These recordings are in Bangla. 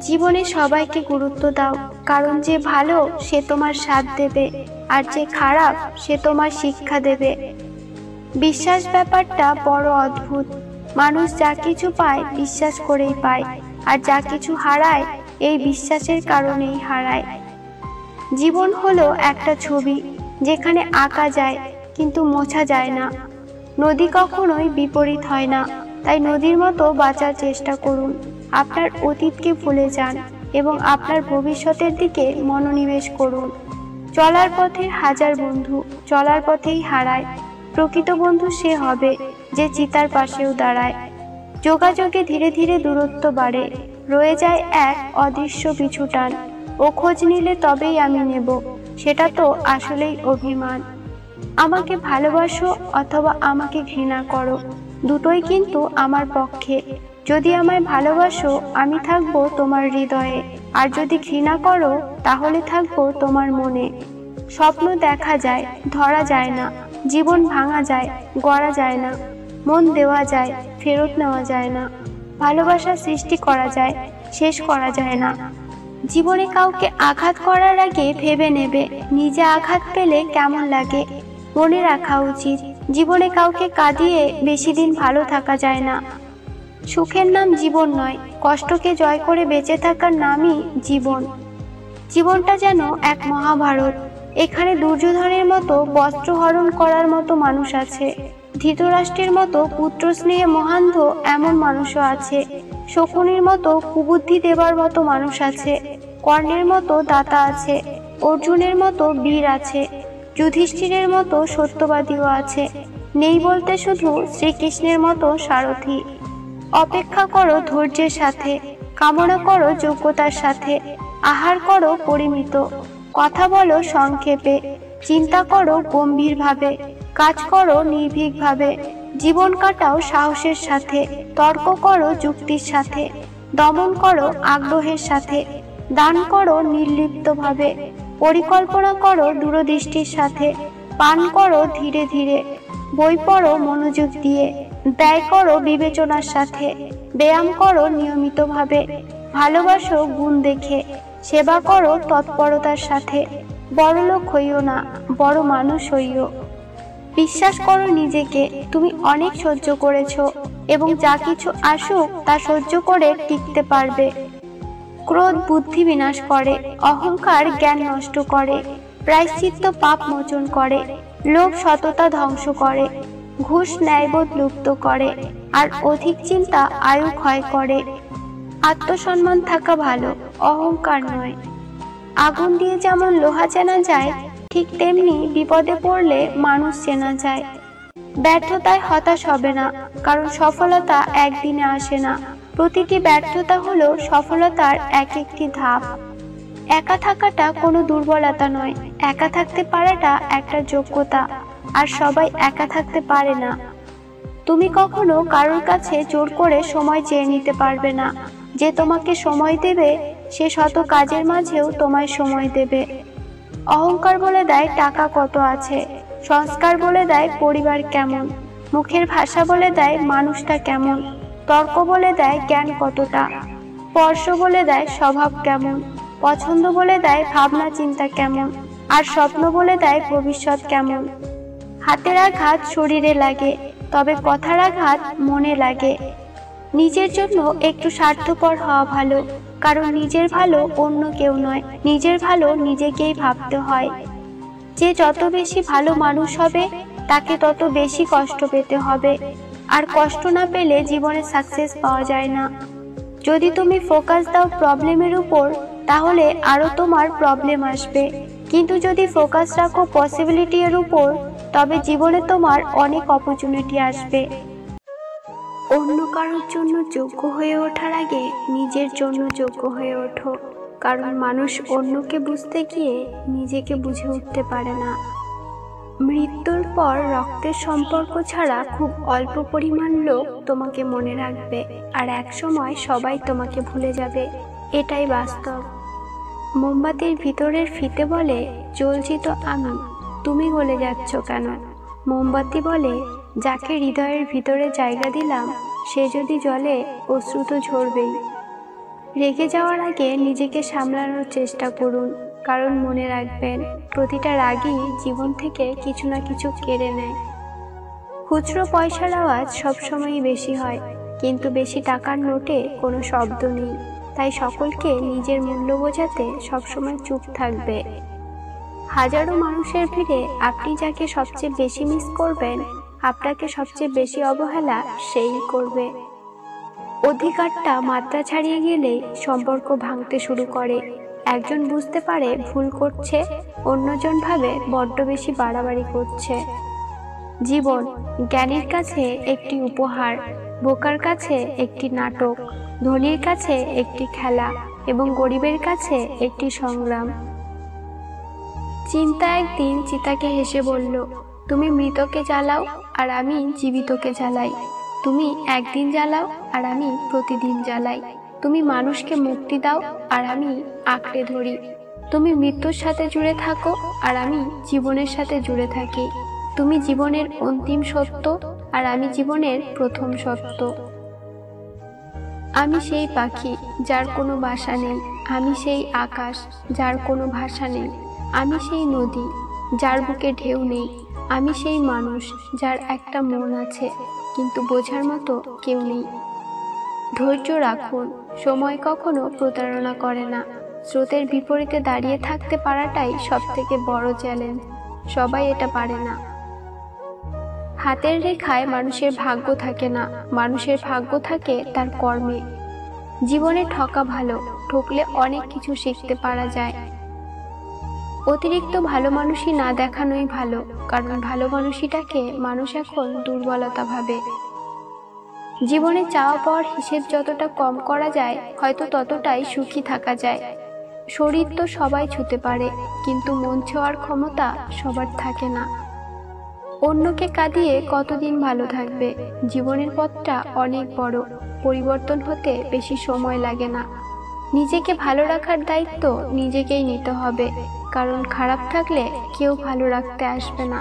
জীবনে সবাইকে গুরুত্ব দাও, কারণ যে ভালো সে তোমার সাথ দেবে, আর যে খারাপ সে তোমার শিক্ষা দেবে। বিশ্বাস ব্যাপারটা বড় অদ্ভুত। মানুষ যা কিছু পায় বিশ্বাস করেই পায়, আর যা কিছু হারায় এই বিশ্বাসের কারণেই হারায়। জীবন হলো একটা ছবি যেখানে আঁকা যায় কিন্তু মোছা যায় না। নদী কখনোই বিপরীত হয় না, তাই নদীর মতো বাঁচার চেষ্টা করুন। আপনার অতীতকে ভুলে যান এবং আপনার ভবিষ্যতের দিকে মনোনিবেশ করুন। চলার পথে হাজার বন্ধু, চলার পথেই হারায়। প্রকৃত বন্ধু সে হবে যে চিতার পাশেও দাঁড়ায়। যোগাযোগে ধীরে ধীরে দূরত্ব বাড়ে, রয়ে যায় এক অদৃশ্য পিছুটান। ও খোঁজ নিলে তবেই আমি নেব, সেটা তো আসলেই অভিমান। আমাকে ভালোবাসো অথবা আমাকে ঘৃণা করো, দুটোই কিন্তু আমার পক্ষে। যদি আমায় ভালোবাসো আমি থাকবো তোমার হৃদয়ে, আর যদি ঘৃণা করো তাহলে থাকবো তোমার মনে। স্বপ্ন দেখা যায়, ধরা যায় না। জীবন ভাঙা যায়, গড়া যায় না। মন দেওয়া যায়, ফেরত নেওয়া যায় না। ভালোবাসা সৃষ্টি করা যায়, শেষ করা যায় না। জীবনে কাউকে আঘাত করার আগে ভেবে নেবে নিজে আঘাত পেলে কেমন লাগে। মনে রাখা উচিত, জীবনে কাউকে কাঁদিয়ে বেশি দিন ভালো থাকা যায় না। সুখের নাম জীবন নয়, কষ্টকে জয় করে বেঁচে থাকার নামই জীবন। জীবনটা যেন এক মহাভারত। এখানে দুর্যোধনের মতো বস্ত্র হরণ করার মতো মানুষ আছে, ধৃতরাষ্ট্রের মতো পুত্র স্নেহে মহান্ধ এমন মানুষও আছে, শকুনির মতো কুবুদ্ধি দেবার মতো মানুষ আছে, কর্ণের মতো দাতা আছে, অর্জুনের মতো বীর আছে, যুধিষ্ঠিরের মতো সত্যবাদীও আছে। নেই বলতে শুধু শ্রীকৃষ্ণের মতো সারথি। অপেক্ষা করো ধৈর্যের সাথে, কামনা করো যোগ্যতার সাথে, আহার করো পরিমিত, কথা বলো সংক্ষেপে, চিন্তা করো গম্ভীরভাবে, কাজ করো নির্ভীকভাবে, জীবন কাটাও সাহসের সাথে, তর্ক করো যুক্তির সাথে, দমন করো আগ্রহের সাথে, দান করো নির্লিপ্তভাবে, পরিকল্পনা করো দূরদৃষ্টির সাথে, পান করো ধীরে ধীরে, বই পড়ো মনোযোগ দিয়ে, ব্যয় করো বিবেচনার সাথে, ব্যায়াম করো নিয়মিতভাবে, ভালোবাসো গুণ দেখে, সেবা করো তৎপরতার সাথে। বড়লোক হইও না, বড় মানুষ হইও। বিশ্বাস করো নিজেকে, তুমি অনেক সহ্য করেছো এবং যা কিছু আসুক তা সহ্য করে টিকতে পারবে। ক্রোধ বুদ্ধি বিনাশ করে, অহংকার জ্ঞান নষ্ট করে, প্রায়শ্চিত্ত পাপ মোচন করে, লোভ সততা ধ্বংস করে, ঘুষ ন্যায়বোধ লুপ্ত করে, আর অধিক চিন্তা আয়ু ক্ষয় করে। আত্মসম্মান থাকা ভালো, অহংকার নয়। আগুন দিয়ে যেমন লোহা চেনা যায়, ঠিক তেমনি বিপদে পড়লে মানুষ চেনা যায়। ব্যর্থতায় হতাশ হবে না, কারণ সফলতা একদিনে আসে না। প্রতিটি ব্যর্থতা হলো সফলতার এক একটি ধাপ। একা থাকাটা কোনো দুর্বলতা নয়, একা থাকতে পারাটা একটা যোগ্যতা, আর সবাই একা থাকতে পারে না। তুমি কখনো কারোর কাছে জোর করে সময় চেয়ে নিতে পারবে না। যে তোমাকে সময় দেবে সে শত কাজের মাঝেও তোমায় সময় দেবে। অহংকার বলে দেয় টাকা কত আছে, সংস্কার বলে দেয় পরিবার কেমন, মুখের ভাষা বলে দেয় মানুষটা কেমন, তর্ক বলে দেয় জ্ঞান কতটা, স্পর্শ বলে দেয় স্বভাব কেমন, পছন্দ বলে দেয় ভাবনা চিন্তা কেমন, আর স্বপ্ন বলে দেয় ভবিষ্যৎ কেমন। হাতের আঘাত শরীরে লাগে, তবে কথার আঘাত মনে লাগে। নিজের জন্য একটু স্বার্থপর হওয়া ভালো, কারণ নিজের ভালো অন্য কেউ নয়, নিজের ভালো নিজেকেই ভাবতে হয়। যে যত বেশি ভালো মানুষ হবে তাকে তত বেশি কষ্ট পেতে হবে, আর কষ্ট না পেলে জীবনে সাকসেস পাওয়া যায় না। যদি তুমি ফোকাস দাও প্রবলেমের উপর, তাহলে আরো তোমার প্রবলেম আসবে, কিন্তু যদি ফোকাস রাখো পসিবিলিটি এর উপর, তবে জীবনে তোমার অনেক অপরচুনিটি আসবে। অন্য কারোর জন্য যোগ্য হয়ে ওঠার আগে নিজের জন্য যোগ্য হয়ে ওঠো, কারণ মানুষ অন্যকে বুঝতে গিয়ে নিজেকে বুঝে উঠতে পারে না। মৃত্যুর পর রক্তের সম্পর্ক ছাড়া খুব অল্প পরিমাণ লোক তোমাকে মনে রাখবে, আর একসময় সবাই তোমাকে ভুলে যাবে, এটাই বাস্তব। মোমবাতির ভিতরের ফিতে বলে জ্বলছি তো আমি, তুমি গলে যাচ্ছ কেন? মোমবাতি বলে যাকে হৃদয়ের ভিতরে জায়গা দিলাম সে যদি জ্বলে অশ্রু তো ঝরবেই। রেগে যাওয়ার আগে নিজেকে সামলানোর চেষ্টা করুন, কারণ মনে রাখবেন প্রতিটা রাগই জীবন থেকে কিছু না কিছু কেড়ে নেয়। খুচরো পয়সার আওয়াজ সবসময়ই বেশি হয়, কিন্তু বেশি টাকার নোটে কোনো শব্দ নেই। তাই সকলকে নিজের মূল্য বোঝাতে সবসময় চুপ থাকবে। হাজারো মানুষের ভিড়ে আপনি যাকে সবচেয়ে বেশি মিস করবেন, আপনাকে সবচেয়ে বেশি অবহেলা সেই করবে। অধিকারটা মাত্রা ছাড়িয়ে গেলে সম্পর্ক ভাঙতে শুরু করে। একজন বুঝতে পারে ভুল করছে, অন্যজন ভাবে বড্ড বেশি বাড়াবাড়ি করছে। জীবন জ্ঞানীর কাছে একটি উপহার, বোকার কাছে একটি নাটক, ধনীর কাছে একটি খেলা এবং গরিবের কাছে একটি সংগ্রাম। চিন্তা একদিন চিতাকে হেসে বলল, তুমি মৃতকে জ্বালাও আর আমি জীবিতকে জ্বালাই। তুমি একদিন জ্বালাও আর আমি প্রতিদিন জ্বালাই। তুমি মানুষকে মুক্তি দাও আর আমি আঁকড়ে ধরি। তুমি মৃত্যুর সাথে জুড়ে থাকো আর আমি জীবনের সাথে জুড়ে থাকি। তুমি জীবনের অন্তিম সত্য আর আমি জীবনের প্রথম সত্য। আমি সেই পাখি যার কোনো বাসা নেই, আমি সেই আকাশ যার কোনো ভাষা নেই, আমি সেই নদী যার বুকে ঢেউ নেই, আমি সেই মানুষ যার একটা মন আছে কিন্তু বোঝার মতো কেউ নেই। ধৈর্য রাখুন, সময় কখনো প্রতারণা করে না। স্রোতের বিপরীতে দাঁড়িয়ে থাকতে পারাটাই সবথেকে বড় চ্যালেঞ্জ। সবাই এটা পারে না। হাতের রেখায় মানুষের ভাগ্য থাকে না, মানুষের ভাগ্য থাকে তার কর্মে। জীবনে ঠকা ভালো, ঠকলে অনেক কিছু শিখতে পারা যায়। অতিরিক্ত ভালো মানুষই না দেখানোই ভালো, কারণ ভালো মানুষটাকে মানুষ এখন দুর্বলতা ভাবে। জীবনে চাওয়া পাওয়ার হিসেব যতটা কম করা যায়, হয়তো ততটাই সুখী থাকা যায়। শরীর তো সবাই ছুঁতে পারে, কিন্তু মন ছোঁয়ার ক্ষমতা সবার থাকে না। অন্যকে কাঁদিয়ে কতদিন ভালো থাকবে? জীবনের পথটা অনেক বড়, পরিবর্তন হতে বেশি সময় লাগে না। নিজেকে ভালো রাখার দায়িত্ব নিজেকেই নিতে হবে, কারণ খারাপ থাকলে কেউ ভালো রাখতে আসবে না।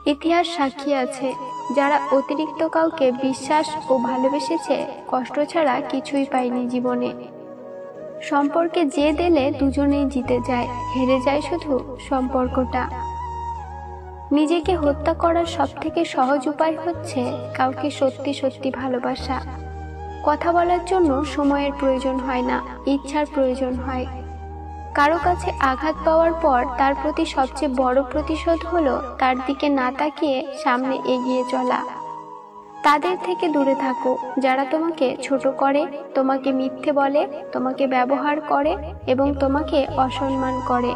ইতিহাস সাক্ষী আছে, যারা অতিরিক্ত কাউকে বিশ্বাস ও ভালোবেসেছে, কষ্ট ছাড়া কিছুই পায়নি জীবনে। সম্পর্কে যে দিলে দুজনেই জিতে যায়, হেরে যায় শুধু সম্পর্কটা। নিজেকে হত্যা করার সবথেকে সহজ উপায় হচ্ছে কাউকে সত্যি সত্যি ভালোবাসা। কথা বলার জন্য সময়ের প্রয়োজন হয় না, ইচ্ছার প্রয়োজন হয়। কারো কাছে আঘাত পাওয়ার পর তার প্রতি সবচেয়ে বড় প্রতিশোধ হলো তার দিকে না তাকিয়ে সামনে এগিয়ে চলা। তাদের থেকে দূরে থাকো যারা তোমাকে ছোট করে, তোমাকে মিথ্যে বলে, তোমাকে ব্যবহার করে এবং তোমাকে অসম্মান করে।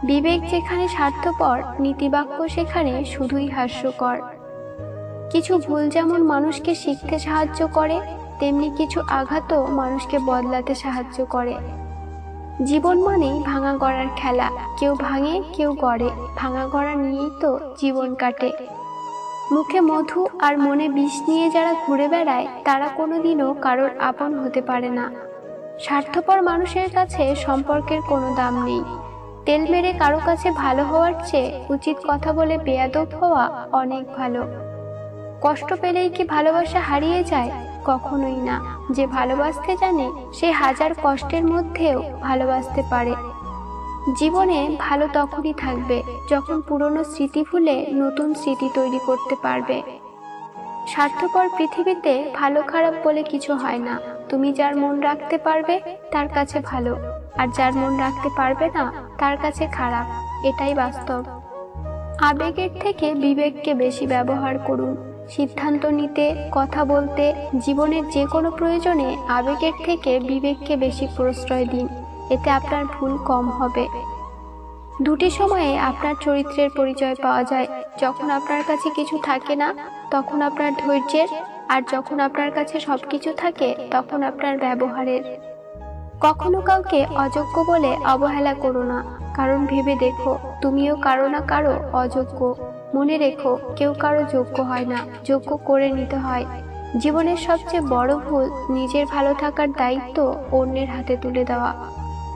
বিবেক যেখানে স্বার্থপর, নীতিবাক্য সেখানে শুধুই হাস্যকর। কিছু ভুল যেমন মানুষকে শিখতে সাহায্য করে, তেমনি কিছু আঘাতও মানুষকে বদলাতে সাহায্য করে। জীবন মানেই ভাঙা গড়ার খেলা, কেউ ভাঙে কেউ গড়ে, ভাঙা গড়া নিয়েই তো জীবন কাটে। মুখে মধু আর মনে বিষ নিয়ে যারা ঘুরে বেড়ায়, তারা কোনোদিনও কারোর আপন হতে পারে না। স্বার্থপর মানুষের কাছে সম্পর্কের কোনো দাম নেই। তেল মেরে কারো কাছে ভালো হওয়ার চেয়ে উচিত কথা বলে বেয়াদব হওয়া অনেক ভালো। কষ্ট পেলেই কি ভালোবাসা হারিয়ে যায়? কখনোই না। যে ভালোবাসতে জানে সে হাজার কষ্টের মধ্যেও ভালোবাসতে পারে। জীবনে ভালো তখনই থাকবে যখন পুরনো স্মৃতি ভুলে নতুন স্মৃতি তৈরি করতে পারবে। স্বার্থপর পৃথিবীতে ভালো খারাপ বলে কিছু হয় না। তুমি যার মন রাখতে পারবে তার কাছে ভালো, আর যার মন রাখতে পারবে না তার কাছে খারাপ। এটাই বাস্তব। আবেগের থেকে বিবেককে বেশি ব্যবহার করুন। সিদ্ধান্ত নিতে, কথা বলতে, জীবনের যে কোনো প্রয়োজনে আবেগের থেকে বিবেককে বেশি প্রশ্রয় দিন। এতে আপনার ভুল কম হবে। দুটি সময়ে আপনার চরিত্রের পরিচয় পাওয়া যায়। যখন আপনার কাছে কিছু থাকে না তখন আপনার ধৈর্যের, আর যখন আপনার কাছে সবকিছু থাকে তখন আপনার ব্যবহারের। কখনো কাউকে অযোগ্য বলে অবহেলা করো না, কারণ ভেবে দেখো তুমিও কারো না কারো অযোগ্য। মনে রেখো কেউ কারো যোগ্য হয় না, যোগ্য করে নিতে হয়। জীবনের সবচেয়ে বড় ভুল নিজের ভালো থাকার দায়িত্ব অন্যের হাতে তুলে দেওয়া।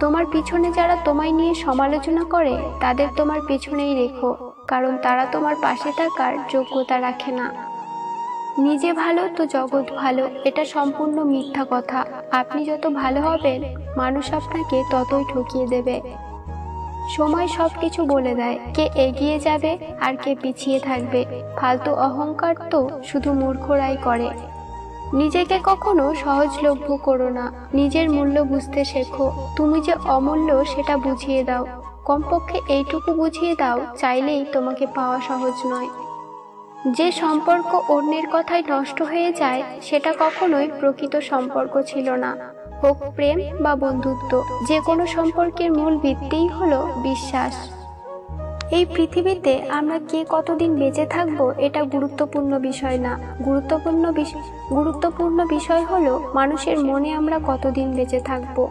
তোমার পিছনে যারা তোমায় নিয়ে সমালোচনা করে তাদের তোমার পেছনেই রেখো, কারণ তারা তোমার পাশে থাকার যোগ্যতা রাখে না। নিজে ভালো তো জগৎ ভালো, এটা সম্পূর্ণ মিথ্যা কথা। আপনি যত ভালো হবেন, মানুষ আপনাকে ততই ঠকিয়ে দেবে। সময় সবকিছু বলে দেয়, কে এগিয়ে যাবে আর কে পিছিয়ে থাকবে। ফালতু অহংকার তো শুধু মূর্খরাই করে। নিজেকে কখনো সহজলভ্য করো না, নিজের মূল্য বুঝতে শেখো। তুমি যে অমূল্য সেটা বুঝিয়ে দাও, কমপক্ষে এইটুকু বুঝিয়ে দাও, চাইলেই তোমাকে পাওয়া সহজ নয়। যে সম্পর্ক অন্যের কথায় নষ্ট হয়ে যায়, সেটা কখনোই প্রকৃত সম্পর্ক ছিল না। হোক প্রেম বা বন্ধুত্ব, যে কোনো সম্পর্কের মূল ভিত্তিই হলো বিশ্বাস। এই পৃথিবীতে আমরা কে কতদিন বেঁচে থাকবো এটা গুরুত্বপূর্ণ বিষয় না। গুরুত্বপূর্ণ বিষয় হলো মানুষের মনে আমরা কতদিন বেঁচে থাকবো।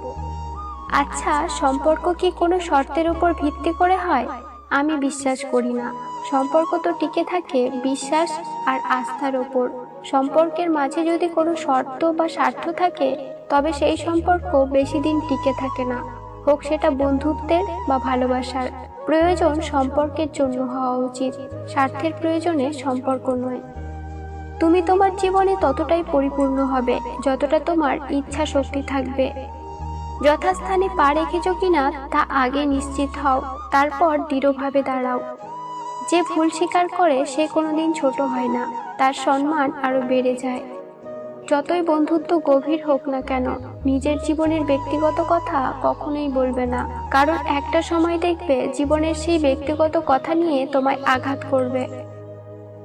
আচ্ছা, সম্পর্ক কি কোনো শর্তের উপর ভিত্তি করে হয়? আমি বিশ্বাস করি না। সম্পর্ক তো টিকে থাকে বিশ্বাস আর আস্থার ওপর। সম্পর্কের মাঝে যদি কোনো শর্ত বা স্বার্থ থাকে, তবে সেই সম্পর্ক বেশি দিন টিকে থাকে না। হোক সেটা বন্ধুত্বের বা ভালোবাসার। প্রয়োজন সম্পর্কের জন্য হওয়া উচিত, স্বার্থের প্রয়োজনে সম্পর্ক নয়। তুমি তোমার জীবনে ততটাই পরিপূর্ণ হবে যতটা তোমার ইচ্ছা শক্তি থাকবে। যথাস্থানে পা রেখেছ কিনা তা আগে নিশ্চিত হও, তারপর দৃঢ়ভাবে দাঁড়াও। যে ভুল স্বীকার করে সে কোনোদিন ছোট হয় না, তার সম্মান আরো বেড়ে যায়। যতই বন্ধুত্ব গভীর হোক না কেন, নিজের জীবনের ব্যক্তিগত কথা কখনোই বলবে না, কারণ একটা সময় দেখবে জীবনের সেই ব্যক্তিগত কথা নিয়ে তোমায় আঘাত করবে।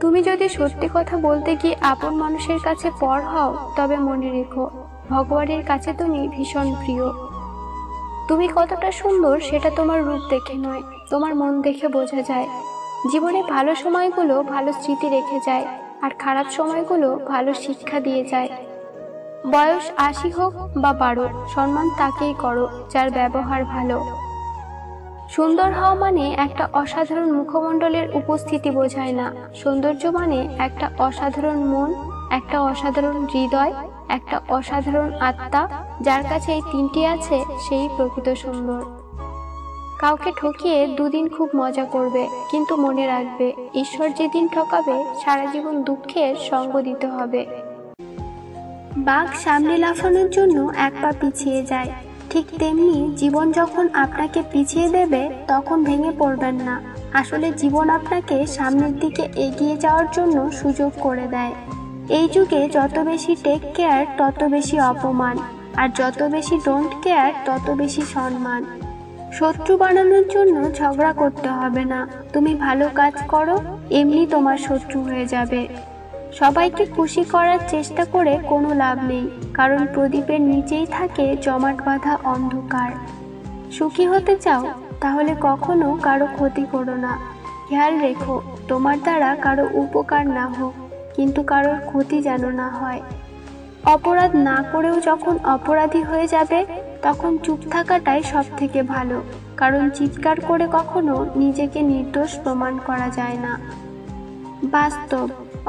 তুমি যদি সত্যি কথা বলতে গিয়ে আপন মানুষের কাছে পর হও, তবে মনে রেখো, ভগবানের কাছে তুমি ভীষণ প্রিয়। তুমি কতটা সুন্দর সেটা তোমার রূপ দেখে নয়, তোমার মন দেখে বোঝা যায়। জীবনে ভালো সময়গুলো ভালো স্মৃতি রেখে যায়, আর খারাপ সময়গুলো ভালো শিক্ষা দিয়ে যায়। বয়স ৮০ হোক বা ১২, সম্মান তাকেই করো যার ব্যবহার ভালো। সুন্দর হওয়া মানে একটা অসাধারণ মুখমণ্ডলের উপস্থিতি বোঝায় না। সৌন্দর্য মানে একটা অসাধারণ মন, একটা অসাধারণ হৃদয়, একটা অসাধারণ আত্মা। যার কাছে এই তিনটি আছে, সেই প্রকৃত সুন্দর। কাউকে ঠকিয়ে দুদিন খুব মজা করবে, কিন্তু মনে রাখবে, ঈশ্বর যেদিন ঠকাবে সারা জীবন দুঃখের সঙ্গ দিতে হবে। বাঘ সামনে লাফানোর জন্য এক পা পিছিয়ে যায়, ঠিক তেমনি জীবন যখন আপনাকে পিছিয়ে দেবে তখন ভেঙে পড়বেন না। আসলে জীবন আপনাকে সামনের দিকে এগিয়ে যাওয়ার জন্য সুযোগ করে দেয়। এই যুগে যত বেশি টেক কেয়ার তত বেশি অপমান, আর যত বেশি ডোন্ট কেয়ার তত বেশি সম্মান। শত্রু বানানোর জন্য ঝগড়া করতে হবে না, তুমি ভালো কাজ করো, এমনি তোমার শত্রু হয়ে যাবে। সবাইকে খুশি করার চেষ্টা করে কোনো লাভ নেই, কারণ প্রদীপের নিচেই থাকে জমাট বাঁধা অন্ধকার। সুখী হতে চাও? তাহলে কখনো কারো ক্ষতি করো না। খেয়াল রেখো, তোমার দ্বারা কারো উপকার না হোক, কিন্তু কারোর ক্ষতি যেন না হয়। অপরাধ না করেও যখন অপরাধী হয়ে যাবে, তখন চুপ থাকাটাই সব থেকে ভালো, কারণ চিৎকার করে কখনো নিজেকে নির্দোষ প্রমাণ করা যায় না। বাস্তব,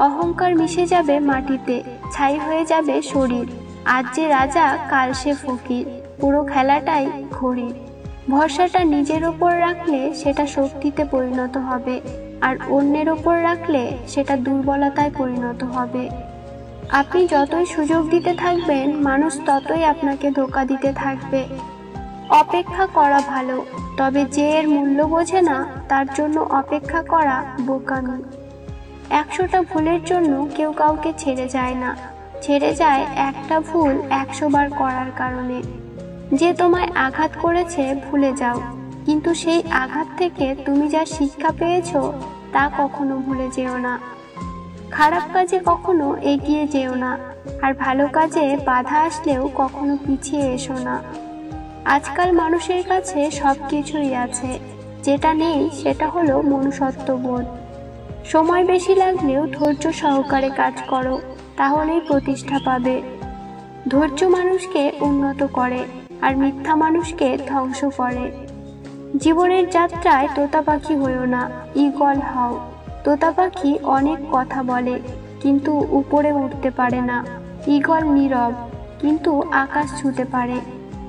অহংকার মিশে যাবে মাটিতে, ছাই হয়ে যাবে শরীর। আজ যে রাজা কাল সে ফকির, পুরো খেলাটাই ঘড়ির। ভরসাটা নিজের ওপর রাখলে সেটা শক্তিতে পরিণত হবে, আর অন্যের ওপর রাখলে সেটা দুর্বলতায় পরিণত হবে। আপনি যতই সুযোগ দিতে থাকবেন, মানুষ ততই আপনাকে ধোঁকা দিতে থাকবে। অপেক্ষা করা ভালো, তবে যে এর মূল্য বোঝে না তার জন্য অপেক্ষা করা বোকামি। ১০০টা ভুলের জন্য কেউ কাউকে ছেড়ে যায় না, ছেড়ে যায় একটা ভুল ১০০ বার করার কারণে। যে তোমায় আঘাত করেছে ভুলে যাও, কিন্তু সেই আঘাত থেকে তুমি যা শিক্ষা পেয়েছো তা কখনো ভুলে যেও না। খারাপ কাজে কখনো এগিয়ে যেও না, আর ভালো কাজে বাধা আসলেও কখনো পিছিয়ে এসো না। আজকাল মানুষের কাছে সবকিছুই আছে, যেটা নেই সেটা হলো মনুষ্যত্ববোধ। সময় বেশি লাগলেও ধৈর্য সহকারে কাজ করো, তাহলেই প্রতিষ্ঠা পাবে। ধৈর্য মানুষকে উন্নত করে, আর মিথ্যা মানুষকে ধ্বংস করে। জীবনের যাত্রায় তোতা পাখি হইও না, ঈগল হও। তোতা পাখি অনেক কথা বলে, কিন্তু উপরে উঠতে পারে না। ঈগল নীরব, কিন্তু আকাশ ছুঁতে পারে।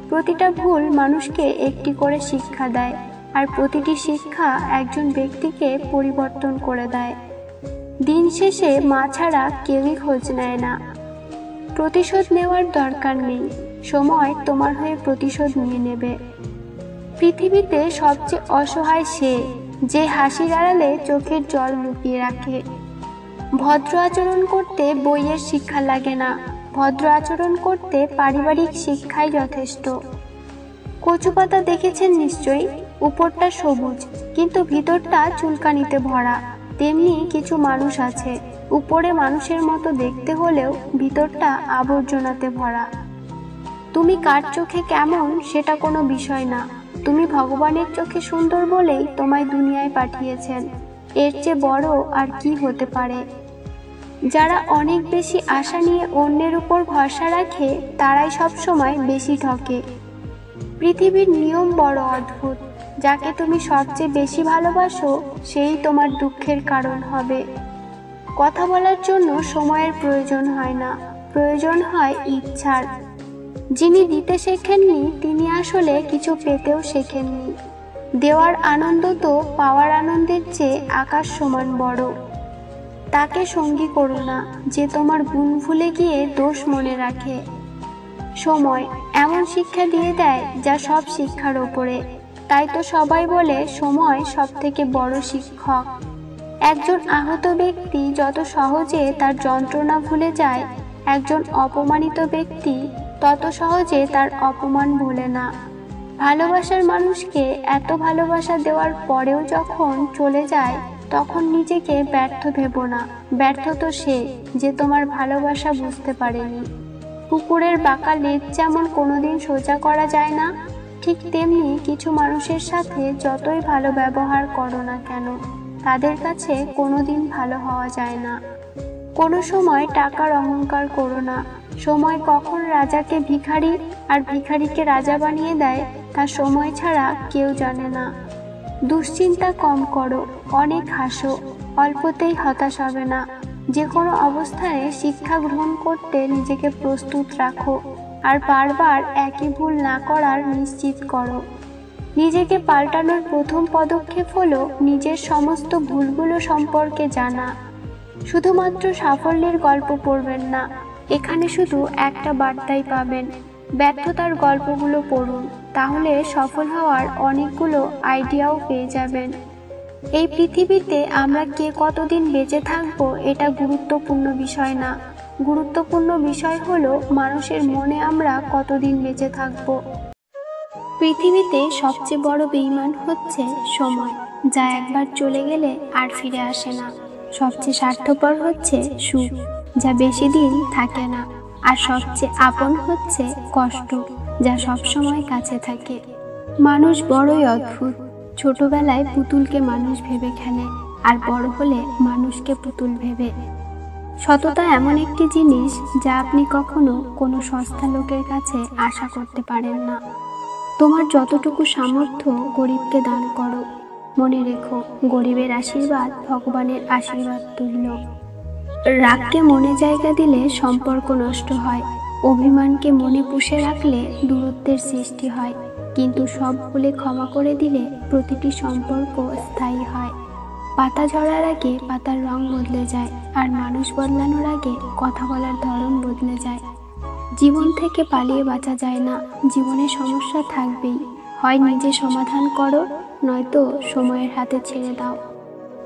প্রতিটা ভুল মানুষকে একটি করে শিক্ষা দেয়, আর প্রতিটি শিক্ষা একজন ব্যক্তিকে পরিবর্তন করে দেয়। দিন শেষে মা ছাড়া কেউই খোঁজ নেয় না। প্রতিশোধ নেওয়ার দরকার নেই, সময় তোমার হয়ে প্রতিশোধ নিয়ে নেবে। পৃথিবীতে সবচেয়ে অসহায় সে, যে হাসির আড়ালে চোখের জল লুকিয়ে রাখে। ভদ্র আচরণ করতে বইয়ের শিক্ষা লাগে না, ভদ্র আচরণ করতে পারিবারিক শিক্ষাই যথেষ্ট। কচু পাতা দেখেছেন নিশ্চয়ই, উপরটা সবুজ কিন্তু ভিতরটা চুলকানিতে ভরা। তেমনি কিছু মানুষ আছে, উপরে মানুষের মতো দেখতে হলেও ভিতরটা আবর্জনাতে ভরা। তুমি কার চোখে কেমন সেটা কোনো বিষয় না, তুমি ভগবানের চোখে সুন্দর বলেই তোমায় দুনিয়ায় পাঠিয়েছেন। এর চেয়ে বড় আর কি হতে পারে? যারা অনেক বেশি আশা নিয়ে অন্যের উপর ভরসা রাখে তারাই সবসময় বেশি ঠকে। পৃথিবীর নিয়ম বড় অদ্ভুত, যাকে তুমি সবচেয়ে বেশি ভালোবাসো সেই তোমার দুঃখের কারণ হবে। কথা বলার জন্য সময়ের প্রয়োজন হয় না, প্রয়োজন হয় ইচ্ছার। যিনি দিতে শেখেননি তিনি আসলে কিছু পেতেও শেখেননি। দেওয়ার আনন্দ তো পাওয়ার আনন্দের চেয়ে আকাশ সমান বড়। তাকে সঙ্গী করো না যে তোমার গুণ ভুলে গিয়ে দোষ মনে রাখে। সময় এমন শিক্ষা দিয়ে দেয় যা সব শিক্ষার ওপরে। তাই তো সবাই বলে সময় সব থেকে বড় শিক্ষক। একজন আহত ব্যক্তি যত সহজে তার যন্ত্রণা ভুলে যায়, একজন অপমানিত ব্যক্তি তত সহজে তার অপমান ভোলে না। ভালোবাসার মানুষকে এত ভালোবাসা দেওয়ার পরেও যখন চলে যায় তখন নিজেকে ব্যর্থ ভেবো না। ব্যর্থ তো সে যে তোমার ভালোবাসা বুঝতে পারেনি। কুকুরের বাঁকা লেজ যেমন কোনোদিন সোজা করা যায় না, ঠিক তেমনি কিছু মানুষের সাথে যতই ভালো ব্যবহার করো না কেন তাদের কাছে কোনোদিন ভালো হওয়া যায় না। কোনো সময় টাকার অহংকার করো না। সময় কখন রাজাকে ভিখারি আর ভিখারিকে রাজা বানিয়ে দেয় তা সময় ছাড়া কেউ জানে না। দুশ্চিন্তা কম করো, অনেক হাসো, অল্পতেই হতাশ হবে না। যে কোনো অবস্থায় শিক্ষা গ্রহণ করতে নিজেকে প্রস্তুত রাখো আর বারবার একই ভুল না করার নিশ্চিত করো। নিজেকে পাল্টানোর প্রথম পদক্ষেপ হলো নিজের সমস্ত ভুলগুলো সম্পর্কে জানা। শুধুমাত্র সাফল্যের গল্প পড়বেন না, এখানে শুধু একটা বার্তাই পাবেন। ব্যর্থতার গল্পগুলো পড়ুন, তাহলে সফল হওয়ার অনেকগুলো আইডিয়াও পেয়ে যাবেন। এই পৃথিবীতে আমরা কে কতদিন বেঁচে থাকবো এটা গুরুত্বপূর্ণ বিষয় না, গুরুত্বপূর্ণ বিষয় হলো মানুষের মনে আমরা কতদিন বেঁচে থাকবো। পৃথিবীতে সবচেয়ে বড় বেঈমান হচ্ছে সময়, যা একবার চলে গেলে আর ফিরে আসে না। সবচেয়ে স্বার্থপর হচ্ছে সুখ, যা বেশি দিন থাকে না। আর সবচেয়ে আপন হচ্ছে কষ্ট, যা সবসময় কাছে থাকে। মানুষ বড়ই অদ্ভুত। ছোটবেলায় পুতুলকে মানুষ ভেবে খেলে, আর বড় হলে মানুষকে পুতুল ভেবে। সততা এমন একটি জিনিস যা আপনি কখনো কোনো সস্তা লোকের কাছে আশা করতে পারেন না। তোমার যতটুকু সামর্থ্য গরিবকে দান করো। মনে রেখো, গরিবের আশীর্বাদ ভগবানের আশীর্বাদ তুল্য। রাগকে মনে জায়গা দিলে সম্পর্ক নষ্ট হয়। অভিমানকে মনে পুষে রাখলে দূরত্বের সৃষ্টি হয়। কিন্তু সব ভুলে ক্ষমা করে দিলে প্রতিটি সম্পর্ক স্থায়ী হয়। পাতা ঝরার আগে পাতার রং বদলে যায়, আর মানুষ বদলানোর আগে কথা বলার ধরন বদলে যায়। জীবন থেকে পালিয়ে বাঁচা যায় না, জীবনে সমস্যা থাকবেই। হয় নিজে সমাধান করো, নয়তো সময়ের হাতে ছেড়ে দাও।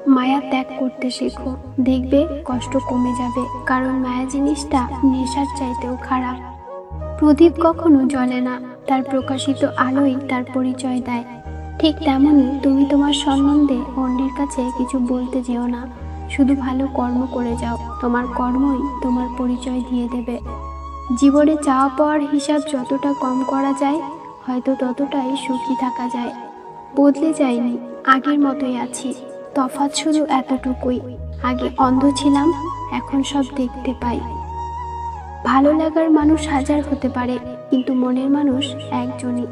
মায়া ত্যাগ করতে শেখো, দেখবে কষ্ট কমে যাবে। কারণ মায়া জিনিসটা নেশার চাইতেও খারাপ। প্রদীপ কখনো জ্বলে না, তার প্রকাশিত আলোই তার পরিচয় দেয়। ঠিক তেমনই তুমি তোমার সম্বন্ধে অন্যের কাছে কিছু বলতে যেও না। শুধু ভালো কর্ম করে যাও, তোমার কর্মই তোমার পরিচয় দিয়ে দেবে। জীবনে চাওয়া পাওয়ার হিসাব যতটা কম করা যায়, হয়তো ততটাই সুখী থাকা যায়। বদলে যাইনি, আগের মতোই আছি। তফাৎ শুধু এতটুকুই, আগে অন্ধ ছিলাম, এখন সব দেখতে পাই। ভালো লাগার মানুষ হাজার হতে পারে, কিন্তু মনের মানুষ একজনই।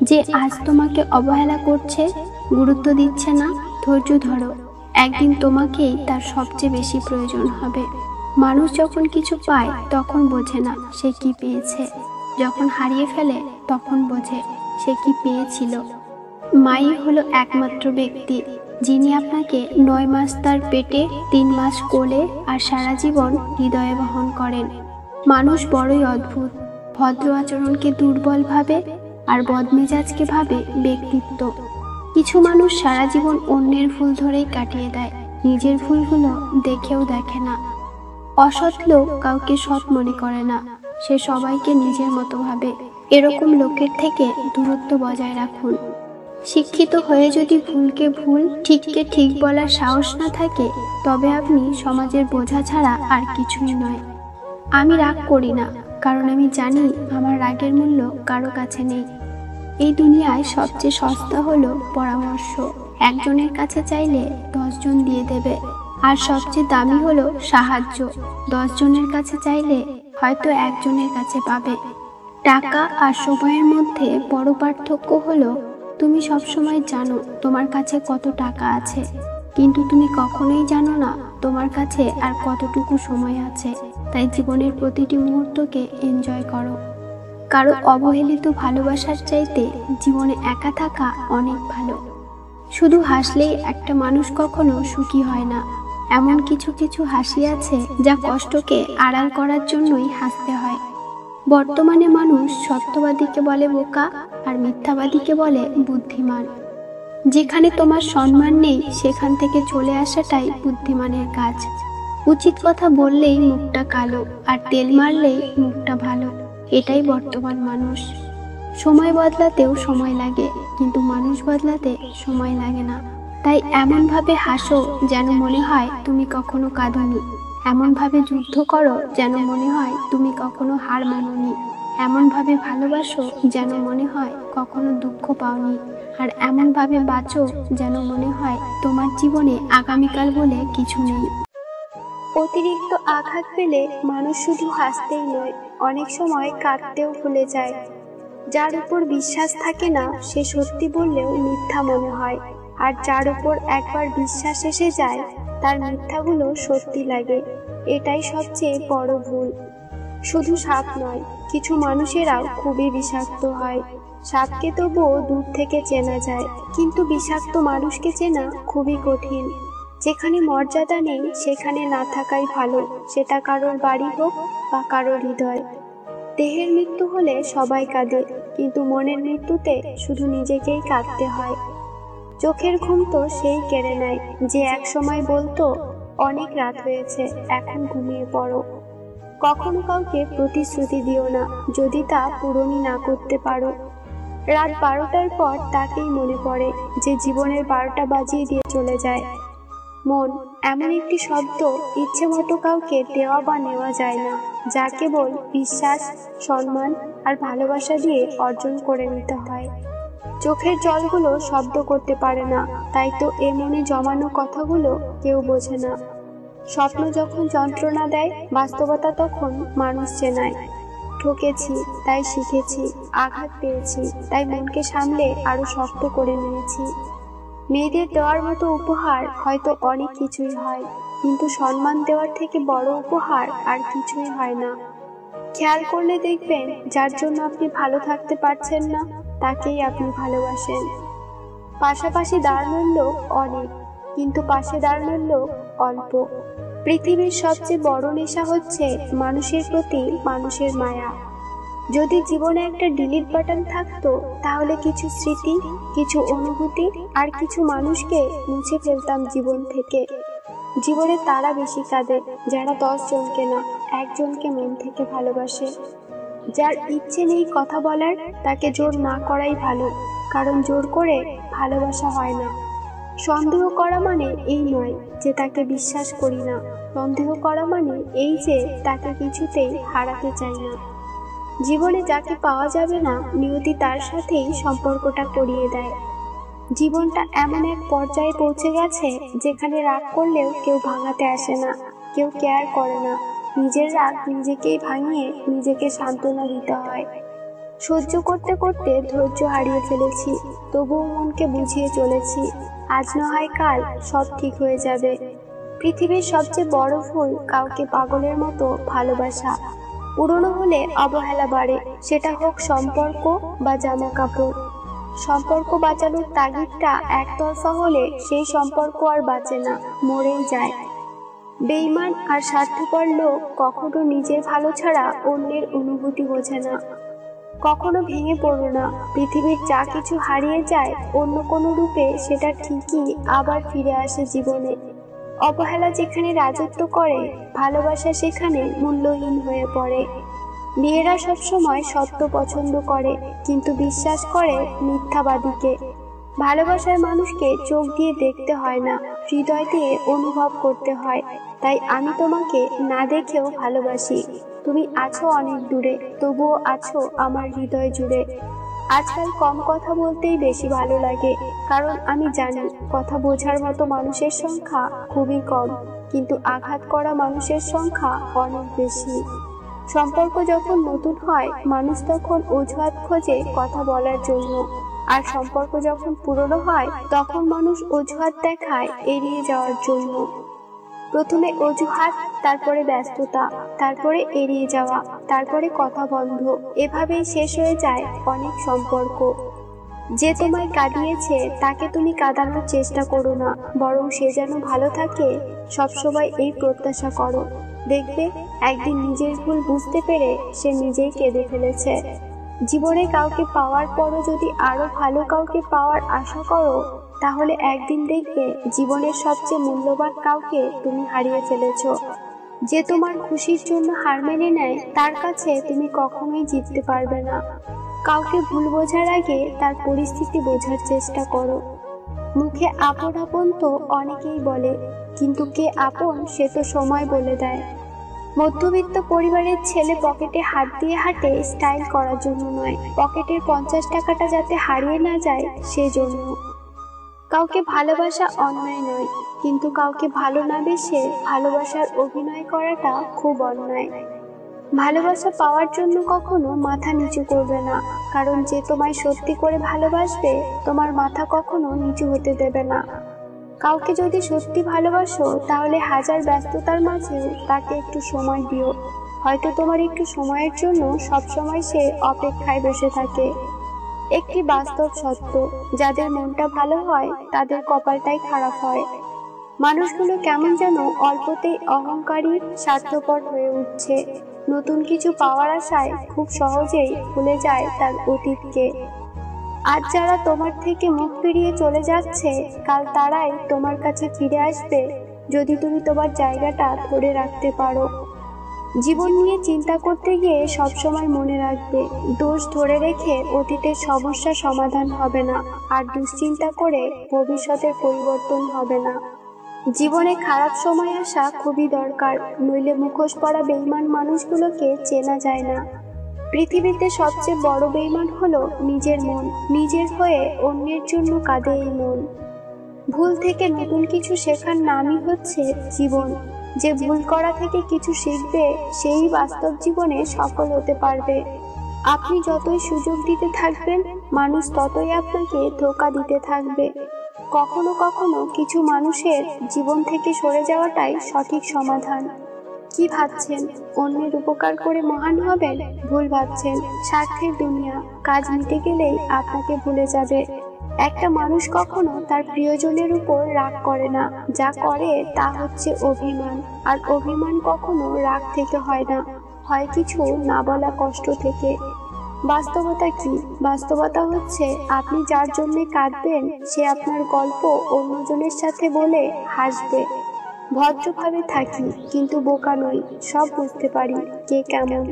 যে আজ তোমাকে অবহেলা করছে, গুরুত্ব দিচ্ছে না, ধৈর্য ধরো। একদিন তোমাকেই তার সবচেয়ে বেশি প্রয়োজন হবে। মানুষ যখন কিছু পায় তখন বোঝে না সে কি পেয়েছে, যখন হারিয়ে ফেলে তখন বোঝে সে কি পেয়েছিল। মাই হলো একমাত্র ব্যক্তি যিনি আপনাকে 9 মাস তার পেটে, 3 মাস কোলে আর সারা জীবন হৃদয়ে বহন করেন। মানুষ বড়ই অদ্ভুত। ভদ্র আচরণকে দুর্বল ভাবে আর বদমেজাজকে ভাবে ব্যক্তিত্ব। কিছু মানুষ সারা জীবন অন্যের ভুল ধরেই কাটিয়ে দেয়, নিজের ভুলগুলো দেখেও দেখে না। অসৎ লোক কাউকে সৎ মনে করে না, সে সবাইকে নিজের মতো ভাবে। এরকম লোকের থেকে দূরত্ব বজায় রাখুন। শিক্ষিত হয়ে যদি ভুলকে ভুল, ঠিককে ঠিক বলার সাহস না থাকে, তবে আপনি সমাজের বোঝা ছাড়া আর কিছুই নয়। আমি রাগ করি না, কারণ আমি জানি আমার রাগের মূল্য কারো কাছে নেই। এই দুনিয়ায় সবচেয়ে সস্তা হলো পরামর্শ। একজনের কাছে চাইলে 10 জন দিয়ে দেবে। আর সবচেয়ে দামি হলো সাহায্য। 10 জনের কাছে চাইলে হয়তো একজনের কাছে পাবে। টাকা আর সময়ের মধ্যে বড় পার্থক্য হলো, তুমি সবসময় জানো তোমার কাছে কত টাকা আছে, কিন্তু তুমি কখনোই জানো না তোমার কাছে আর কতটুকু সময় আছে। তাই জীবনের প্রতিটি মুহূর্তকে এনজয় করো। কারো অবহেলিত ভালোবাসার চাইতে জীবনে একা থাকা অনেক ভালো। শুধু হাসলেই একটা মানুষ কখনো সুখী হয় না। এমন কিছু কিছু হাসি আছে যা কষ্টকে আড়াল করার জন্যই হাসতে হয়। বর্তমানে মানুষ সত্যবাদীকে বলে বোকা আর মিথ্যাবাদীকে বলে বুদ্ধিমান। যেখানে তোমার সম্মান নেই সেখান থেকে চলে আসাটাই বুদ্ধিমানের কাজ। উচিত কথা বললেই মুখটা কালো, আর তেল মারলেই মুখটা ভালো। এটাই বর্তমান মানুষ। সময় বদলাতেও সময় লাগে, কিন্তু মানুষ বদলাতে সময় লাগে না। তাই এমনভাবে হাসো যেন মনে হয় তুমি কখনো কাঁদোনি। এমনভাবে যুদ্ধ করো যেন মনে হয় তুমি কখনো হার মানোনি। এমনভাবে ভালোবাসো যেন মনে হয় কখনো দুঃখ পাওনি। আর এমনভাবে বাঁচো যেন মনে হয় তোমার জীবনে আগামীকাল বলে কিছু নেই। অতিরিক্ত আঘাত পেলে মানুষ শুধু হাসতেই নয়, অনেক সময় কাঁদতেও ভুলে যায়। যার উপর বিশ্বাস থাকে না সে সত্যি বললেও মিথ্যা মনে হয়, আর যার উপর একবার বিশ্বাস এসে যায় তার মিথ্যাগুলো সত্যি লাগে। এটাই সবচেয়ে বড় ভুল। শুধু সাপ নয়, কিছু মানুষেরাও খুবই বিষাক্ত হয়। সাপকে তবুও দূর থেকে চেনা যায়, কিন্তু বিষাক্ত মানুষকে চেনা খুবই কঠিন। যেখানে মর্যাদা নেই সেখানে না থাকাই ভালো, সেটা কারোর বাড়ি হোক বা কারোর হৃদয়। দেহের মৃত্যু হলে সবাই কাঁদে, কিন্তু মনের মৃত্যুতে শুধু নিজেকেই কাঁদতে হয়। চোখের ঘুম তো সেই কেড়ে নেয় যে এক সময় বলতো অনেক রাত হয়েছে, এখন ঘুমিয়ে পড়ো। কখনো কাউকে প্রতিশ্রুতি দিও না যদি তা পূরণই না করতে পারো। রাত 12টার পর তাকেই মনে পড়ে যে জীবনের 12টা বাজিয়ে দিয়ে চলে যায়। মন এমন একটি শব্দ, ইচ্ছে মতো কাউকে দেওয়া বা নেওয়া যায় না, যা কেবল বিশ্বাস, সম্মান আর ভালোবাসা দিয়ে অর্জন করে নিতে হয়। চোখের জলগুলো শব্দ করতে পারে না, তাই তো এ মনে জমানো কথাগুলো কেউ বোঝে না। স্বপ্ন যখন যন্ত্রণা দেয়, বাস্তবতা তখন মানুষ চেনায়। ঠকেছি তাই শিখেছি, আঘাত পেয়েছি তাই মনকে সামলে আরো শক্ত করে নিয়েছি। মেয়েদের দেওয়ার মতো উপহার হয়তো অনেক কিছুই হয়, কিন্তু সম্মান দেওয়ার থেকে বড় উপহার আর কিছুই হয় না। খেয়াল করলে দেখবেন যার জন্য আপনি ভালো থাকতে পারছেন না তাকেই আপনি ভালোবাসেন। পাশাপাশি দাঁড়ানোর লোক অনেক, কিন্তু পাশে দাঁড়ানোর লোক অল্প। পৃথিবীর সবচেয়ে বড় নেশা হচ্ছে মানুষের প্রতি মানুষের মায়া। যদি জীবনে একটা ডিলিট বাটন থাকতো, তাহলে কিছু স্মৃতি, কিছু অনুভূতি আর কিছু মানুষকে মুছে ফেলতাম জীবন থেকে। জীবনে তারা বেশি কাঁদে যারা 10 জনকে না, একজনকে মন থেকে ভালোবাসে। যার ইচ্ছে নেই কথা বলার, তাকে জোর না করাই ভালো, কারণ জোর করে ভালোবাসা হয় না। সন্দেহ করা মানে এই নয় যে তাকে বিশ্বাস করি না, সন্দেহ করা মানে এই যে তাকে কিছুতেই হারাতে চাই না। জীবনে যাকে পাওয়া যাবে না, নিয়তি তার সাথেই সম্পর্কটা করিয়ে দেয়। জীবনটা এমন এক পর্যায়ে পৌঁছে গেছে যেখানে রাগ করলেও কেউ ভাঙাতে আসে না, কেউ কেয়ার করে না। নিজের রাগ নিজেকেই ভাঙিয়ে নিজেকে সান্ত্বনা দিতে হয়। সহ্য করতে করতে ধৈর্য হারিয়ে ফেলেছি, তবুও মনকে বুঝিয়ে চলেছি, আজ না হয় কাল সব ঠিক হয়ে যাবে। পৃথিবীর সবচেয়ে বড় ভুল কাউকে পাগলের মতো ভালোবাসা। পুরনো হলে অবহেলা বাড়ে, সেটা হোক সম্পর্ক বা জামা কাপড়। সম্পর্ক বাঁচানোর তাগিদটা একতরফা হলে সেই সম্পর্ক আর বাঁচে না, মরেই যায়। বেঈমান আর স্বার্থপর লোক কখনো নিজের ভালো ছাড়া অন্যের অনুভূতি বোঝে না। কখনো ভেঙে পড়ো না, পৃথিবীর যা কিছু হারিয়ে যায় অন্য কোনো রূপে সেটা ঠিকই আবার ফিরে আসে জীবনে। অবহেলা যেখানে রাজত্ব করে, ভালোবাসা সেখানে মূল্যহীন হয়ে পড়ে। মেয়েরা সবসময় সত্য পছন্দ করে, কিন্তু বিশ্বাস করে মিথ্যাবাদীকে। ভালোবাসার মানুষকে চোখ দিয়ে দেখতে হয় না, হৃদয় দিয়ে অনুভব করতে হয়। তাই আমি তোমাকে না দেখেও ভালোবাসি। তুমি আছো অনেক দূরে, তবুও আছো আমার হৃদয় জুড়ে। আজকাল কম কথা বলতেই বেশি ভালো লাগে, কারণ আমি জানি কথা বোঝার মতো মানুষের সংখ্যা খুবই কম, কিন্তু আঘাত করা মানুষের সংখ্যা অনেক বেশি। সম্পর্ক যখন নতুন হয়, মানুষ তখন অজুহাত খোঁজে কথা বলার জন্য, আর সম্পর্ক যখন পুরনো হয় তখন মানুষ অজুহাত দেখায় এড়িয়ে যাওয়ার জন্য। প্রথমে অজুহাত, তারপরে ব্যস্ততা, তারপরে এড়িয়ে যাওয়া, তারপরে কথা বন্ধ। এভাবেই শেষ হয়ে যায় অনেক সম্পর্ক। যে তোমায় কাঁদিয়েছে তাকে তুমি কাঁদানোর চেষ্টা করো না, বরং সে যেন ভালো থাকে সবসময় এই প্রত্যাশা করো। দেখবে একদিন নিজের ভুল বুঝতে পেরে সে নিজেই কেঁদে ফেলেছে। জীবনে কাউকে পাওয়ার পরও যদি আরো ভালো কাউকে পাওয়ার আশা করো, তাহলে একদিন দেখবে জীবনের সবচেয়ে মূল্যবান কাউকে তুমি হারিয়ে ফেলেছো। যে তোমার খুশির জন্য হার মেনে নেয়, তার কাছে তুমি কখনোই জিততে পারবে না। কাউকে ভুল বোঝার আগে তার পরিস্থিতি বোঝার চেষ্টা করো। মুখে আপন আপন তো অনেকেই বলে, কিন্তু কে আপন সে তো সময় বলে দেয়। মধ্যবিত্ত পরিবারের ছেলে পকেটে হাত দিয়ে হাঁটে স্টাইল করার জন্য নয়, পকেটের 50 টাকাটা যাতে হারিয়ে না যায় সেজন্য। কাউকে ভালোবাসা অন্যায় নয়, কিন্তু কাউকে ভালো না বেসে ভালোবাসার অভিনয় করাটা খুব অন্যায়। ভালোবাসা পাওয়ার জন্য কখনো মাথা নিচু করবে না, কারণ যে তোমায় সত্যি করে ভালোবাসবে তোমার মাথা কখনো নিচু হতে দেবে না। কাউকে যদি সত্যি ভালোবাসো, তাহলে হাজার ব্যস্ততার মাঝেও তাকে একটু সময় দিও। হয়তো তোমার একটু সময়ের জন্য সবসময় সে অপেক্ষায় বসে থাকে। একটি বাস্তব সত্য, যাদের মনটা ভালো হয় তাদের কপালটাই খারাপ হয়। মানুষগুলো কেমন যেন অল্পতেই অহংকারী, স্বার্থপর হয়ে উঠছে। নতুন কিছু পাওয়ার আশায় খুব সহজেই ভুলে যায় তার অতীতকে। আজ যারা তোমার থেকে মুখ ফিরিয়ে চলে যাচ্ছে, কাল তারাই তোমার কাছে ফিরে আসবে, যদি তুমি তোমার জায়গাটা ধরে রাখতে পারো। জীবন নিয়ে চিন্তা করতে গিয়ে সবসময় মনে রাখবে, দোষ ধরে রেখে অতীতের সমস্যা সমাধান হবে না, আর দুশ্চিন্তা করে ভবিষ্যতের পরিবর্তন হবে না। জীবনে খারাপ সময় আসা খুবই দরকার, নইলে মুখোশ পরা বেঈমান মানুষগুলোকে চেনা যায় না। পৃথিবীতে সবচেয়ে বড় বেঈমান হলো নিজের মন। নিজের হয়ে অন্যের জন্য কাঁদে এই মন। ভুল থেকে নতুন কিছু শেখার নামই হচ্ছে জীবন। যে ভুল করা থেকে কিছু শিখবে, সেই বাস্তব জীবনে সফল হতে পারবে। আপনি যতই সুযোগ দিতে থাকবেন, মানুষ ততই আপনাকে ধোঁকা দিতে থাকবে। কখনো কখনো কিছু মানুষের জীবন থেকে সরে যাওয়াটাই সঠিক সমাধান। কি ভাবছেন অন্যের উপকার করে মহান হবেন? ভুল ভাবছেন। স্বার্থের দুনিয়া, কাজ মিটে গেলেই আপনাকে ভুলে যাবে। একটা মানুষ কখনো তার প্রিয়জনের উপর রাগ করে না, যা করে তা হচ্ছে অভিমান। আর অভিমান কখনো রাগ থেকে হয় না, হয় কিছু না বলা কষ্ট থেকে। বাস্তবতা কি? বাস্তবতা হচ্ছে আপনি যার জন্য কাঁদবেন, সে আপনার গল্প অন্যজনের সাথে বলে হাসবে। ভদ্রভাবে থাকি, কিন্তু বোকা নই, সব বুঝতে পারি কে কেমন।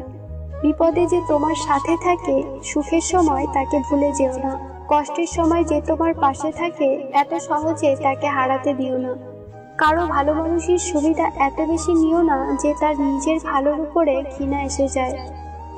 বিপদে যে তোমার সাথে থাকে, সুখের সময় তাকে ভুলে যেও না। কষ্টের সময় যে তোমার পাশে থাকে, এত সহজে তাকে হারাতে দিও না। কারো ভালো মানুষের সুবিধা এত বেশি নিও না যে তার নিজের ভালোর উপরে ঘৃণা এসে যায়।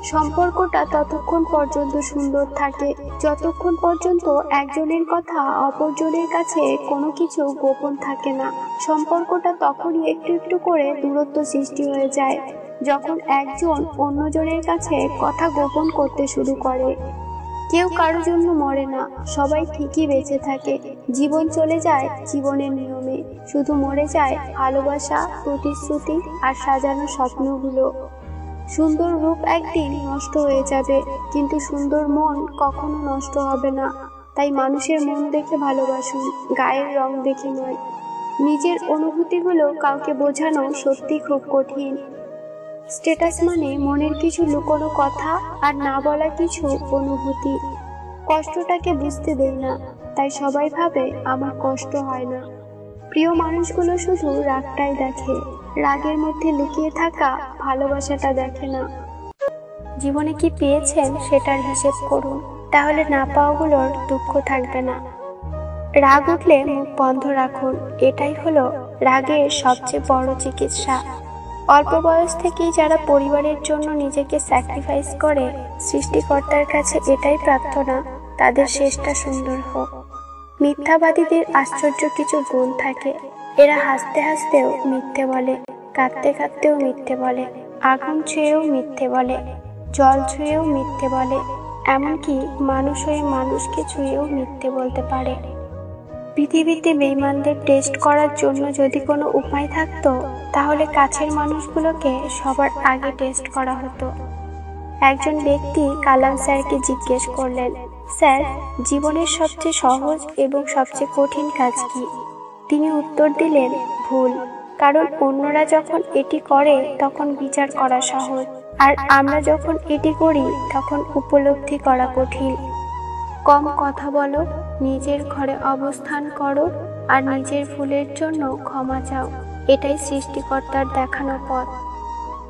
সম্পর্কটা ততক্ষণ পর্যন্ত সুন্দর থাকে যতক্ষণ পর্যন্ত একজনের কথা অপরজনের কাছে কোনো কিছু গোপন থাকে না। সম্পর্কটা তখনই একটু একটু করে দূরত্ব সৃষ্টি হয়ে যায়, যখন একজন অন্যজনের কাছে কথা গোপন করতে শুরু করে। কেউ কারো জন্য মরে না, সবাই ঠিকই বেঁচে থাকে। জীবন চলে যায় জীবনের নিয়মে, শুধু মরে যায় ভালোবাসা, প্রতিশ্রুতি আর সাজানো স্বপ্নগুলো। সুন্দর রূপ একদিন নষ্ট হয়ে যাবে, কিন্তু সুন্দর মন কখনো নষ্ট হবে না। তাই মানুষের মন দেখে ভালোবাসুন, গায়ের রং দেখে নয়। নিজের অনুভূতিগুলো কাউকে বোঝানো সত্যি খুব কঠিন। স্ট্যাটাস মানে মনের কিছু লুকোনো কথা আর না বলা কিছু অনুভূতি। কষ্টটাকে বুঝতে দেই না, তাই সবাই ভাবে আমার কষ্ট হয় না। প্রিয় মানুষগুলো শুধু রাগটাই দেখে, রাগের মধ্যে লুকিয়ে থাকা ভালোবাসাটা দেখে না। জীবনে কি পেয়েছেন সেটার হিসেব করুন, তাহলে না পাওয়াগুলোর দুঃখ থাকবে না। রাগ উঠলে মুখ বন্ধ রাখুন, এটাই হলো রাগের সবচেয়ে বড় চিকিৎসা। অল্প বয়স থেকেই যারা পরিবারের জন্য নিজেকে স্যাক্রিফাইস করে, সৃষ্টিকর্তার কাছে এটাই প্রার্থনা তাদের শেষটা সুন্দর হোক। মিথ্যাবাদীদের আশ্চর্য কিছু গুণ থাকে। এরা হাসতে হাসতেও মিথ্যে বলে, কাঁদতে কাঁদতেও মিথ্যে বলে, আগুন ছুঁয়েও মিথ্যে বলে, জল ছুঁয়েও মিথ্যে বলে, এমনকি মানুষ হয়ে মানুষকে ছুঁয়েও মিথ্যে বলতে পারে। পৃথিবীতে বেঈমানদের টেস্ট করার জন্য যদি কোনো উপায় থাকতো, তাহলে কাছের মানুষগুলোকে সবার আগে টেস্ট করা হতো। একজন ব্যক্তি কালাম স্যারকে জিজ্ঞেস করলেন, স্যার, জীবনের সবচেয়ে সহজ এবং সবচেয়ে কঠিন কাজ কি? তিনি উত্তর দিলেন, ভুল। কারণ অন্যরা যখন এটি করে তখন বিচার করা সহজ, আর আমরা যখন এটি করি তখন উপলব্ধি করা কঠিন। কম কথা বলো, নিজের ঘরে অবস্থান করো, আর নিজের ভুলের জন্য ক্ষমা চাও। এটাই সৃষ্টিকর্তার দেখানো পথ।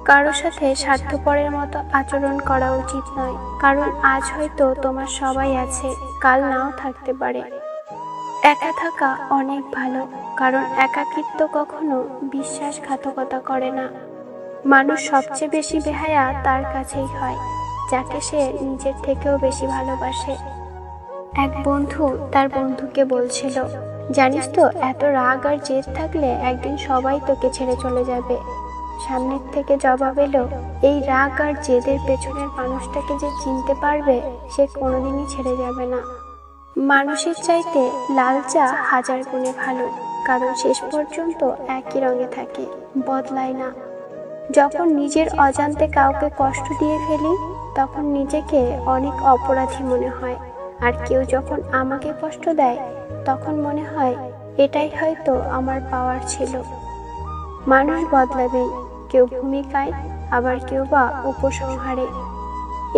কারো সাথে স্বার্থপরের মতো আচরণ করা উচিত নয়, কারণ আজ হয়তো তোমার সবাই আছে, কাল নাও থাকতে পারে। একা থাকা অনেক ভালো, কারণ একাকিত্ব কখনো বিশ্বাসঘাতকতা করে না। মানুষ সবচেয়ে বেশি বেহায়া তার কাছেই হয়, যাকে সে নিজের থেকেও বেশি ভালোবাসে। এক বন্ধু তার বন্ধুকে বলছিল, জানিস তো, এত রাগ আর জেদ থাকলে একদিন সবাই তোকে ছেড়ে চলে যাবে। সামনের থেকে জবাব এলো, এই রাগ আর জেদের পেছনের মানুষটাকে যে চিনতে পারবে, সে কোনোদিনই ছেড়ে যাবে না। মানুষের চাইতে লাল চা হাজার গুণে ভালো, কারণ শেষ পর্যন্ত একই রঙে থাকে, বদলায় না। যখন নিজের অজান্তে কাউকে কষ্ট দিয়ে ফেলি, তখন নিজেকে অনেক অপরাধী মনে হয়। আর কেউ যখন আমাকে কষ্ট দেয়, তখন মনে হয় এটাই হয়তো আমার পাওয়ার ছিল। মানুষ বদলাবেই, কেউ ভূমিকায়, আবার কেউ বা উপসংহারে।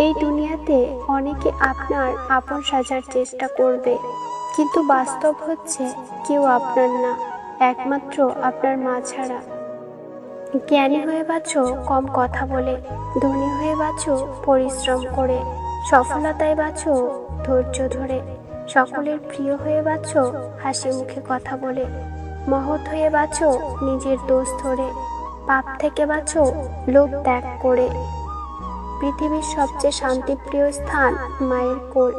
এই দুনিয়াতে অনেকে আপনার আপন সাজার চেষ্টা করবে, কিন্তু বাস্তব হচ্ছে কেউ আপনার না, একমাত্র আপনার মা ছাড়া। জ্ঞানী হয়ে বাঁচো কম কথা বলে, ধনী হয়ে বাঁচো পরিশ্রম করে, সফলতায় বাঁচো ধৈর্য ধরে, সকলের প্রিয় হয়ে বাঁচো হাসি মুখে কথা বলে, মহৎ হয়ে বাঁচো নিজের দোষ ধরে, পাপ থেকে বাঁচো লোভ ত্যাগ করে। পৃথিবীর সবচেয়ে শান্তিপ্রিয় স্থান মায়ের কোল,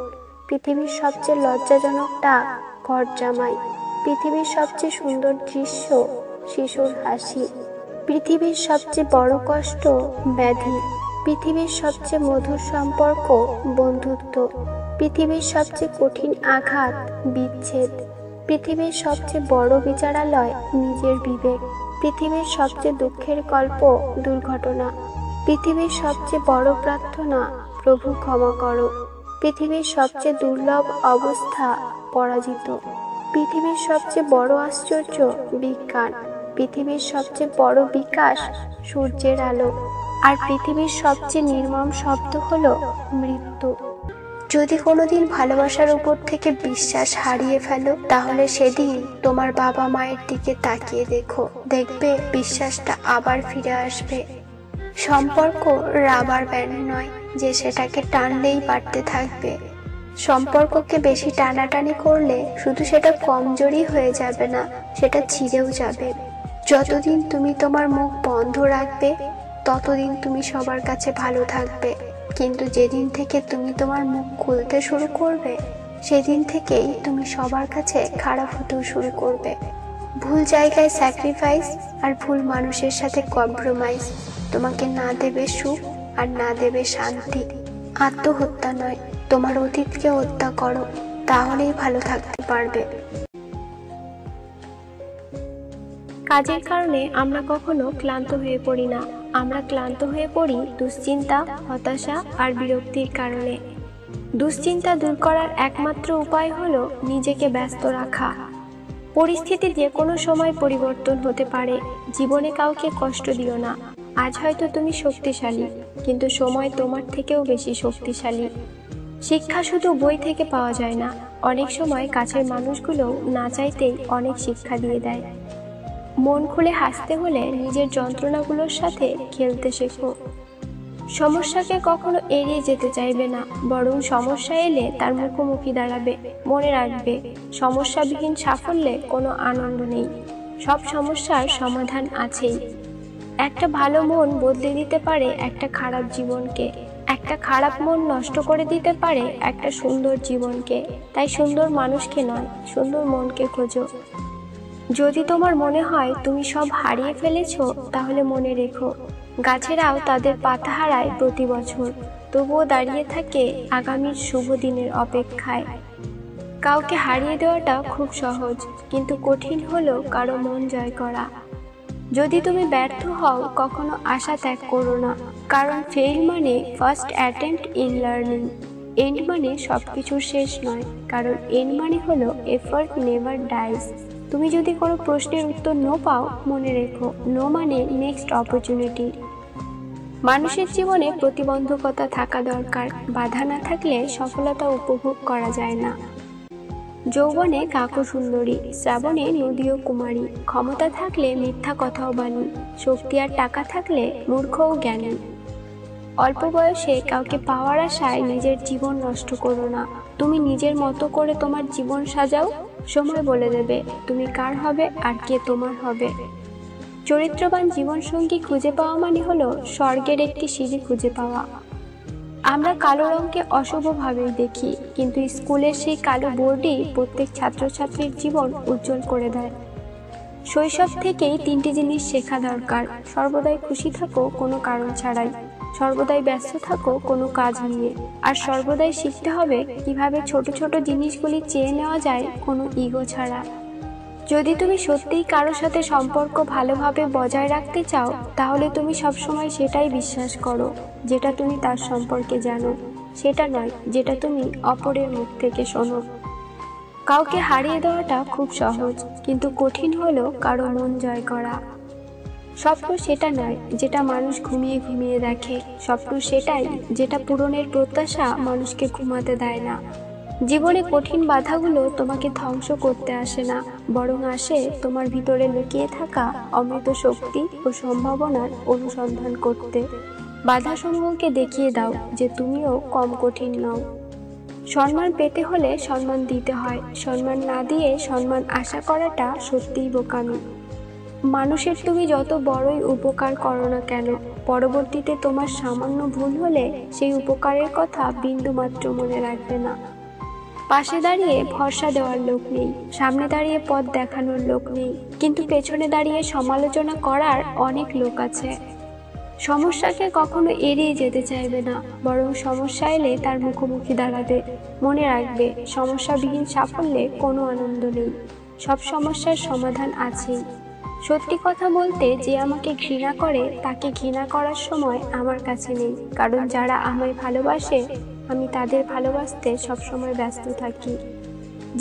পৃথিবীর সবচেয়ে লজ্জাজনক ডাক ঘর জামাই, পৃথিবীর সবচেয়ে সুন্দর দৃশ্য শিশুর হাসি, পৃথিবীর সবচেয়ে বড় কষ্ট ব্যাধি, পৃথিবীর সবচেয়ে মধুর সম্পর্ক বন্ধুত্ব, পৃথিবীর সবচেয়ে কঠিন আঘাত বিচ্ছেদ, পৃথিবীর সবচেয়ে বড় বিচারালয় নিজের বিবেক, পৃথিবীর সবচেয়ে দুঃখের গল্প দুর্ঘটনা, পৃথিবীর সবচেয়ে বড় প্রার্থনা প্রভু ক্ষমা করো, পৃথিবীর সবচেয়ে দুর্লভ অবস্থা পরাজিত, পৃথিবীর সবচেয়ে বড় আশ্চর্য বিজ্ঞান, পৃথিবীর সবচেয়ে বড় বিকাশ সূর্যের আলো, আর পৃথিবীর সবচেয়ে নির্মম শব্দ হলো মৃত্যু। যদি কোনোদিন ভালোবাসার উপর থেকে বিশ্বাস হারিয়ে ফেলো, তাহলে সেদিন তোমার বাবা মায়ের দিকে তাকিয়ে দেখো, দেখবে বিশ্বাসটা আবার ফিরে আসবে। সম্পর্ক রাবার ব্যান্ড নয় যে সেটাকে টানলেই বাড়তে থাকবে। সম্পর্ককে বেশি টানাটানি করলে শুধু সেটা কমজোরি হয়ে যাবে না, সেটা ছিঁড়েও যাবে। যতদিন তুমি তোমার মুখ বন্ধ রাখবে, ততদিন তুমি সবার কাছে ভালো থাকবে। কিন্তু যেদিন থেকে তুমি তোমার মুখ খুলতে শুরু করবে, সেদিন থেকেই তুমি সবার কাছে খারাপ হতেও শুরু করবে। ভুল জায়গায় স্যাক্রিফাইস আর ভুল মানুষের সাথে কম্প্রোমাইজ তোমাকে না দেবে সুখ আর না দেবে শান্তি। আত্মহত্যা নয়, তোমার অতীতকে হত্যা করো, তাহলেই ভালো থাকতে পারবে। কাজের কারণে আমরা কখনো ক্লান্ত হয়ে পড়ি না, আমরা ক্লান্ত হয়ে পড়ি দুশ্চিন্তা, হতাশা আর বিরক্তির কারণে। দুশ্চিন্তা দূর করার একমাত্র উপায় হলো নিজেকে ব্যস্ত রাখা। পরিস্থিতি যে কোনো সময় পরিবর্তন হতে পারে। জীবনে কাউকে কষ্ট দিও না। আজ হয়তো তুমি শক্তিশালী, কিন্তু সময় তোমার থেকেও বেশি শক্তিশালী। শিক্ষা শুধু বই থেকে পাওয়া যায় না, অনেক সময় কাছের মানুষগুলোও না চাইতেই অনেক শিক্ষা দিয়ে দেয়। মন খুলে হাসতে হলে নিজের যন্ত্রণাগুলোর সাথে খেলতে শেখো। সমস্যাকে কখনো এড়িয়ে যেতে চাইবে না, বরং সমস্যা এলে তার মুখোমুখি দাঁড়াবে। মনে রাখবে, সমস্যাবিহীন সাফল্যে কোনো আনন্দ নেই। সব সমস্যার সমাধান আছেই। একটা ভালো মন বদলে দিতে পারে একটা খারাপ জীবনকে। একটা খারাপ মন নষ্ট করে দিতে পারে একটা সুন্দর জীবনকে। তাই সুন্দর মানুষকে নয়, সুন্দর মনকে খোঁজো। যদি তোমার মনে হয় তুমি সব হারিয়ে ফেলেছো, তাহলে মনে রেখো, গাছেরাও তাদের পাতা হারায় প্রতি বছর, তবুও দাঁড়িয়ে থাকে আগামীর শুভ দিনের অপেক্ষায়। কাউকে হারিয়ে দেওয়াটা খুব সহজ, কিন্তু কঠিন হলো কারো মন জয় করা। যদি তুমি ব্যর্থ হও, কখনো আশা ত্যাগ করো না, কারণ ফেইল মানে first attempt in learning. End মানে সবকিছুর শেষ নয়, কারণ এন্ড মানে হলো এফর্ট নেভার ডাইজ। তুমি যদি কোনো প্রশ্নের উত্তর নো পাও, মনে রেখো, নো মানে নেক্সট অপরচুনিটি। মানুষের জীবনে প্রতিবন্ধকতা থাকা দরকার। বাধা না থাকলে সফলতা উপভোগ করা যায় না। যৌবনে কাকু সুন্দরী, শ্রাবণে নদীও কুমারী। ক্ষমতা থাকলে মিথ্যা কথাও বাণী, শক্তি আর টাকা থাকলে মূর্খও জ্ঞানী। অল্প বয়সে কাউকে পাওয়ার আশায় নিজের জীবন নষ্ট করো না। তুমি নিজের মতো করে তোমার জীবন সাজাও। সময় বলে দেবে তুমি কার হবে আর কে তোমার হবে। চরিত্রবান জীবনসঙ্গী খুঁজে পাওয়া মানে হলো স্বর্গের একটি সিঁড়ি খুঁজে পাওয়া। আমরা কালো রঙকে অশুভভাবেই দেখি, কিন্তু স্কুলের সেই কালো বোর্ডই প্রত্যেক ছাত্রছাত্রীর জীবন উজ্জ্বল করে দেয়। শৈশব থেকেই 3টি জিনিস শেখা দরকার। সর্বদাই খুশি থাকো কোনো কারণ ছাড়াই, সর্বদাই ব্যস্ত থাকো কোনো কাজ নিয়ে, আর সর্বদাই শিখতে হবে কিভাবে ছোট ছোট জিনিসগুলি চেয়ে নেওয়া যায় কোনো ইগো ছাড়া। যদি তুমি সত্যিই কারোর সাথে সম্পর্ক ভালোভাবে বজায় রাখতে চাও, তাহলে তুমি সবসময় সেটাই বিশ্বাস করো যেটা তুমি তার সম্পর্কে জানো, সেটা নয় যেটা তুমি অপরের মুখ থেকে শোনো। কাউকে হারিয়ে দেওয়াটা খুব সহজ, কিন্তু কঠিন হলো কারো মন জয় করা। স্বপ্ন সেটা নয় যেটা মানুষ ঘুমিয়ে ঘুমিয়ে দেখে, স্বপ্ন সেটাই যেটা পূরণের প্রত্যাশা মানুষকে ঘুমাতে দেয় না। জীবনে কঠিন বাধাগুলো তোমাকে ধ্বংস করতে আসে না, বরং আসে তোমার ভিতরে লুকিয়ে থাকা অমৃত শক্তি ও সম্ভাবনার অনুসন্ধান করতে। বাধাসমূহকে দেখিয়ে দাও যে তুমিও কম কঠিন নও। সম্মান পেতে হলে সম্মান দিতে হয়, সম্মান না দিয়ে সম্মান আশা করাটা সত্যিই বোকামি। মানুষের তুমি যত বড়ই উপকার করো না কেন, পরবর্তীতে তোমার সামান্য ভুল হলে সেই উপকারের কথা বিন্দুমাত্র মনে রাখবে না। পাশে দাঁড়িয়ে ভরসা দেওয়ার লোক নেই, সামনে দাঁড়িয়ে পথ দেখানোর লোক নেই, কিন্তু পেছনে দাঁড়িয়ে সমালোচনা করার অনেক লোক আছে। সমস্যাকে কখনো এড়িয়ে যেতে চাইবে না, বরং সমস্যা এলে তার মুখোমুখি দাঁড়াবে। মনে রাখবে, সমস্যাবিহীন সাফল্যে কোনো আনন্দ নেই, সব সমস্যার সমাধান আছেই। সত্যি কথা বলতে, যে আমাকে ঘৃণা করে তাকে ঘৃণা করার সময় আমার কাছে নেই, কারণ যারা আমায় ভালোবাসে আমি তাদের ভালোবাসতে সবসময় ব্যস্ত থাকি।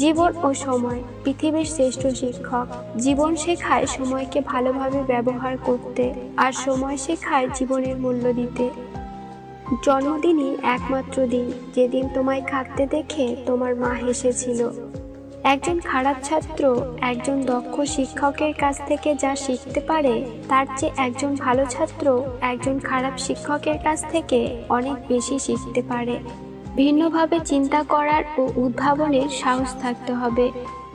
জীবন ও সময় পৃথিবীর শ্রেষ্ঠ শিক্ষক। জীবন শেখায় সময়কে ভালোভাবে ব্যবহার করতে, আর সময় শেখায় জীবনের মূল্য দিতে। জন্মদিনই একমাত্র দিন যেদিন তোমায় কাঁদতে দেখে তোমার মা হেসেছিল। একজন খারাপ ছাত্র একজন দক্ষ শিক্ষকের কাছ থেকে যা শিখতে পারে, তার চেয়ে একজন ভালো ছাত্র একজন খারাপ শিক্ষকের কাছ থেকে অনেক বেশি শিখতে পারে। ভিন্নভাবে চিন্তা করার ও উদ্ভাবনের সাহস থাকতে হবে।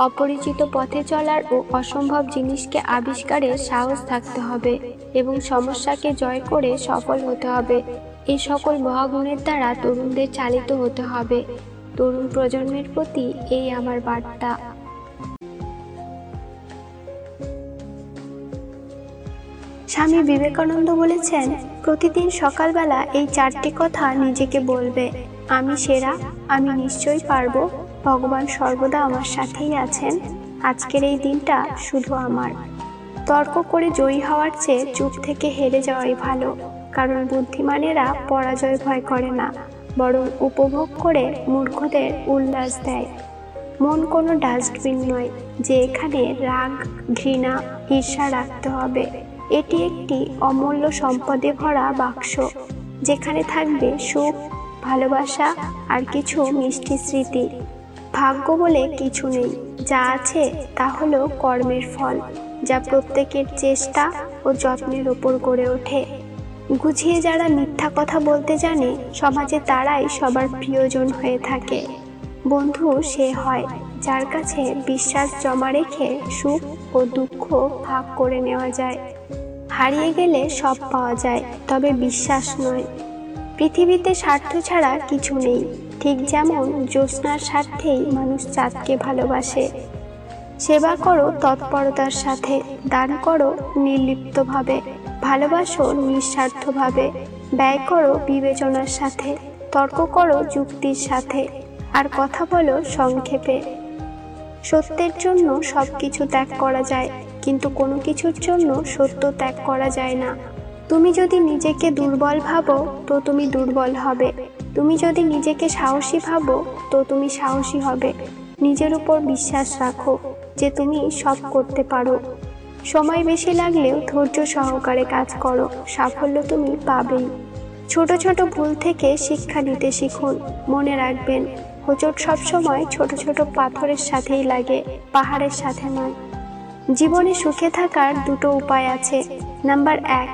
অপরিচিত পথে চলার ও অসম্ভব জিনিসকে আবিষ্কারের সাহস থাকতে হবে, এবং সমস্যাকে জয় করে সফল হতে হবে। এই সকল মহাগুণের দ্বারা তরুণদের চালিত হতে হবে। তরুণ প্রজন্মের প্রতি এই আমার বার্তা। স্বামী বিবেকানন্দ বলেছেন, প্রতিদিন সকালবেলা এই 4টি কথা নিজেকে বলবে: আমি সেরা, আমি নিশ্চয়ই পারবো, ভগবান সর্বদা আমার সাথেই আছেন, আজকের এই দিনটা শুধু আমার। তর্ক করে জয়ী হওয়ার চেয়ে চুপ থেকে হেরে যাওয়াই ভালো, কারণ বুদ্ধিমানেরা পরাজয় ভয় করে না, বরং উপভোগ করে মূর্খদের উল্লাস দেয়। মন কোনো ডাস্টবিন নয় যে এখানে রাগ, ঘৃণা, ঈর্ষা রাখতে হবে। এটি একটি অমূল্য সম্পদে ভরা বাক্স, যেখানে থাকবে সুখ, ভালোবাসা আর কিছু মিষ্টি স্মৃতি। ভাগ্য বলে কিছু নেই, যা আছে তা হলো কর্মের ফল, যা প্রত্যেকের চেষ্টা ও যত্নের ওপর গড়ে ওঠে। গুছিয়ে যারা মিথ্যা কথা বলতে জানে, সমাজে তারাই সবার প্রিয়জন হয়ে থাকে। বন্ধু সে হয় যার কাছে বিশ্বাস জমা রেখে সুখ ও দুঃখ ভাগ করে নেওয়া যায়। হারিয়ে গেলে সব পাওয়া যায়, তবে বিশ্বাস নয়। পৃথিবীতে স্বার্থ ছাড়া কিছু নেই, ঠিক যেমন জ্যোৎস্নার স্বার্থেই মানুষ চাঁদকে ভালোবাসে। সেবা করো তৎপরতার সাথে, দান করো নির্লিপ্তভাবে, ভালোবাসো নিঃস্বার্থভাবে, ব্যয় করো বিবেচনার সাথে, তর্ক করো যুক্তির সাথে, আর কথা বলো সংক্ষেপে। সত্যের জন্য সব কিছু ত্যাগ করা যায়, কিন্তু কোনো কিছুর জন্য সত্য ত্যাগ করা যায় না। তুমি যদি নিজেকে দুর্বল ভাবো তো তুমি দুর্বল হবে, তুমি যদি নিজেকে সাহসী ভাবো তো তুমি সাহসী হবে। নিজের উপর বিশ্বাস রাখো যে তুমি সব করতে পারো। সময় বেশি লাগলেও ধৈর্য সহকারে কাজ করো, সাফল্য তুমি পাবেই। ছোট ছোট ভুল থেকে শিক্ষা নিতে শিখুন। মনে রাখবেন, হোঁচট সবসময় ছোট ছোট পাথরের সাথেই লাগে, পাহাড়ের সাথে নয়। জীবনে সুখে থাকার দুটো উপায় আছে। নাম্বার 1,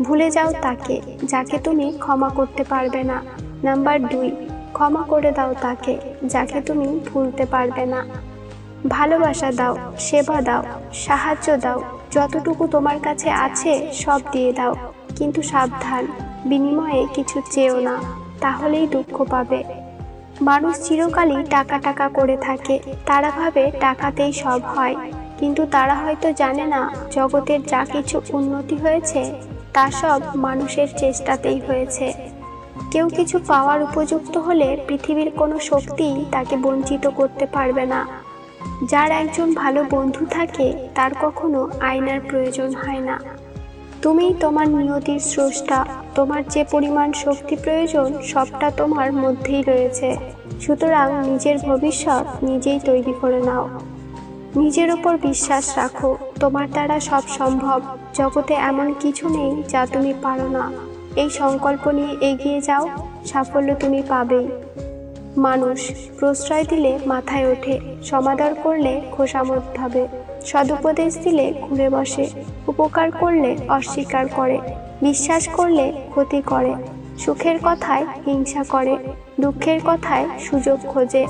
ভুলে যাও তাকে যাকে তুমি ক্ষমা করতে পারবে না। নাম্বার 2, ক্ষমা করে দাও তাকে যাকে তুমি ভুলতে পারবে না। ভালোবাসা দাও, সেবা দাও, সাহায্য দাও, যতটুকু তোমার কাছে আছে সব দিয়ে দাও, কিন্তু সাবধান, বিনিময়ে কিছু চেও না, তাহলেই দুঃখ পাবে। মানুষ চিরকালই টাকা টাকা করে থাকে, তারা ভাবে টাকাতেই সব হয়, কিন্তু তারা হয়তো জানে না জগতের যা কিছু উন্নতি হয়েছে তা সব মানুষের চেষ্টাতেই হয়েছে। কেউ কিছু পাওয়ার উপযুক্ত হলে পৃথিবীর কোনো শক্তিই তাকে বঞ্চিত করতে পারবে না। যার একজন ভালো বন্ধু থাকে তার কখনো আয়নার প্রয়োজন হয় না। তুমি তোমার নিয়তির স্রষ্টা, তোমার যে পরিমাণ শক্তি প্রয়োজন সবটা তোমার মধ্যেই রয়েছে। সুতরাং নিজের ভবিষ্যৎ নিজেই তৈরি করে নাও। নিজের উপর বিশ্বাস রাখো, তোমার দ্বারা সব সম্ভব। জগতে এমন কিছু নেই যা তুমি পারো না। এই সংকল্প নিয়ে এগিয়ে যাও, সাফল্য তুমি পাবেই। মানুষ প্রশ্রয় দিলে মাথায় ওঠে, সমাদর করলে খোসামত ভাবে, সদুপদেশ দিলে ঘুরে বসে, উপকার করলে অস্বীকার করে, বিশ্বাস করলে ক্ষতি করে, সুখের কথায় হিংসা করে, দুঃখের কথায় সুযোগ খোঁজে,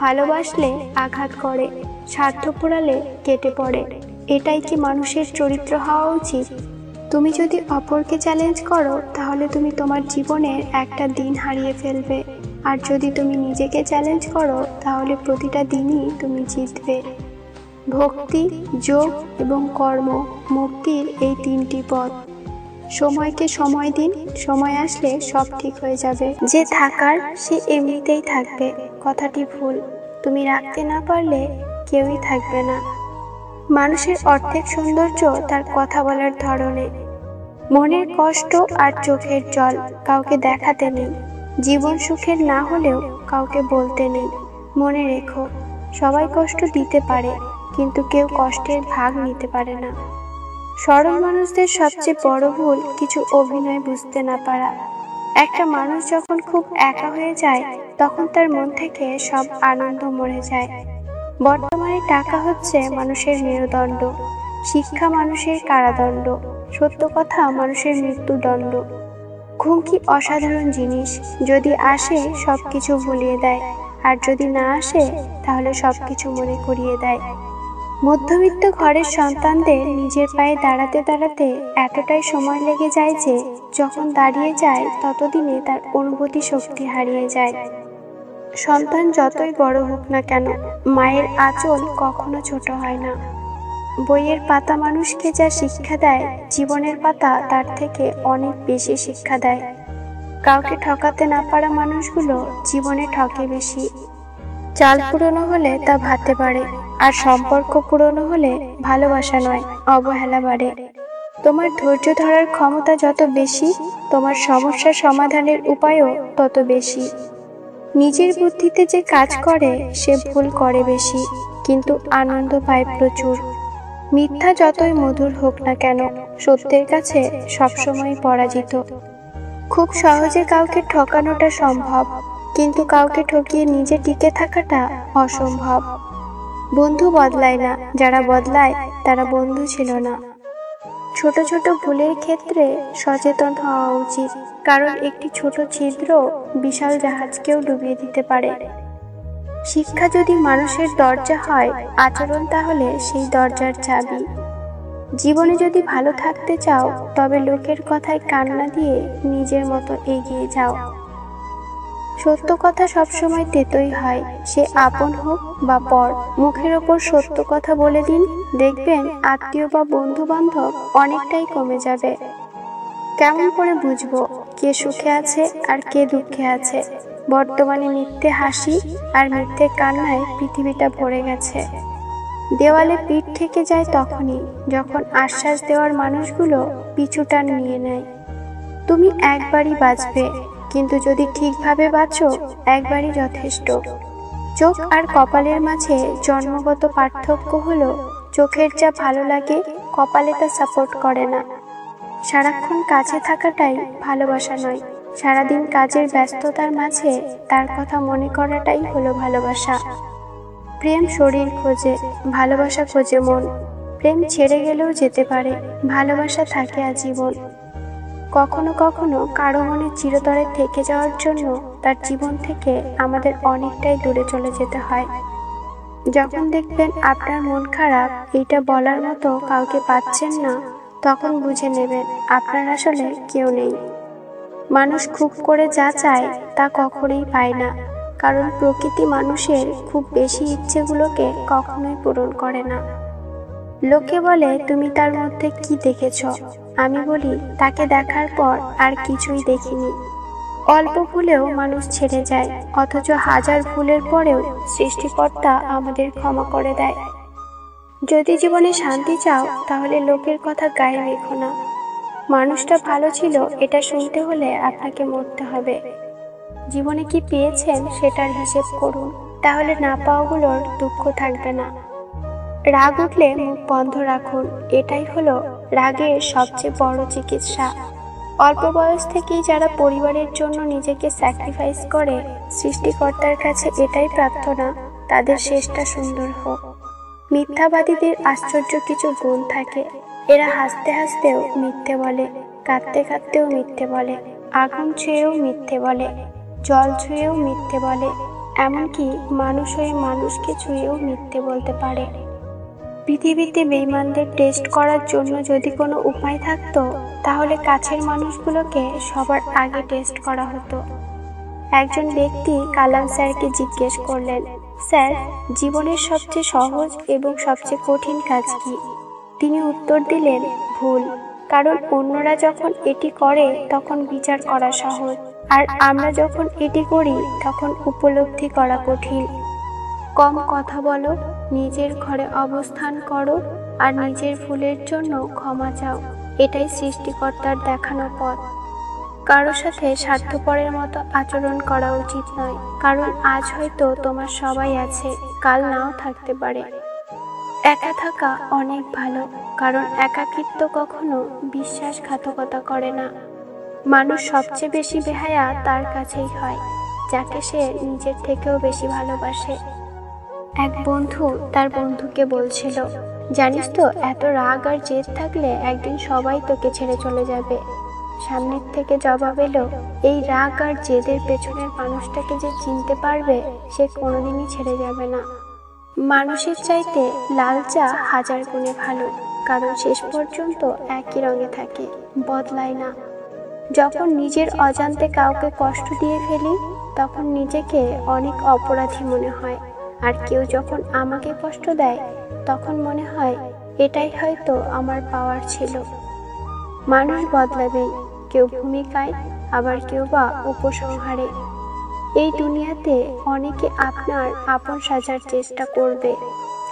ভালোবাসলে আঘাত করে, স্বার্থ পোড়ালে কেটে পড়ে। এটাই কি মানুষের চরিত্র হওয়া উচিত? তুমি যদি অপরকে চ্যালেঞ্জ করো তাহলে তুমি তোমার জীবনের একটা দিন হারিয়ে ফেলবে, আর যদি তুমি নিজেকে চ্যালেঞ্জ করো তাহলে প্রতিটা দিনই তুমি জিতবে। ভক্তি, যোগ এবং কর্ম, মুক্তির এই 3টি পথ। সময়কে সময় দিন, সময় আসলে সব ঠিক হয়ে যাবে। যে থাকার সে এমনিতেই থাকবে, কথাটি ভুল। তুমি রাখতে না পারলে কেউই থাকবে না। মানুষের অর্ধেক সৌন্দর্য তার কথা বলার ধরনে। মনের কষ্ট আর চোখের জল কাউকে দেখাতে নেই, জীবন সুখের না হলেও কাউকে বলতে নেই। মনে রেখো, সবাই কষ্ট দিতে পারে, কিন্তু কেউ কষ্টের ভাগ নিতে পারে না। সরল মানুষদের সবচেয়ে বড় ভুল কিছু অভিনয় বুঝতে না পারা। একটা মানুষ যখন খুব একা হয়ে যায় তখন তার মন থেকে সব আনন্দ মরে যায়। বর্তমানে টাকা হচ্ছে মানুষের মেরুদণ্ড, শিক্ষা মানুষের কারাদণ্ড, সত্য কথা মানুষের মৃত্যুদণ্ড। ঘুম কি অসাধারণ জিনিস, যদি আসে সবকিছু ভুলিয়ে দেয়, আর যদি না আসে তাহলে সবকিছু মনে করিয়ে দেয়। মধ্যবিত্ত ঘরের সন্তানদের নিজের পায়ে দাঁড়াতে দাঁড়াতে এতটাই সময় লেগে যায় যে যখন দাঁড়িয়ে যায় ততদিনে তার অনুভূতি শক্তি হারিয়ে যায়। সন্তান যতই বড় হোক না কেন, মায়ের আঁচল কখনো ছোট হয় না। বইয়ের পাতা মানুষকে যা শিক্ষা দেয়, জীবনের পাতা তার থেকে অনেক বেশি শিক্ষা দেয়। কাউকে ঠকাতে না পারা মানুষগুলো জীবনে ঠকে বেশি। চাল পুরনো হলে তা ভাতে বাড়ে, আর সম্পর্ক পুরনো হলে ভালোবাসা নয় অবহেলা বাড়ে। তোমার ধৈর্য ধরার ক্ষমতা যত বেশি, তোমার সমস্যা সমাধানের উপায়ও তত বেশি। নিজের বুদ্ধিতে যে কাজ করে সে ভুল করে বেশি, কিন্তু আনন্দ পায় প্রচুর। মিথ্যা যতই মধুর হোক না কেন, সত্যের কাছে সবসময় পরাজিত। খুব সহজে কাউকে ঠকানোটা সম্ভব, কিন্তু কাউকে ঠকিয়ে নিজে টিকে থাকাটা অসম্ভব। বন্ধু বদলায় না, যারা বদলায় তারা বন্ধু ছিল না। ছোট ছোট ভুলের ক্ষেত্রে সচেতন হওয়া উচিত, কারণ একটি ছোট ছিদ্র বিশাল জাহাজকেও ডুবিয়ে দিতে পারে। শিক্ষা যদি মানুষের দরজা হয়, আচরণ তাহলে সেই দরজার চাবি। জীবনে যদি ভালো থাকতে চাও, তবে লোকের কথায় কান না দিয়ে নিজের মতো এগিয়ে যাও। সত্য কথা সবসময় তেতোই হয়, সে আপন হোক বা পর। মুখের ওপর সত্য কথা বলে দিন, দেখবেন আত্মীয় বা বন্ধু বান্ধব অনেকটাই কমে যাবে। কেমন করে বুঝবো কে সুখে আছে আর কে দুঃখে আছে? বর্তমানে মিথ্যে হাসি আর মিথ্যে কান্নায় পৃথিবীটা ভরে গেছে। দেওয়ালে পিঠ থেকে যায় তখনই যখন আশ্বাস দেওয়ার মানুষগুলো পিছুটান নিয়ে নেয়। তুমি একবারই বাঁচবে, কিন্তু যদি ঠিকভাবে বাঁচো, একবারই যথেষ্ট। চোখ আর কপালের মাঝে জন্মগত পার্থক্য হলো, চোখের যা ভালো লাগে কপালে তা সাপোর্ট করে না। সারাক্ষণ কাছে থাকাটাই ভালোবাসা নয়, সারাদিন কাজের ব্যস্ততার মাঝে তার কথা মনে করাটাই হলো ভালোবাসা। প্রেম শরীর খোঁজে, ভালোবাসা খোঁজে মন। প্রেম ছেড়ে গেলেও যেতে পারে, ভালোবাসা থাকে আজীবন। কখনো কখনো কারো মনে চিরতরে থেকে যাওয়ার জন্য তার জীবন থেকে আমাদের অনেকটাই দূরে চলে যেতে হয়। যখন দেখবেন আপনার মন খারাপ, এইটা বলার মতো কাউকে পাচ্ছেন না, তখন বুঝে নেবেন আপনার আসলে কেউ নেই। মানুষ খুব করে যা চায় তা কখনোই পায় না, কারণ প্রকৃতি মানুষের খুব বেশি ইচ্ছেগুলোকে কখনোই পূরণ করে না। লোকে বলে তুমি তার মধ্যে কি দেখেছ? আমি বলি তাকে দেখার পর আর কিছুই দেখিনি। অল্প ভুলেও মানুষ ছেড়ে যায়, অথচ হাজার ভুলের পরেও সৃষ্টিকর্তা আমাদের ক্ষমা করে দেয়। যদি জীবনে শান্তি চাও, তাহলে লোকের কথা গায়ে রেখো না। মানুষটা ভালো ছিল এটা শুনতে হলে আপনাকে মরতে হবে। জীবনে কি পেয়েছেন সেটার হিসেব করুন, তাহলে না পাওয়াগুলোর দুঃখ থাকবে না। রাগ উঠলে মুখ বন্ধ রাখুন, এটাই হলো রাগের সবচেয়ে বড় চিকিৎসা। অল্প বয়স থেকেই যারা পরিবারের জন্য নিজেকে স্যাক্রিফাইস করে, সৃষ্টিকর্তার কাছে এটাই প্রার্থনা তাদের শেষটা সুন্দর হোক। মিথ্যাবাদীদের আশ্চর্য কিছু গুণ থাকে, এরা হাসতে হাসতেও মিথ্যে বলে, কাঁদতে কাঁদতেও মিথ্যে বলে, আগুন ছুঁয়েও মিথ্যে বলে, জল ছুঁয়েও মিথ্যে বলে, এমনকি মানুষ হয়ে মানুষকে ছুঁয়েও মিথ্যে বলতে পারে। পৃথিবীতে বেঈমানদের টেস্ট করার জন্য যদি কোনো উপায় থাকতো, তাহলে কাছের মানুষগুলোকে সবার আগে টেস্ট করা হতো। একজন ব্যক্তি কালাম স্যারকে জিজ্ঞেস করলেন, স্যার, জীবনের সবচেয়ে সহজ এবং সবচেয়ে কঠিন কাজ কি? তিনি উত্তর দিলেন, ভুল। কারণ অন্যরা যখন এটি করে তখন বিচার করা সহজ, আর আমরা যখন এটি করি তখন উপলব্ধি করা কঠিন। কম কথা বলো, নিজের ঘরে অবস্থান করো, আর নিজের ভুলের জন্য ক্ষমা চাও। এটাই সৃষ্টিকর্তার দেখানো পথ। কারো সাথে স্বার্থপরের মতো আচরণ করা উচিত নয়, কারণ আজ হয়তো তোমার সবাই আছে, কাল নাও থাকতে পারে। একা থাকা অনেক ভালো, কারণ একাকিত্ব কখনো বিশ্বাসঘাতকতা করে না। মানুষ সবচেয়ে বেশি বেহায়া তার কাছেই হয়, যাকে সে নিজের থেকেও বেশি ভালোবাসে। এক বন্ধু তার বন্ধুকে বলছিল, জানিস তো, এত রাগ আর জেদ থাকলে একদিন সবাই তোকে ছেড়ে চলে যাবে। সামনের থেকে জবাব এলো, এই রাগ আর জেদের পেছনের মানুষটাকে যে চিনতে পারবে, সে কোনোদিনই ছেড়ে যাবে না। মানুষের চাইতে লাল চা হাজার গুণে ভালো, কারণ শেষ পর্যন্ত একই রঙে থাকে, বদলায় না। যখন নিজের অজান্তে কাউকে কষ্ট দিয়ে ফেলি, তখন নিজেকে অনেক অপরাধী মনে হয়, আর কেউ যখন আমাকে কষ্ট দেয়, তখন মনে হয় এটাই হয়তো আমার পাওয়ার ছিল। মানুষ বদলাবেই, কেউ ভূমিকায়, আবার কেউ বা উপসংহারে। এই দুনিয়াতে অনেকে আপনার আপন সাজার চেষ্টা করবে,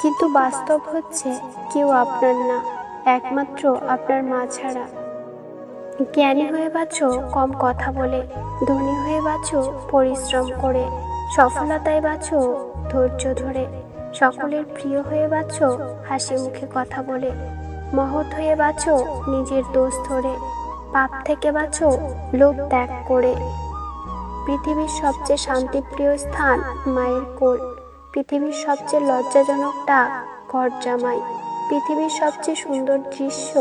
কিন্তু বাস্তব হচ্ছে কেউ আপনার না। একমাত্র আপনার মা ছাড়া। জ্ঞানী হয়ে বাঁচো কম কথা বলে, ধনী হয়ে বাঁচো পরিশ্রম করে, সফলতায় বাঁচো ধৈর্য ধরে, সকলের প্রিয় হয়ে বাঁচো হাসি মুখে কথা বলে, মহৎ হয়ে বাঁচো নিজের দোষ ধরে, পাপ থেকে বাঁচো লোভ ত্যাগ করে। পৃথিবীর সবচেয়ে শান্তিপ্রিয় স্থান মায়ের কোল, পৃথিবীর সবচেয়ে লজ্জাজনক ডাক ঘর জামাই, পৃথিবীর সবচেয়ে সুন্দর দৃশ্য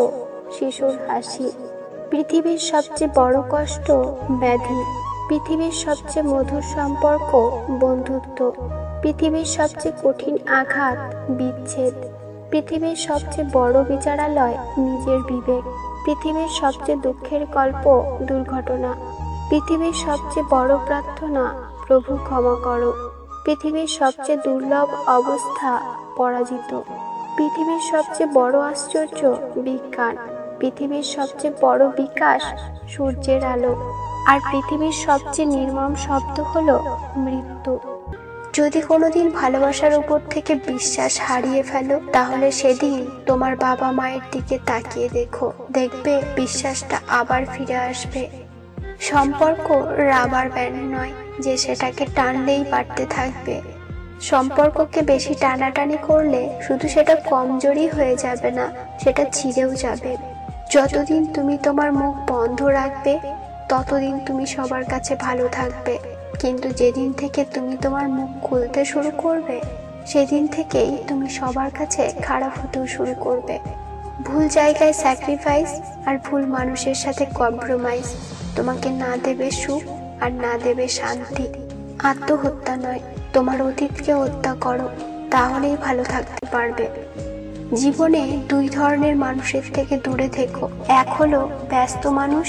শিশুর হাসি, পৃথিবীর সবচেয়ে বড় কষ্ট ব্যাধি, পৃথিবীর সবচেয়ে মধুর সম্পর্ক বন্ধুত্ব, পৃথিবীর সবচেয়ে কঠিন আঘাত বিচ্ছেদ, পৃথিবীর সবচেয়ে বড় বিচারালয় নিজের বিবেক, পৃথিবীর সবচেয়ে দুঃখের গল্প দুর্ঘটনা, পৃথিবীর সবচেয়ে বড় প্রার্থনা প্রভু ক্ষমা করো, পৃথিবীর সবচেয়ে দুর্লভ অবস্থা পরাজিত, পৃথিবীর সবচেয়ে বড় আশ্চর্য বিজ্ঞান, পৃথিবীর সবচেয়ে বড় বিকাশ সূর্যের আলো, আর পৃথিবীর সবচেয়ে নির্মম শব্দ হলো মৃত্যু। যদি কোনোদিন ভালোবাসার উপর থেকে বিশ্বাস হারিয়ে ফেলো, তাহলে সেদিন তোমার বাবা মায়ের দিকে তাকিয়ে দেখো, দেখবে বিশ্বাসটা আবার ফিরে আসবে। সম্পর্ক রাবার ব্যান্ড নয় যে সেটাকে টানলেই বাড়তে থাকবে। সম্পর্ককে বেশি টানাটানি করলে শুধু সেটা কমজোরি হয়ে যাবে না, সেটা ছিঁড়েও যাবে। যতদিন তুমি তোমার মুখ বন্ধ রাখবে ততদিন তুমি সবার কাছে ভালো থাকবে, কিন্তু যেদিন থেকে তুমি তোমার মুখ খুলতে শুরু করবে সেদিন থেকেই তুমি সবার কাছে খারাপ হতেও শুরু করবে। ভুল জায়গায় স্যাক্রিফাইস আর ভুল মানুষের সাথে কম্প্রোমাইজ তোমাকে না দেবে সুখ আর না দেবে শান্তি। আত্মহত্যা নয়, তোমার অতীতকে হত্যা করো, তাহলেই ভালো থাকতে পারবে। জীবনে দুই ধরনের মানুষের থেকে দূরে থেকো, এক হলো ব্যস্ত মানুষ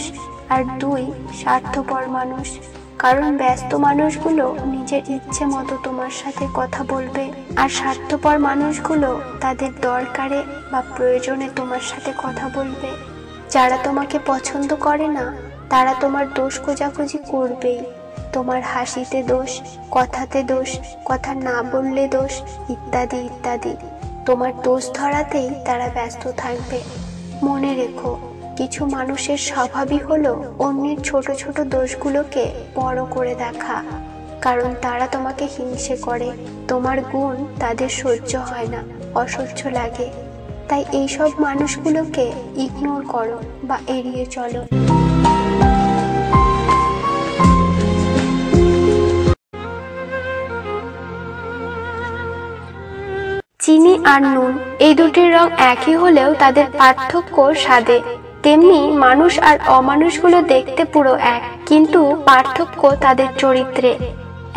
আর দুই স্বার্থপর মানুষ। কারণ ব্যস্ত মানুষগুলো নিজের ইচ্ছে মতো তোমার সাথে কথা বলবে, আর স্বার্থপর মানুষগুলো তাদের দরকারে বা প্রয়োজনে তোমার সাথে কথা বলবে। যারা তোমাকে পছন্দ করে না তারা তোমার দোষ খোঁজাখুঁজি করবেই, তোমার হাসিতে দোষ, কথাতে দোষ, কথা না বললে দোষ, ইত্যাদি ইত্যাদি। তোমার দোষ ধরাতেই তারা ব্যস্ত থাকবে। মনে রেখো, কিছু মানুষের স্বভাবই হলো অন্যের ছোট ছোট দোষগুলোকে বড় করে দেখা, কারণ তারা তোমাকে হিংসে করে। তোমার গুণ তাদের সহ্য হয় না, অসহ্য লাগে। তাই এইসব মানুষগুলোকে ইগনোর করো বা এড়িয়ে চলো। চিনি আর নুন এই দুটির রং একই হলেও তাদের পার্থক্য স্বাদে। তেমনি মানুষ আর অমানুষগুলো দেখতে পুরো এক, কিন্তু পার্থক্য তাদের চরিত্রে।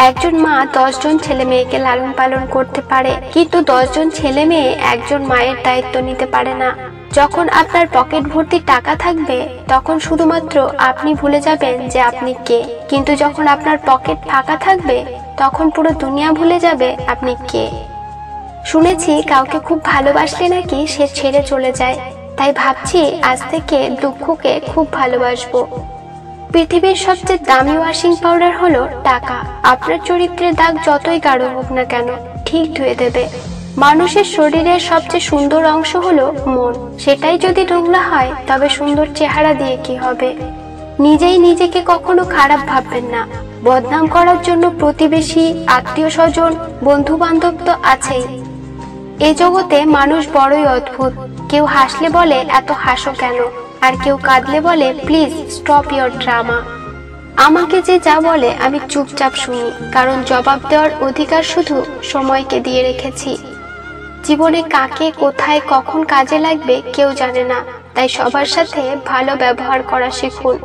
একজন মা 10 জন ছেলে মেয়েকে লালন পালন করতে পারে, কিন্তু 10 জন ছেলে মেয়ে একজন মায়ের দায়িত্ব নিতে পারে না। যখন আপনার পকেট ভর্তি টাকা থাকবে তখন শুধুমাত্র আপনি ভুলে যাবেন যে আপনি কে, কিন্তু যখন আপনার পকেট ফাঁকা থাকবে তখন পুরো দুনিয়া ভুলে যাবে আপনি কে। শুনেছি কাউকে খুব ভালোবাসলে নাকি সে ছেড়ে চলে যায়, তাই ভাবছি আজ থেকে দুঃখকে খুব ভালোবাসবো। পৃথিবীর সবচেয়ে দামি ওয়াশিং পাউডার হলো টাকা। আপনার চরিত্রের দাগ যতই গাঢ় হোক না কেন ঠিক ধুয়ে দেবে। মানুষের শরীরের সবচেয়ে সুন্দর অংশ হলো মন, সেটাই যদি নোংরা হয় তবে সুন্দর চেহারা দিয়ে কি হবে। নিজেই নিজেকে কখনো খারাপ ভাববেন না। বদনাম করার জন্য প্রতিবেশী, আত্মীয় স্বজন, বন্ধু বান্ধব তো আছেই। এ জগতে মানুষ বড়ই অদ্ভুত। কেউ হাসলে বলে এত হাসো কেন, আর কেউ কাঁদলে বলে প্লিজ স্টপ ইয়োর ড্রামা। আমাকে যে যা বলে আমি চুপচাপ শুনি, কারণ জবাব দেওয়ার অধিকার শুধু সময়কে দিয়ে রেখেছি। জীবনে কাকে, কোথায়, কখন কাজে লাগবে কেউ জানে না, তাই সবার সাথে ভালো ব্যবহার করা শিখুন।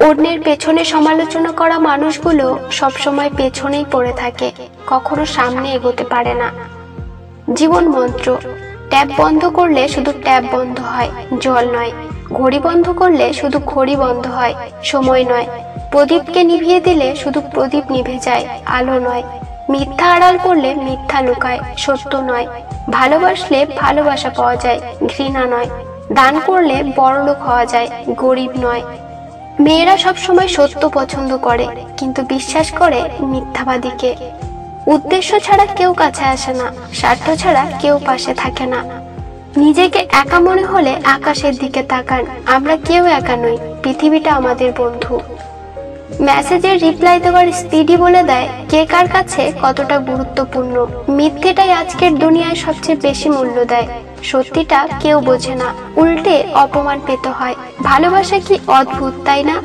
অন্যের পেছনে সমালোচনা করা মানুষগুলো সবসময় পেছনেই পড়ে থাকে, কখনো সামনে এগোতে পারে না। জীবন মন্ত্র: ট্যাপ বন্ধ করলে শুধু ট্যাপ বন্ধ হয়, জল নয়। ঘড়ি বন্ধ করলে শুধু ঘড়ি বন্ধ হয়, সময় নয়। প্রদীপকে নিভিয়ে দিলে শুধু প্রদীপ নিভে যায়, আলো নয়। মিথ্যা আড়াল করলে মিথ্যা লুকায়, সত্য নয়। ভালোবাসলে ভালোবাসা পাওয়া যায়, ঘৃণা নয়। দান করলে বড়লোক হওয়া যায়, গরিব নয়। মেয়েরা সবসময় সত্য পছন্দ করে, কিন্তু বিশ্বাস করে মিথ্যাবাদীকে। উদ্দেশ্য ছাড়া কেউ কাছে আসে না, স্বার্থ ছাড়া কেউ পাশে থাকে না। নিজেকে একা মনে হলে আকাশের দিকে তাকান, আমরা কেউ একা নই, পৃথিবীটা আমাদের বন্ধু। মেসেজের রিপ্লাই দেওয়ার স্পিডই বলে দেয় কে কার কাছে কতটা গুরুত্বপূর্ণ। মিথ্যেটাই আজকের দুনিয়ায় সবচেয়ে বেশি মূল্য দেয়, সত্যিটা কেউ বোঝে না, উল্টে অপমান পেতে হয়। ভালোবাসা কি অদ্ভুত, তাই না?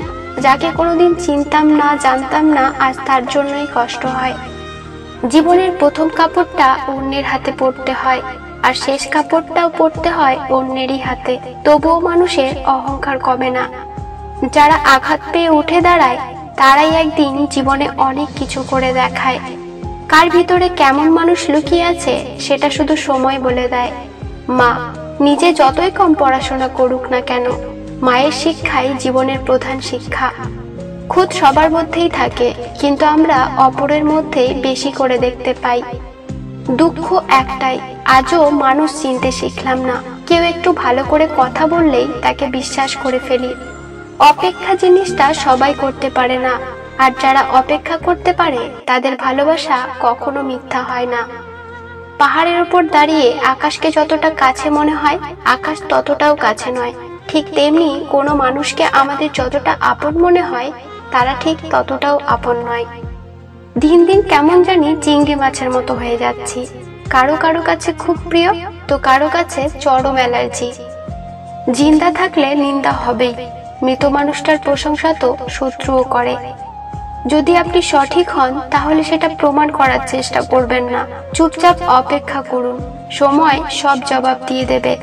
যাকে কোনোদিন চিনতাম না, জানতাম না, আজ তার জন্যই কষ্ট হয়। জীবনের প্রথম কাপড়টা অন্যের হাতে পড়তে হয়, আর শেষ কাপড়টাও পড়তে হয় অন্যেরই হাতে, তবুও মানুষের অহংকার কমে না। যারা আঘাত পেয়ে উঠে দাঁড়ায় তারাই একদিন জীবনে অনেক কিছু করে দেখায়। কার ভিতরে কেমন মানুষ লুকিয়ে আছে সেটা শুধু সময় বলে দেয়। মা নিজে যতই কম পড়াশোনা করুক না কেন, মায়ের শিক্ষাই জীবনের প্রধান শিক্ষা। খুদ সবার মধ্যেই থাকে, কিন্তু আমরা অপরের মধ্যেই বেশি করে দেখতে পাই। দুঃখ একটাই, আজও মানুষ চিনতে শিখলাম না। কেউ একটু ভালো করে কথা বললেই তাকে বিশ্বাস করে ফেলি। অপেক্ষা জিনিসটা সবাই করতে পারে না, আর যারা অপেক্ষা করতে পারে তাদের ভালোবাসা কখনো মিথ্যা হয় না। পাহাড়ের উপর দাঁড়িয়ে আকাশকে যতটা কাছে মনে হয়, আকাশ ততটাও কাছে নয়। ঠিক তেমনি কোনো মানুষকে আমাদের যতটা আপন মনে হয়, তারা ঠিক ততটাও আপন নয়। দিন দিন কেমন জানি চিংড়ি মাছের মতো হয়ে যাচ্ছি। কারো কারো কাছে খুব প্রিয়, তো কারো কাছে চরম অ্যালার্জি। জিন্দা থাকলে নিন্দা হবেই, মৃত মানুষটার প্রশংসা তো শত্রুও করে। যদি আপনি সঠিক হন তাহলে সেটা প্রমাণ করার চেষ্টা করবেন না, চুপচাপ অপেক্ষা করুন, সময় সব জবাব দিয়ে দেবে।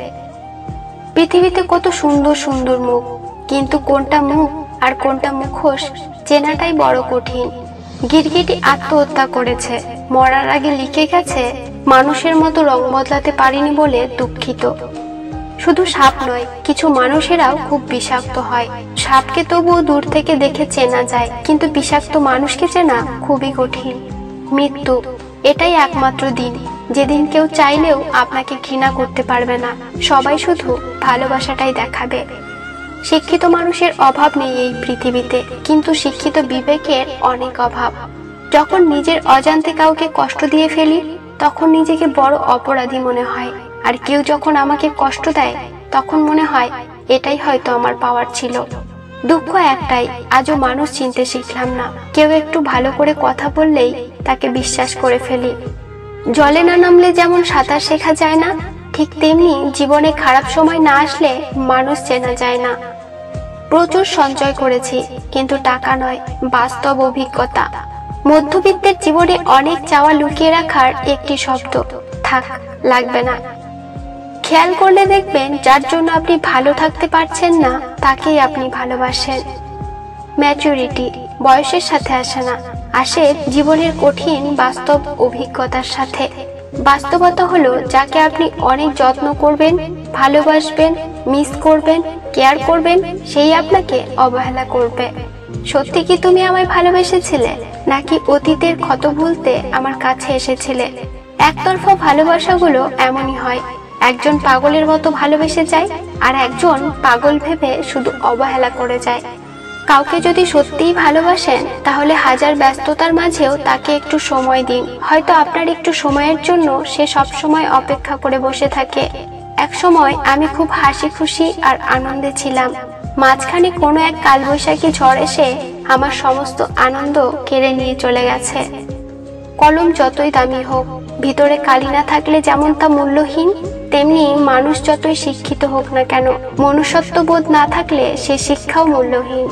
পৃথিবীতে কত সুন্দর সুন্দর মুখ, কিন্তু কোনটা মুখ আর কোনটা মুখোশ চেনাটাই বড় কঠিন। গিরগিটি আত্মহত্যা করেছে, মরার আগে লিখে গেছে মানুষের মতো রং বদলাতে পারিনি বলে দুঃখিত। শুধু সাপ নয়, কিছু মানুষেরাও খুব বিষাক্ত হয়। সাপকে তবুও দূর থেকে দেখে চেনা যায়, কিন্তু বিষাক্ত মানুষকে চেনা খুবই কঠিন। মৃত্যু এটাই একমাত্র দিন যেদিন কেউ চাইলেও আপনাকে ঘৃণা করতে পারবে না, সবাই শুধু ভালোবাসাটাই দেখাবে। শিক্ষিত মানুষের অভাব নেই এই পৃথিবীতে, কিন্তু শিক্ষিত বিবেকের অনেক অভাব। যখন নিজের অজান্তে কাউকে কষ্ট দিয়ে ফেলি, তখন নিজেকে বড় অপরাধী মনে হয়। আর কেউ যখন আমাকে কষ্ট দেয়, তখন মনে হয় এটাই হয়তো আমার পাওয়ার ছিল। দুঃখ একটাই, আজও মানুষ চিনতে শিখলাম না। কেউ একটু ভালো করে কথা বললেই তাকে বিশ্বাস করে ফেলি। জলে না নামলে যেমন সাঁতার শেখা যায় না, ঠিক তেমনি জীবনে খারাপ সময় না আসলে মানুষ চেনা যায় না। প্রচুর সঞ্চয় করেছি, কিন্তু টাকা নয়, বাস্তব অভিজ্ঞতা। মধ্যবিত্তের জীবনে অনেক চাওয়া লুকিয়ে রাখার একটি শব্দ, থাক, লাগবে না। খেয়াল করলে দেখবেন যার জন্য আপনি ভালো থাকতে পারছেন না, তাকেই আপনি ভালোবাসেন। ম্যাচুরিটি বয়সের সাথে আসে না, আসে জীবনের কঠিন বাস্তব অভিজ্ঞতার সাথে। বাস্তবতা হলো যাকে আপনি অনেক যত্ন করবেন, ভালোবাসবেন, মিস করবেন, কেয়ার করবেন, সেই আপনাকে অবহেলা করবে। সত্যি কি তুমি আমায় ভালোবেসেছিলে, নাকি অতীতের ক্ষত ভুলতে আমার কাছে এসেছিলে? একতরফা ভালোবাসাগুলো এমনই হয়, একজন পাগলের মতো ভালোবেসে যায়, আর একজন পাগল ভেবে শুধু অবহেলা করে যায়। কাউকে যদি সত্যিই ভালোবাসেন, তাহলে হাজার ব্যস্ততার মাঝেও তাকে একটু সময় দিন। হয়তো আপনার একটু সময়ের জন্য সে সব সময় অপেক্ষা করে বসে থাকে। এক সময় আমি খুব হাসি খুশি আর আনন্দে ছিলাম, মাঝখানে কোনো এক কালবৈশাখী ঝড় এসে আমার সমস্ত আনন্দ কেড়ে নিয়ে চলে গেছে। কলম যতই দামি হোক, ভিতরে কালি না থাকলে যেমন তা মূল্যহীন, তেমনি মানুষ যতই শিক্ষিত হোক না কেন, মনুষ্যত্ব বোধ না থাকলে সে শিক্ষাও মূল্যহীন।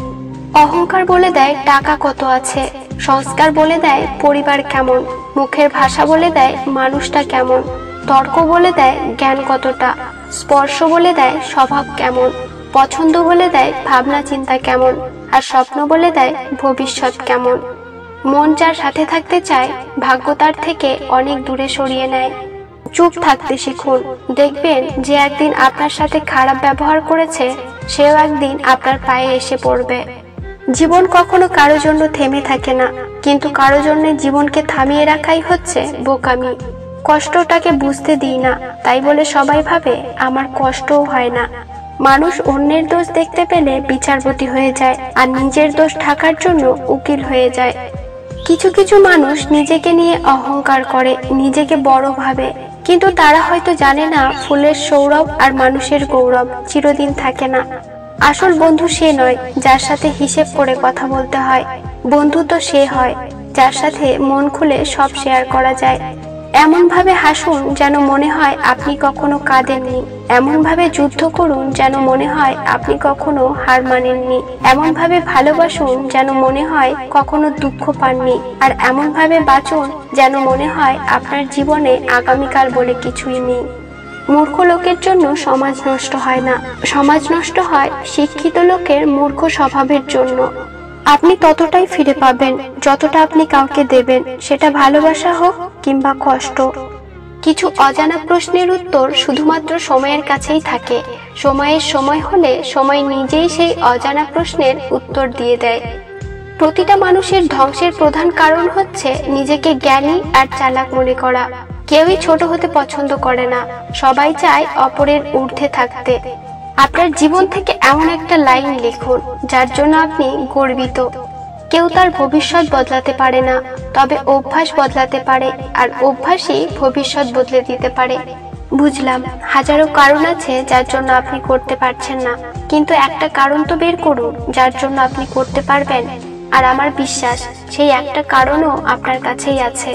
অহংকার বলে দেয় টাকা কত আছে, সংস্কার বলে দেয় পরিবার কেমন, মুখের ভাষা বলে দেয় মানুষটা কেমন, তর্ক বলে দেয় জ্ঞান কতটা, স্পর্শ বলে দেয় স্বভাব কেমন, পছন্দ বলে দেয় ভাবনা চিন্তা কেমন, আর স্বপ্ন বলে দেয় ভবিষ্যৎ কেমন। মন যার সাথে থাকতে চায়, ভাগ্য তার থেকে অনেক দূরে সরিয়ে নেয়। চুপ থাকতে শিখুন, দেখবেন যে একদিন আপনার সাথে খারাপ ব্যবহার করেছে, সেও একদিন আপনার পায়ে এসে পড়বে। জীবন কখনো কারো জন্য থেমে থাকে না, কিন্তু কারো জন্য জীবনকে থামিয়ে রাখাই হচ্ছে বোকামি। কষ্টটাকে বুঝতে দিই না, তাই বলে সবাই ভাবে আমার কষ্টও হয় না। মানুষ অন্যের দোষ দেখতে পেলে বিচারপতি হয়ে যায়, আর নিজের দোষ ঢাকার জন্য উকিল হয়ে যায়। কিছু কিছু মানুষ নিজেকে নিয়ে অহংকার করে, নিজেকে বড় ভাবে, কিন্তু তারা হয়তো জানে না ফুলের সৌরভ আর মানুষের গৌরব চিরদিন থাকে না। আসল বন্ধু সে নয় যার সাথে হিসেব করে কথা বলতে হয়, বন্ধু তো সে হয় যার সাথে মন খুলে সব শেয়ার করা যায়। এমন ভাবে হাসুন যেন মনে হয় আপনি কখনো কাঁদেননি, এমন ভাবে যুদ্ধ করুন যেন মনে হয় আপনি কখনো হার মানেননি, এমন ভাবে ভালোবাসুন যেন মনে হয় কখনো দুঃখ পাননি, আর এমন ভাবে বাঁচুন যেন মনে হয় আপনার জীবনে আগামীকাল বলে কিছুই নেই। মূর্খ লোকের জন্য সমাজ নষ্ট হয় না, সমাজ নষ্ট হয় শিক্ষিত লোকের মূর্খ স্বভাবের জন্য। আপনি ততটাই ফিরে পাবেন যতটা আপনি কাউকে দেবেন, সেটা ভালোবাসা হোক কিংবা কষ্ট। কিছু অজানা প্রশ্নের উত্তর শুধুমাত্র সময়ের কাছেই থাকে। সময়ের সময় হলে সময় নিজেই সেই অজানা প্রশ্নের উত্তর দিয়ে দেয়। প্রতিটা মানুষের ধ্বংসের প্রধান কারণ হচ্ছে নিজেকে জ্ঞানী আর চালাক মনে করা। কেউই ছোট হতে পছন্দ করে না, সবাই চায় অপরের ঊর্ধ্বে থাকতে। আপনার জীবন থেকে এমন একটা লাইন লিখুন যার জন্য আপনি গর্বিত। কেউ তার ভবিষ্যৎ বদলাতে পারে না, তবে অভ্যাস বদলাতে পারে, আর অভ্যাসই ভবিষ্যৎ বদলে দিতে পারে। বুঝলাম হাজারো কারণ আছে যার জন্য আপনি করতে পারছেন না, কিন্তু একটা কারণ তো বের করুন যার জন্য আপনি করতে পারবেন। আর আমার বিশ্বাস সেই একটা কারণও আপনার কাছেই আছে।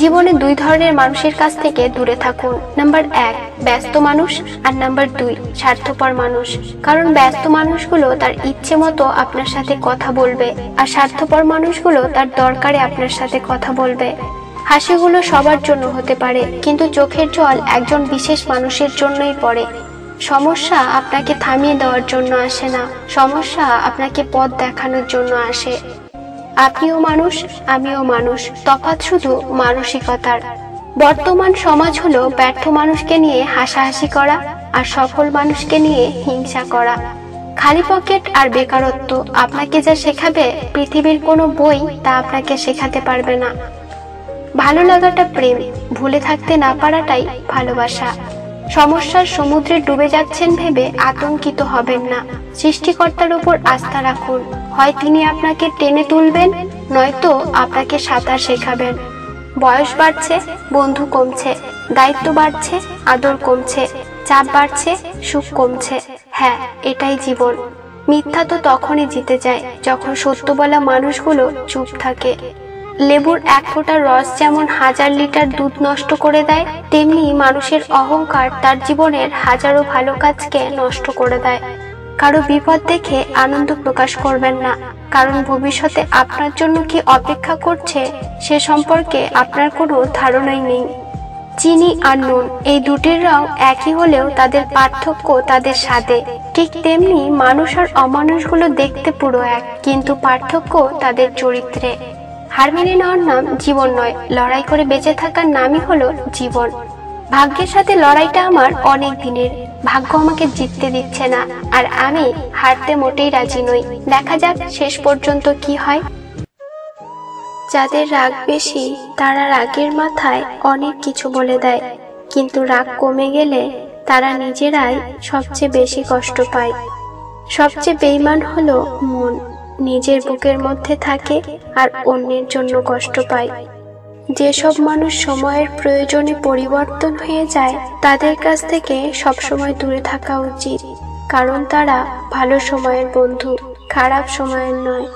জীবনে দুই ধরনের মানুষের কাছ থেকে দূরে থাকুন। নাম্বার 1 ব্যস্ত মানুষ, আর নাম্বার 2 স্বার্থপর মানুষ। কারণ ব্যস্ত মানুষগুলো তার ইচ্ছে মতো আপনার সাথে কথা বলবে, আর স্বার্থপর মানুষগুলো তার দরকারে আপনার সাথে কথা বলবে। হাসিগুলো সবার জন্য হতে পারে, কিন্তু চোখের জল একজন বিশেষ মানুষের জন্যই পড়ে। সমস্যা আপনাকে থামিয়ে দেওয়ার জন্য আসে না, সমস্যা আপনাকে পথ দেখানোর জন্য আসে। আপনিও মানুষ, আমিও মানুষ, তফাৎ শুধু মানসিকতার। বর্তমান সমাজ হলো ব্যর্থ মানুষকে নিয়ে হাসাহাসি করা আর সফল মানুষকে নিয়ে হিংসা করা। খালি পকেট আর বেকারত্ব আপনাকে যা শেখাবে পৃথিবীর কোনো বই তা আপনাকে শেখাতে পারবে না। ভালো লাগাটা প্রেম, ভুলে থাকতে না পারাটাই ভালোবাসা। সমস্যার সমুদ্রে ডুবে যাচ্ছেন ভেবে আতঙ্কিত হবেন না, সৃষ্টিকর্তার উপর আস্থা রাখুন। হয় তিনি আপনাকে টেনে তুলবেন, নয়তো আপনাকে সাঁতার শেখাবেন। বয়স বাড়ছে, বন্ধু কমছে, দায়িত্ব বাড়ছে, আদর কমছে, চাপ বাড়ছে, সুখ কমছে। হ্যাঁ, এটাই জীবন। মিথ্যা তো তখনই জিতে যায় যখন সত্য বলা মানুষগুলো চুপ থাকে। লেবুর এক ফোঁটা রস যেমন 1000 লিটার দুধ নষ্ট করে দেয়, তেমনি মানুষের অহংকার তার জীবনের হাজারো ভালো কাজকে নষ্ট করে দেয়। কারো বিপদ দেখে আনন্দ প্রকাশ করবেন না, কারণ ভবিষ্যতে আপনার জন্য কি অপেক্ষা করছে সে সম্পর্কে আপনার কোনো ধারণাই নেই। চিনি আর নুন এই দুটির রং একই হলেও তাদের পার্থক্য তাদের স্বাদে। ঠিক তেমনি মানুষ আর অমানুষগুলো দেখতে পুরো এক, কিন্তু পার্থক্য তাদের চরিত্রে। হার মেনে নেওয়ার নাম জীবন নয়, লড়াই করে বেঁচে থাকার নামই হলো জীবন। ভাগ্যের সাথে লড়াইটা আমার অনেক দিনের। ভাগ্য আমাকে জিততে দিচ্ছে না, আর আমি হারতে মোটেই রাজি নই। দেখা যাক শেষ পর্যন্ত কি হয়। যাদের রাগ বেশি তারা রাগের মাথায় অনেক কিছু বলে দেয়, কিন্তু রাগ কমে গেলে তারা নিজেরাই সবচেয়ে বেশি কষ্ট পায়। সবচেয়ে বেঈমান হলো মন, নিজের বুকের মধ্যে থাকে আর অন্যের জন্য কষ্ট পায়। যেসব মানুষ সময়ের প্রয়োজনে পরিবর্তন হয়ে যায় তাদের কাছ থেকে সবসময় দূরে থাকা উচিত, কারণ তারা ভালো সময়ের বন্ধু, খারাপ সময়ের নয়।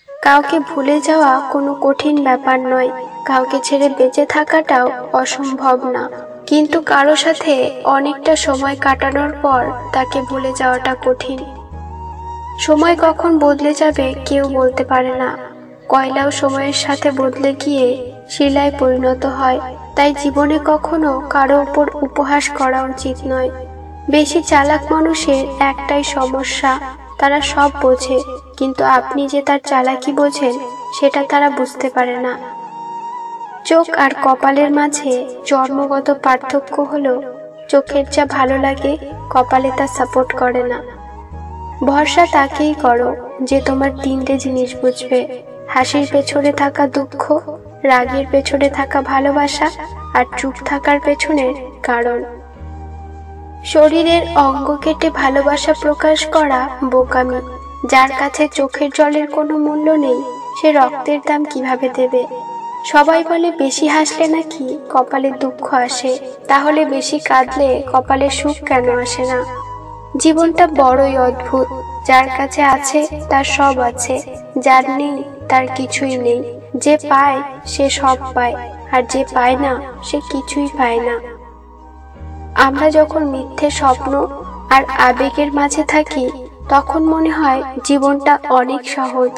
কাউকে ভুলে যাওয়া কোনো কঠিন ব্যাপার নয়, কাউকে ছেড়ে বেঁচে থাকাটাও অসম্ভব না, কিন্তু কারো সাথে অনেকটা সময় কাটানোর পর তাকে ভুলে যাওয়াটা কঠিন। সময় কখন বদলে যাবে কেউ বলতে পারে না। কয়লাও সময়ের সাথে বদলে গিয়ে শিলায় পরিণত হয়। তাই জীবনে কখনো কারো উপর উপহাস করা উচিত নয়। বেশি চালাক মানুষের একটাই সমস্যা, তারা সব বোঝে, কিন্তু আপনি যে তার চালাকি বোঝেন সেটা তারা বুঝতে পারে না। চোখ আর কপালের মাঝে জন্মগত পার্থক্য হলো চোখের যা ভালো লাগে কপালে তা সাপোর্ট করে না। ভরসা তাকেই করো যে তোমার 3টে জিনিস বুঝবে: হাসির পেছনে থাকা দুঃখ, রাগের পেছনে থাকা ভালোবাসা, আর চুপ থাকার পেছনের কারণ। শরীরের অঙ্গ কেটে ভালোবাসা প্রকাশ করা বোকামি। যার কাছে চোখের জলের কোনো মূল্য নেই সে রক্তের দাম কিভাবে দেবে? সবাই বলে বেশি হাসলে নাকি কপালে দুঃখ আসে, তাহলে বেশি কাঁদলে কপালে সুখ কেন আসে না? জীবনটা বড়ই অদ্ভুত। যার কাছে আছে তার সব আছে, যার নেই তার কিছুই নেই। যে পায় সে সব পায়, আর যে পায় না সে কিছুই পায় না। আমরা যখন মিথ্যে স্বপ্ন আর আবেগের মাঝে থাকি তখন মনে হয় জীবনটা অনেক সহজ,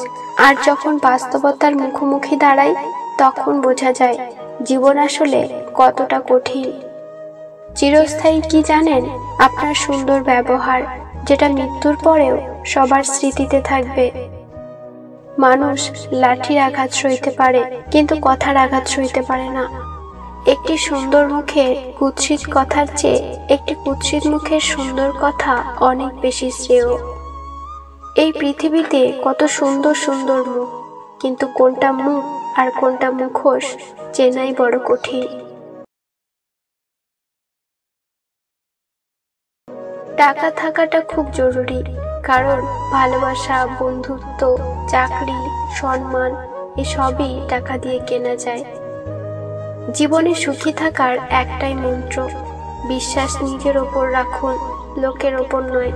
আর যখন বাস্তবতার মুখোমুখি দাঁড়াই তখন বোঝা যায় জীবন আসলে কতটা কঠিন। চিরস্থায়ী কি জানেন? আপনার সুন্দর ব্যবহার, যেটা মৃত্যুর পরেও সবার স্মৃতিতে থাকবে। মানুষ লাঠির আঘাত সইতে পারে, কিন্তু কথার আঘাত সইতে পারে না। একটি সুন্দর মুখের কুৎসিত কথার চেয়ে একটি কুৎসিত মুখের সুন্দর কথা অনেক বেশি শ্রেয়। এই পৃথিবীতে কত সুন্দর সুন্দর মুখ, কিন্তু কোনটা মুখ আর কোনটা মুখোশ চেনাই বড় কঠিন। টাকা থাকাটা খুব জরুরি, কারণ ভালোবাসা, বন্ধুত্ব, চাকরি, সম্মান এসবই টাকা দিয়ে কেনা যায়। জীবনে সুখী থাকার একটাই মন্ত্র, বিশ্বাস নিজের ওপর রাখুন, লোকের ওপর নয়।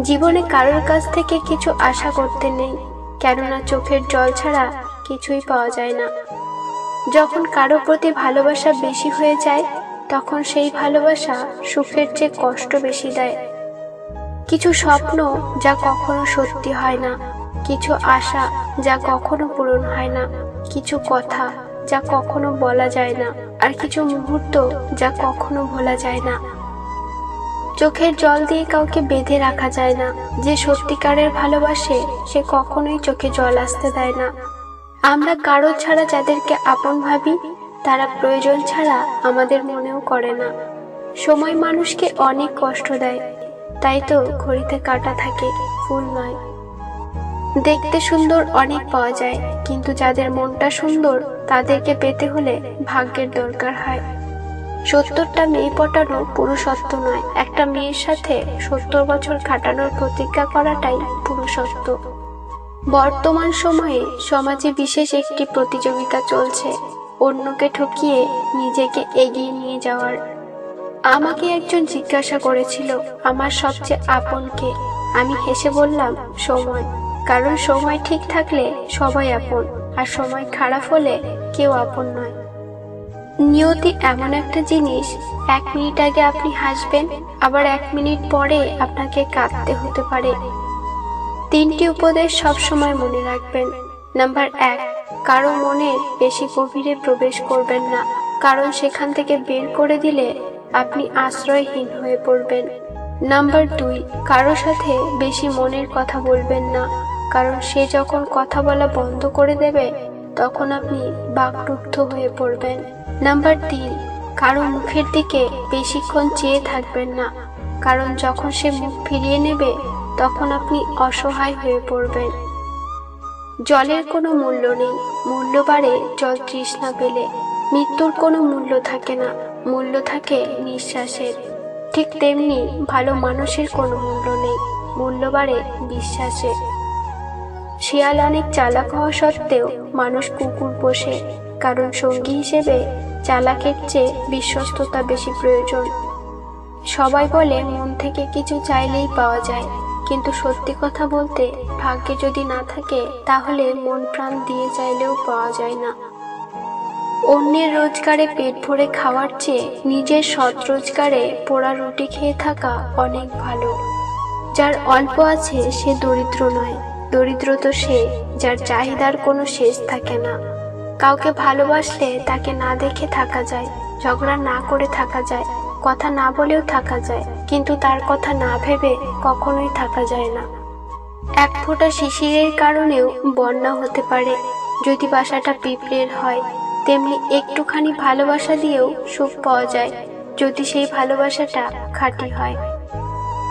জীবনে কারোর কাছ থেকে কিছু আশা করতে নেই, কেননা চোখের জল ছাড়া কিছুই পাওয়া যায় না। যখন কারো প্রতি ভালোবাসা বেশি হয়ে যায় তখন সেই ভালোবাসা সুখের চেয়ে কষ্ট বেশি দেয়। কিছু স্বপ্ন যা কখনো সত্যি হয় না, কিছু আশা যা কখনো পূরণ হয় না, কিছু কথা যা কখনো বলা যায় না, আর কিছু মুহূর্ত যা কখনো ভোলা যায় না। চোখের জল দিয়ে কাউকে বেঁধে রাখা যায় না। যে সত্যিকারের ভালোবাসে সে কখনোই চোখে জল আসতে দেয় না। আমরা কারো ছাড়া যাদেরকে আপন ভাবি তারা প্রয়োজন ছাড়া আমাদের মনেও করে না। সময় মানুষকে অনেক কষ্ট দেয়, তাই তো ঘড়িতে কাঁটা থাকে, ফুল নয়। দেখতে সুন্দর অনেক পাওয়া যায়, কিন্তু যাদের মনটা সুন্দর তাদেরকে পেতে হলে ভাগ্যের দরকার হয়। 70টা মেয়ে পটানো পুরুষত্ব নয়, একটা মেয়ের সাথে 70 বছর কাটানোর প্রতিজ্ঞা করাটাই পুরুষত্ব। বর্তমান সময়ে সমাজে বিশেষ একটি প্রতিযোগিতা চলছে, অন্যকে ঠকিয়ে নিজেকে এগিয়ে নিয়ে যাওয়ার। আমাকে একজন জিজ্ঞাসা করেছিল আমার সবচেয়ে আপন কে। আমি হেসে বললাম সময়, কারণ সময় ঠিক থাকলে সবাই আপন, আর সময় খারাপ হলে কেউ আপন নয়। নিয়তি এমন একটা জিনিস, 1 মিনিট আগে আপনি হাসবেন, আবার 1 মিনিট পরে আপনাকে কাঁদতে হতে পারে। 3টি উপদেশ সবসময় মনে রাখবেন। নাম্বার 1, কারো মনের বেশি গভীরে প্রবেশ করবেন না, কারণ সেখান থেকে বের করে দিলে আপনি আশ্রয়হীন হয়ে পড়বেন। নাম্বার 2, কারো সাথে বেশি মনের কথা বলবেন না, কারণ সে যখন কথা বলা বন্ধ করে দেবে তখন আপনি বাকরুদ্ধ হয়ে পড়বেন। নাম্বার 3, কারো মুখের দিকে বেশিক্ষণ চেয়ে থাকবেন না, কারণ যখন সে মুখ ফিরিয়ে নেবে তখন আপনি অসহায় হয়ে পড়বেন। জলের কোনো মূল্য নেই, মূল্য বাড়ে জল তৃষ্ণা পেলে। মৃত্যুর কোনো মূল্য থাকে না, মূল্য থাকে নিঃশ্বাসের। ঠিক তেমনি ভালো মানুষের কোনো মূল্য নেই, মূল্য বাড়ে বিশ্বাসের। শিয়াল অনেক চালাক হওয়া সত্ত্বেও মানুষ কুকুর পোষে, কারণ সঙ্গী হিসেবে চালাকের চেয়ে বিশ্বস্ততা বেশি প্রয়োজন। সবাই বলে মন থেকে কিছু চাইলেই পাওয়া যায়, কিন্তু সত্যি কথা বলতে ভাগ্যে যদি না থাকে তাহলে মন প্রাণ দিয়ে চাইলেও পাওয়া যায় না। অন্যের রোজগারে পেট ভরে খাওয়ার চেয়ে নিজের সৎ রোজগারে পোড়া রুটি খেয়ে থাকা অনেক ভালো। যার অল্প আছে সে দরিদ্র নয়, দরিদ্র তো সে যার চাহিদার কোনো শেষ থাকে না। কাউকে ভালোবাসলে তাকে না দেখে থাকা যায়, ঝগড়া না করে থাকা যায়, কথা না বলেও থাকা যায়, কিন্তু তার কথা না ভেবে কখনোই থাকা যায় না। 1 ফোঁটা শিশিরের কারণেও বন্যা হতে পারে, যদি বাসাটা পিঁপড়ের হয়। তেমনি একটুখানি ভালোবাসা দিয়েও সুখ পাওয়া যায়, যদি সেই ভালোবাসাটা খাঁটি হয়।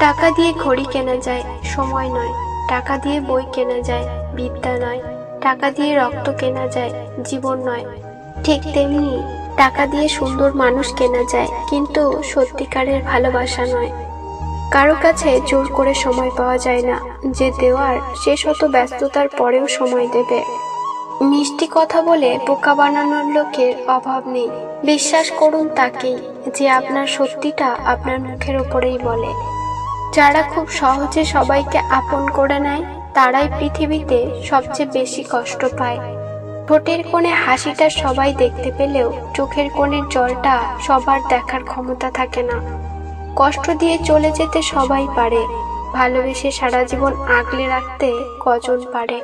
টাকা দিয়ে ঘড়ি কেনা যায়, সময় নয়। টাকা দিয়ে বই কেনা যায়, বিদ্যা নয়। টাকা দিয়ে রক্ত কেনা যায়, জীবন নয়। ঠিক তেমনি টাকা দিয়ে সুন্দর মানুষ কেনা যায়, কিন্তু সত্যিকারের ভালোবাসা নয়। কারো কাছে জোর করে সময় পাওয়া যায় না, যে দেওয়ার সে শত ব্যস্ততার পরেও সময় দেবে। মিষ্টি কথা বলে বোকা বানানোর লোকের অভাব নেই। বিশ্বাস করুন তাকেই যে আপনার সত্যিটা আপনার মুখের ওপরেই বলে। যারা খুব সহজে সবাইকে আপন করে নেয় তারাই পৃথিবীতে সবচেয়ে বেশি কষ্ট পায়। ঠোঁটের কোণে হাসিটা সবাই দেখতে পেলেও চোখের কোণের জলটা সবার দেখার ক্ষমতা থাকে না। কষ্ট দিয়ে চলে যেতে সবাই পারে, ভালোবেসে সারা জীবন আগলে রাখতে কজন পারে।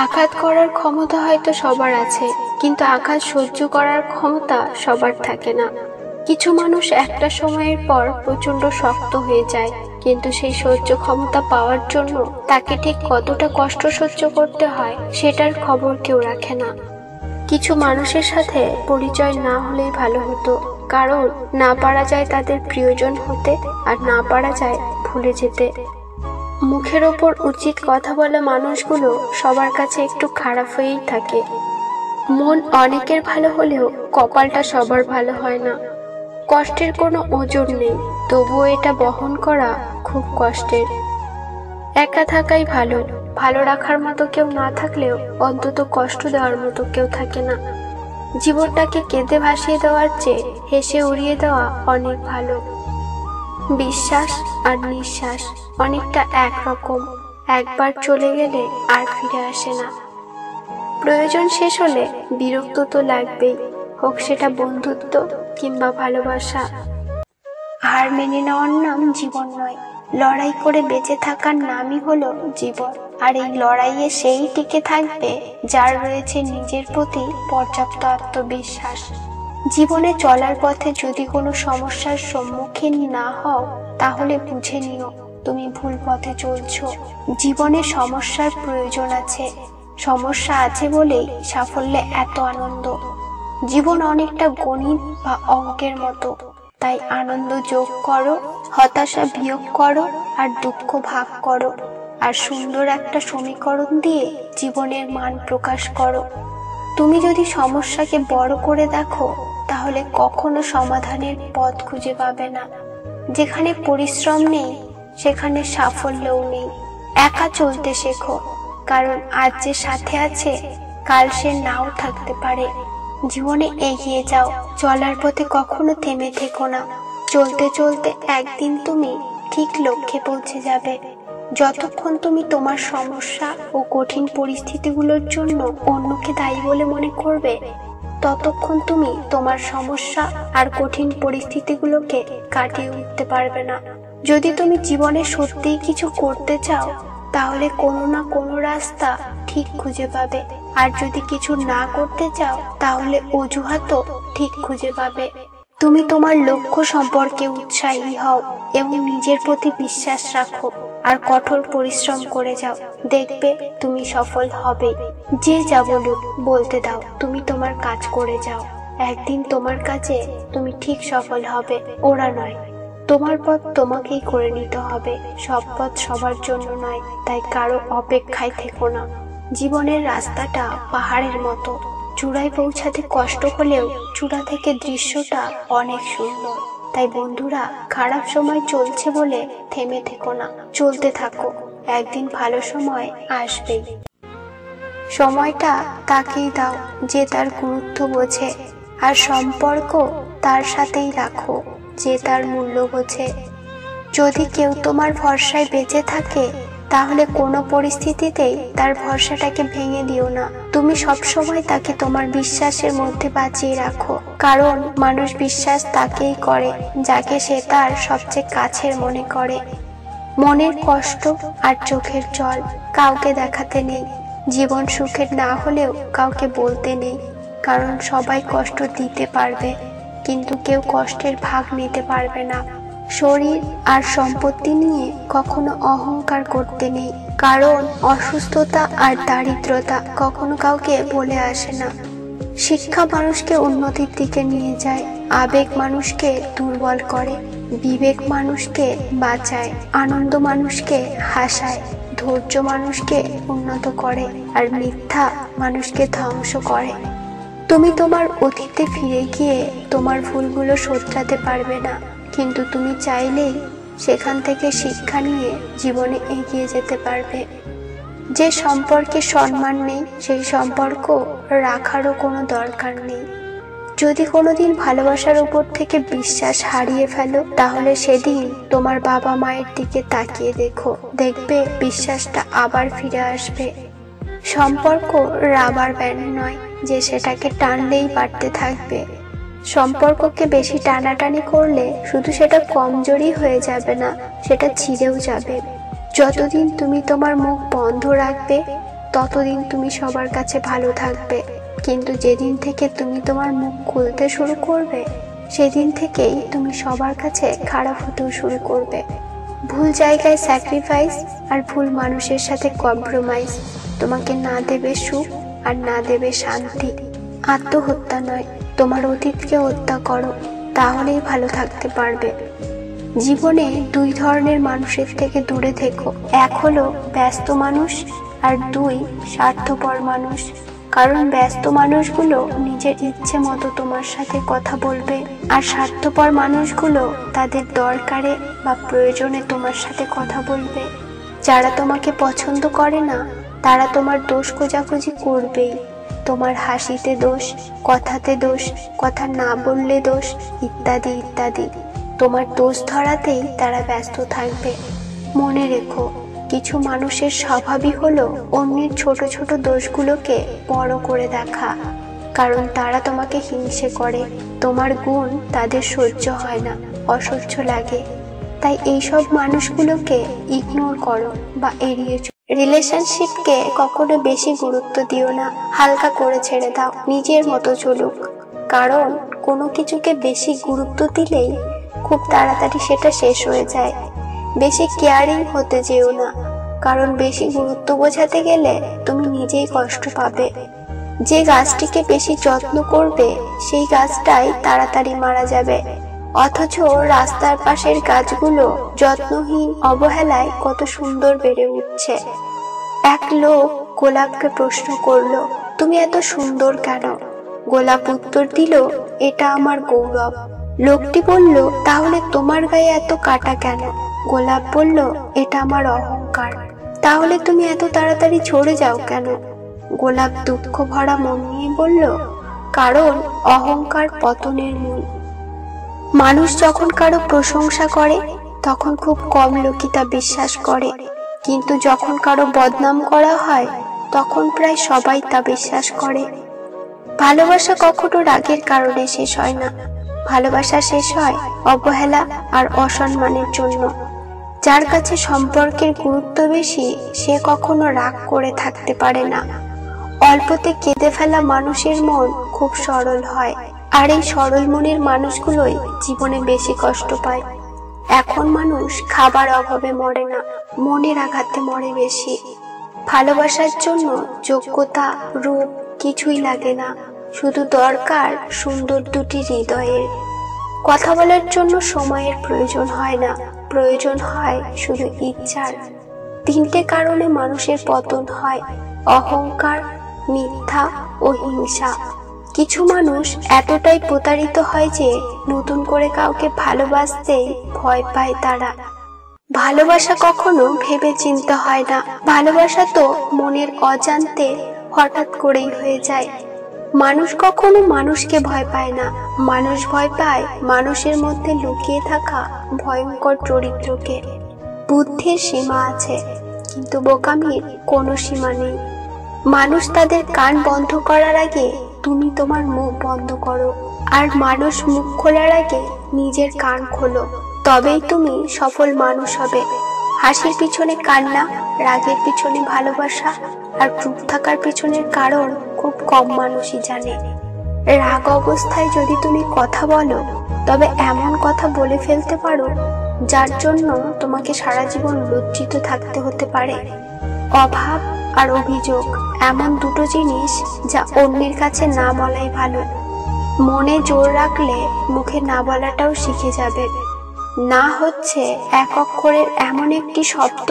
আঘাত করার ক্ষমতা হয়তো সবার আছে, কিন্তু আঘাত সহ্য করার ক্ষমতা সবার থাকে না। কিছু মানুষ একটা সময়ের পর প্রচন্ড শক্ত হয়ে যায়, কিন্তু সেই সহ্য ক্ষমতা পাওয়ার জন্য তাকে ঠিক কতটা কষ্ট সহ্য করতে হয় সেটার খবর কেউ রাখে না। কিছু মানুষের সাথে পরিচয় না হলেই ভালো হতো, কারণ না পারা যায় তাদের প্রিয়জন হতে, আর না পারা যায় ভুলে যেতে। মুখের ওপর উচিত কথা বলা মানুষগুলো সবার কাছে একটু খারাপ হয়েই থাকে। মন অনেকের ভালো হলেও কপালটা সবার ভালো হয় না। কষ্টের কোনো ওজন নেই, তবুও এটা বহন করা খুব কষ্টের। একা থাকাই ভালো, ভালো রাখার মতো কেউ না থাকলেও অন্তত কষ্ট দেওয়ার মতো কেউ থাকে না। জীবনটাকে কেঁদে ভাসিয়ে দেওয়ার চেয়ে হেসে উড়িয়ে দেওয়া অনেক ভালো। বিশ্বাস আর নিঃশ্বাস অনেকটা একরকম, একবার চলে গেলে আর ফিরে আসে না। প্রয়োজন শেষ হলে বিরক্ত তো লাগবেই, হোক সেটা বন্ধুত্ব কিংবা ভালোবাসা। হার মেনে নেওয়ার নাম জীবন নয়, লড়াই করে বেঁচে থাকার নামই হলো জীবন। আর এই লড়াইয়ে সেই টিকে থাকবে যার রয়েছে নিজের প্রতি পর্যাপ্ত আত্মবিশ্বাস। জীবনে চলার পথে যদি কোনো সমস্যার সম্মুখীন না হও, তাহলে বুঝে নিও তুমি ভুল পথে চলছো। জীবনে সমস্যার প্রয়োজন আছে, সমস্যা আছে বলেই সাফল্যে এত আনন্দ। জীবন অনেকটা গণিত বা অঙ্কের মতো, তাই আনন্দ যোগ করো, হতাশা বিয়োগ করো, আর দুঃখ ভাগ করো, আর সুন্দর একটা সমীকরণ দিয়ে জীবনের মান প্রকাশ করো। তুমি যদি সমস্যাকে বড় করে দেখো, তাহলে কখনো সমাধানের পথ খুঁজে পাবে না। যেখানে পরিশ্রম নেই সেখানে সাফল্যও নেই। একা চলতে শেখো, কারণ আজ যে সাথে আছে কাল সে নাও থাকতে পারে। জীবনে এগিয়ে যাও, চলার পথে কখনো থেমে থেকো না। চলতে চলতে একদিন তুমি ঠিক লক্ষ্যে পৌঁছে যাবে। যতক্ষণ তুমি তোমার সমস্যা ও কঠিন পরিস্থিতিগুলোর জন্য অন্যকে দায়ী বলে মনে করবে, ততক্ষণ তুমি তোমার সমস্যা আর কঠিন পরিস্থিতিগুলোকে কাটিয়ে উঠতে পারবে না। যদি তুমি জীবনে সত্যিই কিছু করতে চাও, তাহলে কোনো না কোনো রাস্তা ঠিক খুঁজে পাবে। আর যদি কিছু না করতে চাও, তাহলে অজুহাতও ঠিক খুঁজে পাবে। তুমি তোমার লক্ষ্য সম্পর্কে উৎসাহী হও এবং নিজের প্রতি বিশ্বাস রাখো, আর কঠোর পরিশ্রম করে যাও। দেখবে তুমি সফল হবে। যে যা বলুক বলতে দাও, তুমি তোমার কাজ করে যাও। একদিন তোমার কাছে তুমি ঠিক সফল হবে, ওরা নয়। তোমার পথ তোমাকেই করে নিতে হবে, সব পথ সবার জন্য নয়। তাই কারো অপেক্ষায় থেকো না। জীবনের রাস্তাটা পাহাড়ের মতো, চূড়ায় পৌঁছাতে কষ্ট হলেও চূড়া থেকে দৃশ্যটা অনেক সুন্দর। তাই বন্ধুরা, খারাপ সময় চলছে বলে থেমে থেকো না, চলতে থাকো। একদিন ভালো সময় আসবেই। সময়টা তাকেই দাও যে তার গুরুত্ব বোঝে, আর সম্পর্ক তার সাথেই রাখো যে তার মূল্য বোঝে। যদি কেউ তোমার ভরসায় বেঁচে থাকে, তাহলে কোনো পরিস্থিতিতেই তার ভরসাটাকে ভেঙে দিও না। তুমি সবসময় তাকে তোমার বিশ্বাসের মধ্যে বাঁচিয়ে রাখো, কারণ মানুষ বিশ্বাস তাকেই করে যাকে সে তার সবচেয়ে কাছের মনে করে। মনের কষ্ট আর চোখের জল কাউকে দেখাতে নেই। জীবন সুখের না হলেও কাউকে বলতে নেই, কারণ সবাই কষ্ট দিতে পারবে, কিন্তু কেউ কষ্টের ভাগ নিতে পারবে না। শরীর আর সম্পত্তি নিয়ে কখনো অহংকার করতে নেই, কারণ অসুস্থতা আর দারিদ্রতা কখনো কাউকে বলে আসে না। শিক্ষা মানুষকে উন্নতির দিকে নিয়ে যায়, আবেগ মানুষকে দুর্বল করে, বিবেক মানুষকে বাঁচায়, আনন্দ মানুষকে হাসায়, ধৈর্য মানুষকে উন্নত করে, আর মিথ্যা মানুষকে ধ্বংস করে। তুমি তোমার অতীতে ফিরে গিয়ে তোমার ভুলগুলো শোধরাতে পারবে না, কিন্তু তুমি চাইলেই সেখান থেকে শিক্ষা নিয়ে জীবনে এগিয়ে যেতে পারবে। যে সম্পর্কে সম্মান নেই সেই সম্পর্ক রাখারও কোনো দরকার নেই। যদি কোনোদিন ভালোবাসার উপর থেকে বিশ্বাস হারিয়ে ফেলো, তাহলে সেদিন তোমার বাবা মায়ের দিকে তাকিয়ে দেখো, দেখবে বিশ্বাসটা আবার ফিরে আসবে। সম্পর্ক রাবার ব্যান্ড নয় যে সেটাকে টানলেই বাড়তে থাকবে। সম্পর্ককে বেশি টানাটানি করলে শুধু সেটা কমজোরি হয়ে যাবে না, সেটা ছিঁড়েও যাবে। যতদিন তুমি তোমার মুখ বন্ধ রাখবে ততদিন তুমি সবার কাছে ভালো থাকবে, কিন্তু যেদিন থেকে তুমি তোমার মুখ খুলতে শুরু করবে সেদিন থেকেই তুমি সবার কাছে খারাপ হতেও শুরু করবে। ভুল জায়গায় স্যাক্রিফাইস আর ভুল মানুষের সাথে কম্প্রোমাইজ তোমাকে না দেবে সুখ আর না দেবে শান্তি। আত্মহত্যা নয়, তোমার অতীতকে হত্যা করো, তাহলেই ভালো থাকতে পারবে। জীবনে দুই ধরনের মানুষের থেকে দূরে থেকো, এক হলো ব্যস্ত মানুষ আর দুই স্বার্থপর মানুষ। কারণ ব্যস্ত মানুষগুলো নিজের ইচ্ছে মতো তোমার সাথে কথা বলবে, আর স্বার্থপর মানুষগুলো তাদের দরকারে বা প্রয়োজনে তোমার সাথে কথা বলবে। যারা তোমাকে পছন্দ করে না তারা তোমার দোষ খোঁজাখুঁজি করবেই, তোমার হাসিতে দোষ, কথাতে দোষ, কথা না বললে দোষ, ইত্যাদি ইত্যাদি। তোমার দোষ ধরাতেই তারা ব্যস্ত থাকবে। মনে রেখো, কিছু মানুষের স্বভাবই হলো অন্যের ছোট ছোট দোষগুলোকে বড় করে দেখা, কারণ তারা তোমাকে হিংসে করে। তোমার গুণ তাদের সহ্য হয় না, অসহ্য লাগে। তাই এইসব মানুষগুলোকে ইগনোর করো বা এড়িয়ে চলো। রিলেশনশিপকে কখনো বেশি গুরুত্ব দিও না, হালকা করে ছেড়ে দাও, নিজের মতো চলুক। কারণ কোনো কিছুকে বেশি গুরুত্ব দিলেই খুব তাড়াতাড়ি সেটা শেষ হয়ে যায়। বেশি কেয়ারিং হতে যেও না, কারণ বেশি গুরুত্ব বোঝাতে গেলে তুমি নিজেই কষ্ট পাবে। যে গাছটিকে বেশি যত্ন করবে সেই গাছটাই তাড়াতাড়ি মারা যাবে, অথচ রাস্তার পাশের গাছগুলো যত্নহীন অবহেলায় কত সুন্দর বেড়ে উঠছে। এক লোক গোলাপকে প্রশ্ন করলো, তুমি এত সুন্দর কেন? গোলাপ উত্তর দিল, এটা আমার গৌরব। লোকটি বলল, তাহলে তোমার গায়ে এত কাটা কেন? গোলাপ বলল, এটা আমার অহংকার। তাহলে তুমি এত তাড়াতাড়ি ঝরে যাও কেন? গোলাপ দুঃখ ভরা মন নিয়ে বলল, কারণ অহংকার পতনের মূল। মানুষ যখন কারো প্রশংসা করে তখন খুব কম লোকই তা বিশ্বাস করে, কিন্তু যখন কারো বদনাম করা হয় তখন প্রায় সবাই তা বিশ্বাস করে। ভালোবাসা কখনো রাগের কারণে শেষ হয় না, ভালোবাসা শেষ হয় অবহেলা আর অসম্মানের জন্য। যার কাছে সম্পর্কের গুরুত্ব বেশি সে কখনো রাগ করে থাকতে পারে না। অল্পতে কেঁদে ফেলা মানুষের মন খুব সরল হয়, আর এই সরল মনের মানুষগুলোই জীবনে বেশি কষ্ট পায়। এখন মানুষ খাবার অভাবে মরে না, মনের আঘাতে মরে বেশি। ভালোবাসার জন্য যোগ্যতা, রূপ কিছুই লাগে না, শুধু দরকার সুন্দর দুটি হৃদয়ের। কথা বলার জন্য সময়ের প্রয়োজন হয় না, প্রয়োজন হয় শুধু ইচ্ছার। তিনটে কারণে মানুষের পতন হয়: অহংকার, মিথ্যা ও হিংসা। কিছু মানুষ এতটাই প্রতারিত হয় যে নতুন করে কাউকে ভালোবাসতেই ভয় পায় তারা। ভালোবাসা কখনো ভেবে চিন্তে হয় না, ভালোবাসা তো মনের অজান্তে হঠাৎ করেই হয়ে যায়। মানুষ কখনো মানুষকে ভয় পায় না, মানুষ ভয় পায় মানুষের মধ্যে লুকিয়ে থাকা ভয়ঙ্কর চরিত্রকে। বুদ্ধির সীমা আছে, কিন্তু বোকামির কোনো সীমা নেই। মানুষ তাদের কান বন্ধ করার আগে তুমি তোমার মুখ বন্ধ করো, আর মানুষ মুখ খোলার আগে নিজের কান খোলো, তবেই তুমি সফল মানুষ হবে। হাসির পিছনে কান্না, রাগের পিছনে ভালোবাসা, আর চুপ থাকার পিছনের কারণ খুব কম মানুষই জানে। রাগ অবস্থায় যদি তুমি কথা বলো তবে এমন কথা বলে ফেলতে পারো যার জন্য তোমাকে সারা জীবন লজ্জিত থাকতে হতে পারে। অভাব আর অভিযোগ এমন দুটো জিনিস যা অন্যের কাছে না বলাই ভালো। মনে জোর রাখলে মুখে না বলাটাও শিখে যাবে। না হচ্ছে এক অক্ষরের এমন একটি শব্দ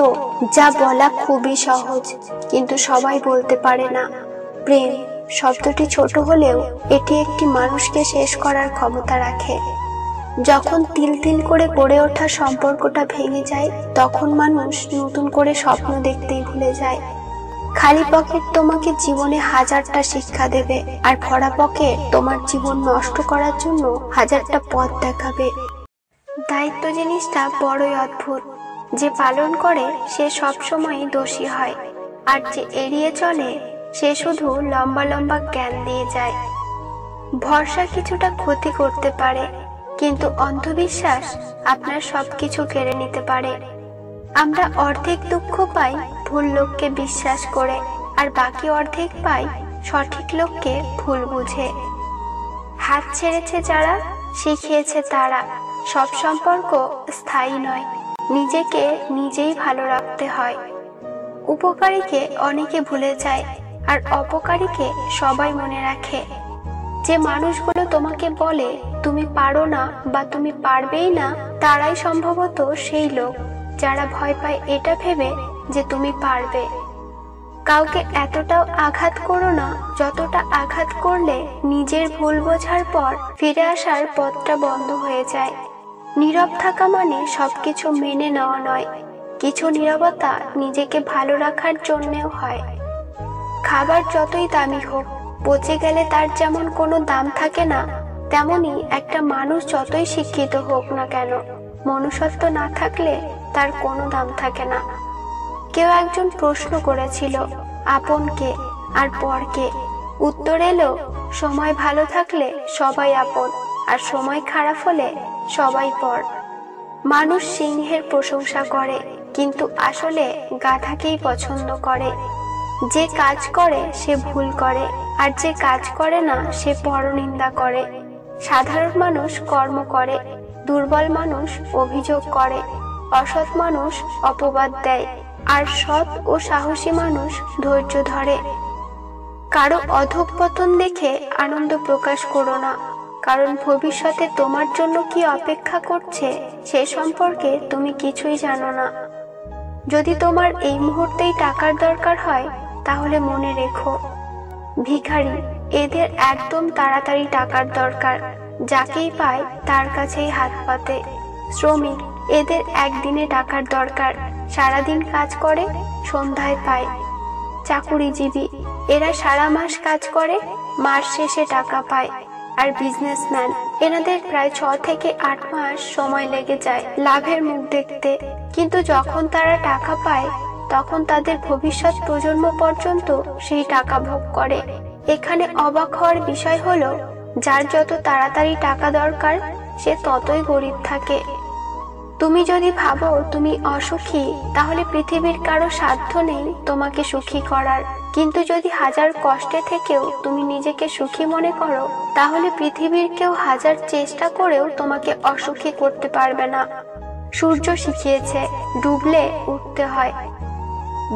যা বলা খুবই সহজ, কিন্তু সবাই বলতে পারে না। প্রেম শব্দটি ছোট হলেও এটি একটি মানুষকে শেষ করার ক্ষমতা রাখে। যখন তিল তিল করে গড়ে ওঠা সম্পর্কটা ভেঙে যায় তখন মানুষ নতুন করে স্বপ্ন দেখতেই ভুলে যায়। খালি পকেট তোমাকে জীবনে হাজারটা শিক্ষা দেবে, আর ভরা পকেট তোমার জীবন নষ্ট করার জন্য হাজারটা পথ দেখাবে। দায়িত্ব জিনিসটা বড়ই অদ্ভুত। যে পালন করে সে সবসময়ই দোষী হয়, আর যে এড়িয়ে চলে সে শুধু লম্বা লম্বা জ্ঞান দিয়ে যায়। ভরসা কিছুটা ক্ষতি করতে পারে, কিন্তু অন্ধবিশ্বাস আপনার সবকিছু কেড়ে নিতে পারে। আমরা অর্ধেক দুঃখ পাই ভুল লোককে বিশ্বাস করে, আর বাকি অর্ধেক পাই সঠিক লোককে ভুল বুঝে। হাত ছেড়েছে যারা, শিখিয়েছে তারা। সব সম্পর্ক স্থায়ী নয়, নিজেকে নিজেই ভালো রাখতে হয়। উপকারীকে অনেকে ভুলে যায়, আর অপকারীকে সবাই মনে রাখে। যে মানুষগুলো তোমাকে বলে তুমি পারো না বা তুমি পারবেই না, তারাই সম্ভবত সেই লোক যারা ভয় পায় এটা ভেবে যে তুমি পারবে। কাউকে এতটাও আঘাত করো না যতটা আঘাত করলে নিজের ভুল বোঝার পর ফিরে আসার পথটা বন্ধ হয়ে যায়। নীরব থাকা মানে সবকিছু মেনে নেওয়া নয়, কিছু নীরবতা নিজেকে ভালো রাখার জন্যও হয়। খাবার যতই দামি হোক, পচে গেলে তার যেমন কোনো দাম থাকে না, তেমনি একটা মানুষ যতই শিক্ষিত হোক না কেন, মনুষ্যত্ব না থাকলে তার কোনো দাম থাকে না। কেউ একজন প্রশ্ন করেছিল, আপন কে আর পর কে? উত্তর এলো, সময় ভালো থাকলে সবাই আপন, আর সময় খারাপ হলে সবাই পর। মানুষ সিংহের প্রশংসা করে, কিন্তু আসলে গাধাকেই পছন্দ করে। যে কাজ করে সে ভুল করে, আর যে কাজ করে না সে পরনিন্দা করে। সাধারণ মানুষ কর্ম করে, দুর্বল মানুষ অভিযোগ করে, অসৎ মানুষ অপবাদ দেয়, আর সৎ ও সাহসী মানুষ ধৈর্য ধরে। কারো অধঃপতন দেখে আনন্দ প্রকাশ করো না, কারণ ভবিষ্যতে তোমার জন্য কি অপেক্ষা করছে সে সম্পর্কে তুমি কিছুই জানো না। যদি তোমার এই মুহূর্তেই টাকার দরকার হয়, তাহলে মনে রেখো, ভিখারি এদের একদম তাড়াতাড়ি টাকার দরকার, যাকেই পায় তার কাছেই হাত পাতে। শ্রমিক এদের একদিনে টাকার দরকার, সারাদিন কাজ করে সন্ধ্যায় পায়। চাকুরিজীবী এরা সারা মাস কাজ করে, মাস শেষে টাকা পায়। আর বিজনেসম্যান এনাদের প্রায় 6 থেকে 8 মাস সময় লেগে যায় লাভের মুখ দেখতে, কিন্তু যখন তারা টাকা পায় তখন তাদের ভবিষ্যৎ প্রজন্ম পর্যন্ত সেই টাকা ভোগ করে। এখানে অবাক হওয়ার বিষয় হলো, যার যত তাড়াতাড়ি টাকা দরকার সে ততই গরিব থাকে। তুমি যদি ভাবো তুমি অসুখী, তাহলে পৃথিবীর কারো সাধ্য নেই তোমাকে সুখী করার। কিন্তু যদি হাজার কষ্টে থেকেও তুমি নিজেকে সুখী মনে করো, তাহলে পৃথিবীর কেউ হাজার চেষ্টা করেও তোমাকে অসুখী করতে পারবে না। সূর্য শিখিয়েছে ডুবলে উঠতে হয়।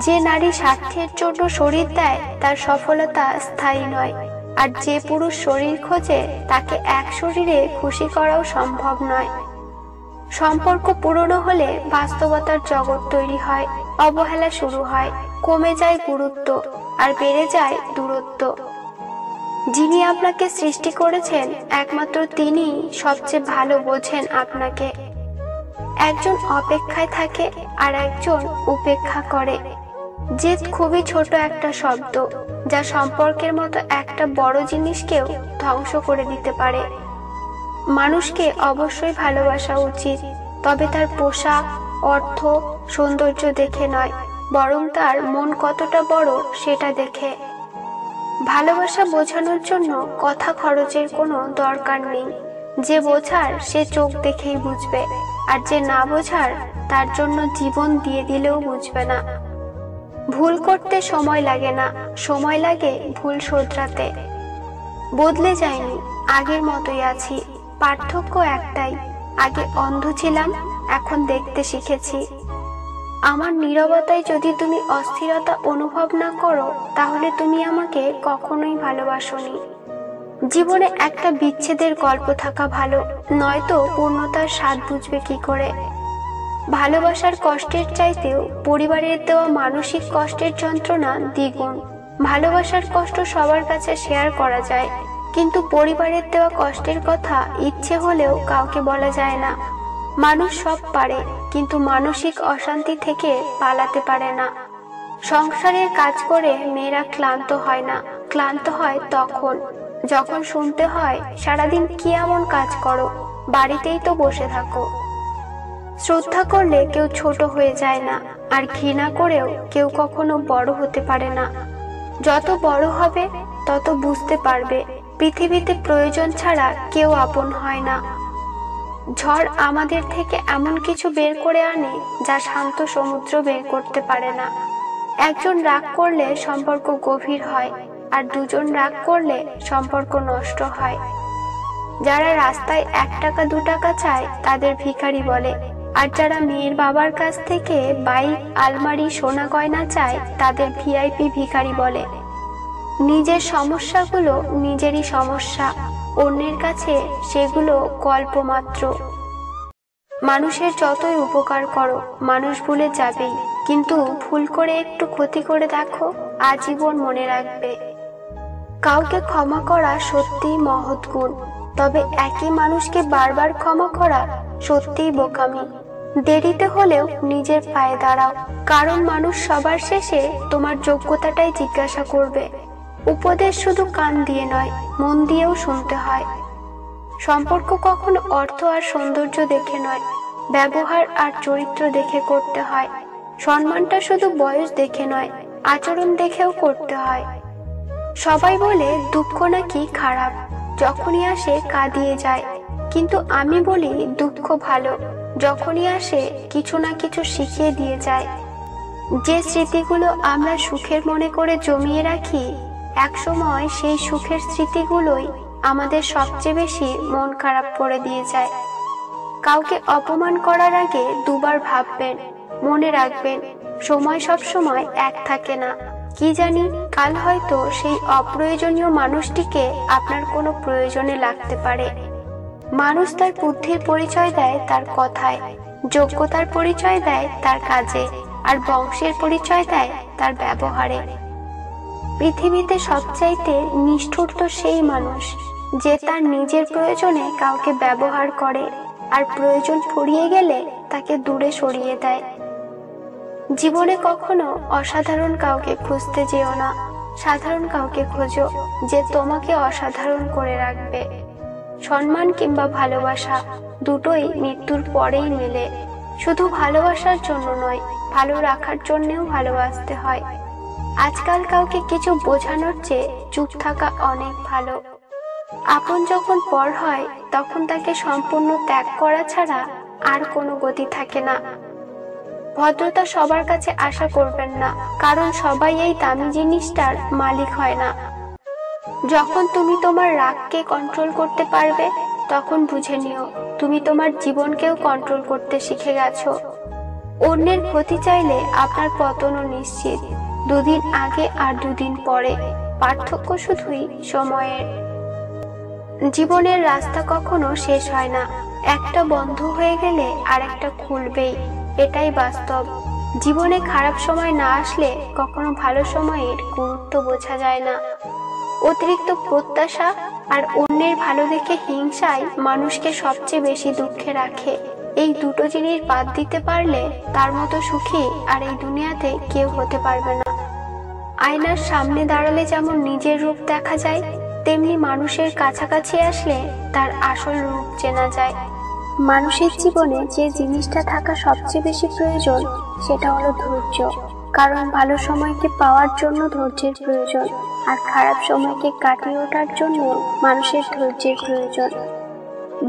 যে নারী স্বার্থের জন্য শরীর দেয় তার সফলতা স্থায়ী নয়, আর যে পুরুষ শরীর খোঁজে তাকে এক শরীরে খুশি করাও সম্ভব নয়। সম্পর্ক পুরনো হলে বাস্তবতার জগৎ তৈরি হয়, অবহেলা শুরু হয়, কমে যায় গুরুত্ব, আর বেড়ে যায় দূরত্ব। যিনি আপনাকে সৃষ্টি করেছেন একমাত্র তিনিই সবচেয়ে ভালো বোঝেন আপনাকে। একজন অপেক্ষায় থাকে আর একজন উপেক্ষা করে। জেদ খুবই ছোট একটা শব্দ, যা সম্পর্কের মতো একটা বড় জিনিসকেও ধ্বংস করে দিতে পারে। মানুষকে অবশ্যই ভালোবাসা উচিত, তবে তার পোশাক, অর্থ, সৌন্দর্য দেখে নয়, বরং তার মন কতটা বড় সেটা দেখে। ভালোবাসা বোঝানোর জন্য কথা খরচের কোনো দরকার নেই। যে বোঝার সে চোখ দেখেই বুঝবে, আর যে না বোঝার তার জন্য জীবন দিয়ে দিলেও বুঝবে না। ভুল করতে সময় লাগে না, সময় লাগে ভুল শোধরাতে। বদলে যায়নি, আগের মতোই আছি। পার্থক্য একটাই, আগে অন্ধ ছিলাম, এখন দেখতে শিখেছি। আমার নীরবতায় যদি তুমি অস্থিরতা অনুভব না করো, তাহলে তুমি আমাকে কখনোই ভালোবাসোনি। জীবনে একটা বিচ্ছেদের গল্প থাকা ভালো, নয়তো পূর্ণতার স্বাদ বুঝবে কি করে। ভালোবাসার কষ্টের চাইতেও পরিবারের দেওয়া মানসিক কষ্টের যন্ত্রণা দ্বিগুণ। ভালোবাসার কষ্ট সবার কাছে শেয়ার করা যায়, কিন্তু পরিবারের দেওয়া কষ্টের কথা ইচ্ছে হলেও কাউকে বলা যায় না। মানুষ সব পারে, কিন্তু মানসিক অশান্তি থেকে পালাতে পারে না। সংসারের কাজ করে মেয়েরা ক্লান্ত হয় না, ক্লান্ত হয় তখন যখন শুনতে হয় সারাদিন কি এমন কাজ করো, বাড়িতেই তো বসে থাকো। শ্রদ্ধা করলে কেউ ছোট হয়ে যায় না, আর ঘৃণা করেও কেউ কখনো বড় হতে পারে না। যত বড় হবে তত বুঝতে পারবে পৃথিবীতে প্রয়োজন ছাড়া কেউ আপন হয় না। ঝড় আমাদের থেকে এমন কিছু বের করে আনে যা শান্ত সমুদ্র বের করতে পারে না। একজন রাগ করলে সম্পর্ক গভীর হয়, আর দুজন রাগ করলে সম্পর্ক নষ্ট হয়। যারা রাস্তায় 1 টাকা 2 টাকা চায় তাদের ভিখারি বলে, আর যারা মেয়ের বাবার কাছ থেকে বাইক, আলমারি, সোনা গয়না চায় তাদের ভিআইপি ভিখারি বলে। নিজের সমস্যাগুলো নিজেরই সমস্যা, অন্যের কাছে সেগুলো গল্প মাত্র। মানুষের যতই উপকার করো মানুষ ভুলে যাবেই, কিন্তু ভুল করে একটু ক্ষতি করে দেখো, আজীবন মনে রাখবে। কাউকে ক্ষমা করা সত্যিই মহৎ গুণ, তবে একই মানুষকে বারবার ক্ষমা করা সত্যিই বোকামি। দেরিতে হলেও নিজের পায়ে দাঁড়াও, কারণ মানুষ সবার শেষে তোমার যোগ্যতাটাই জিজ্ঞাসা করবে। উপদেশ শুধু কান দিয়ে নয়, মন দিয়েও শুনতে হয়। সম্পর্ক কখনো অর্থ আর সৌন্দর্য দেখে নয়, ব্যবহার আর চরিত্র দেখে করতে হয়। সম্মানটা শুধু বয়স দেখে নয়, আচরণ দেখেও করতে হয়। সবাই বলে দুঃখ নাকি খারাপ, যখনই আসে কাঁদিয়ে যায়, কিন্তু আমি বলি দুঃখ ভালো, যখনই আসে কিছু না কিছু শিখিয়ে দিয়ে যায়। যে স্মৃতিগুলো আমরা সুখের মনে করে জমিয়ে রাখি, একসময় সেই সুখের স্মৃতিগুলোই আমাদের সবচেয়ে বেশি মন খারাপ করে দিয়ে যায়। কাউকে অপমান করার আগে 2 বার ভাববেন। মনে রাখবেন, সময় সব সময় এক থাকে না। কি জানি কাল হয়তো সেই অপ্রয়োজনীয় মানুষটিকে আপনার কোনো প্রয়োজনে লাগতে পারে। মানুষ তার বুদ্ধির পরিচয় দেয় তার কথায়, যোগ্যতার পরিচয় দেয় তার কাজে, আর বংশের পরিচয় দেয় তার ব্যবহারে। পৃথিবীতে সবচাইতে নিষ্ঠুর তো সেই মানুষ যে তার নিজের প্রয়োজনে কাউকে ব্যবহার করে, আর প্রয়োজন ফুরিয়ে গেলে তাকে দূরে সরিয়ে দেয়। জীবনে কখনো অসাধারণ কাউকে খুঁজতে যেও না, সাধারণ কাউকে খোঁজো যে তোমাকে অসাধারণ করে রাখবে। সম্মান কিংবা ভালোবাসা দুটোই মৃত্যুর পরেই মেলে। শুধু ভালোবাসার জন্য নয়, ভালো রাখার জন্যও ভালোবাসতে হয়। আজকাল কাউকে কিছু বোঝানোর চেয়ে চুপ থাকা অনেক ভালো। আপন যখন পর হয় তখন তাকে সম্পূর্ণ ত্যাগ করা ছাড়া আর কোনো গতি থাকে না। ভদ্রতা সবার কাছে আশা করবেন না, কারণ সবাই এই দামি জিনিসটার মালিক হয় না। যখন তুমি তোমার রাগকে কন্ট্রোল করতে পারবে তখন বুঝে নিও তুমি তোমার জীবনকেও কন্ট্রোল করতে শিখে গেছো। অন্যের ক্ষতি চাইলে আপনার পতনও নিশ্চিত। 2 দিন আগে আর 2 দিন পরে, পার্থক্য শুধুই সময়ের। জীবনের রাস্তা কখনো শেষ হয় না, একটা বন্ধ হয়ে গেলে আর একটা খুলবেই, এটাই বাস্তব। জীবনে খারাপ সময় না আসলে কখনো ভালো সময়ের গুরুত্ব বোঝা যায় না। অতিরিক্ত প্রত্যাশা আর অন্যের ভালো দেখে হিংসাই মানুষকে সবচেয়ে বেশি দুঃখে রাখে। এই দুটো জিনিস বাদ দিতে পারলে তার মতো সুখী আর এই দুনিয়াতে কেউ হতে পারবে না। আয়নার সামনে দাঁড়ালে যেমন নিজের রূপ দেখা যায়, তেমনি মানুষের কাছাকাছি আসলে তার আসল রূপ চেনা যায়। মানুষের জীবনে যে জিনিসটা থাকা সবচেয়ে বেশি প্রয়োজন সেটা হলো ধৈর্য, কারণ ভালো সময়কে পাওয়ার জন্য ধৈর্যের প্রয়োজন, আর খারাপ সময়কে কাটিয়ে ওঠার জন্য মানুষের ধৈর্যের প্রয়োজন।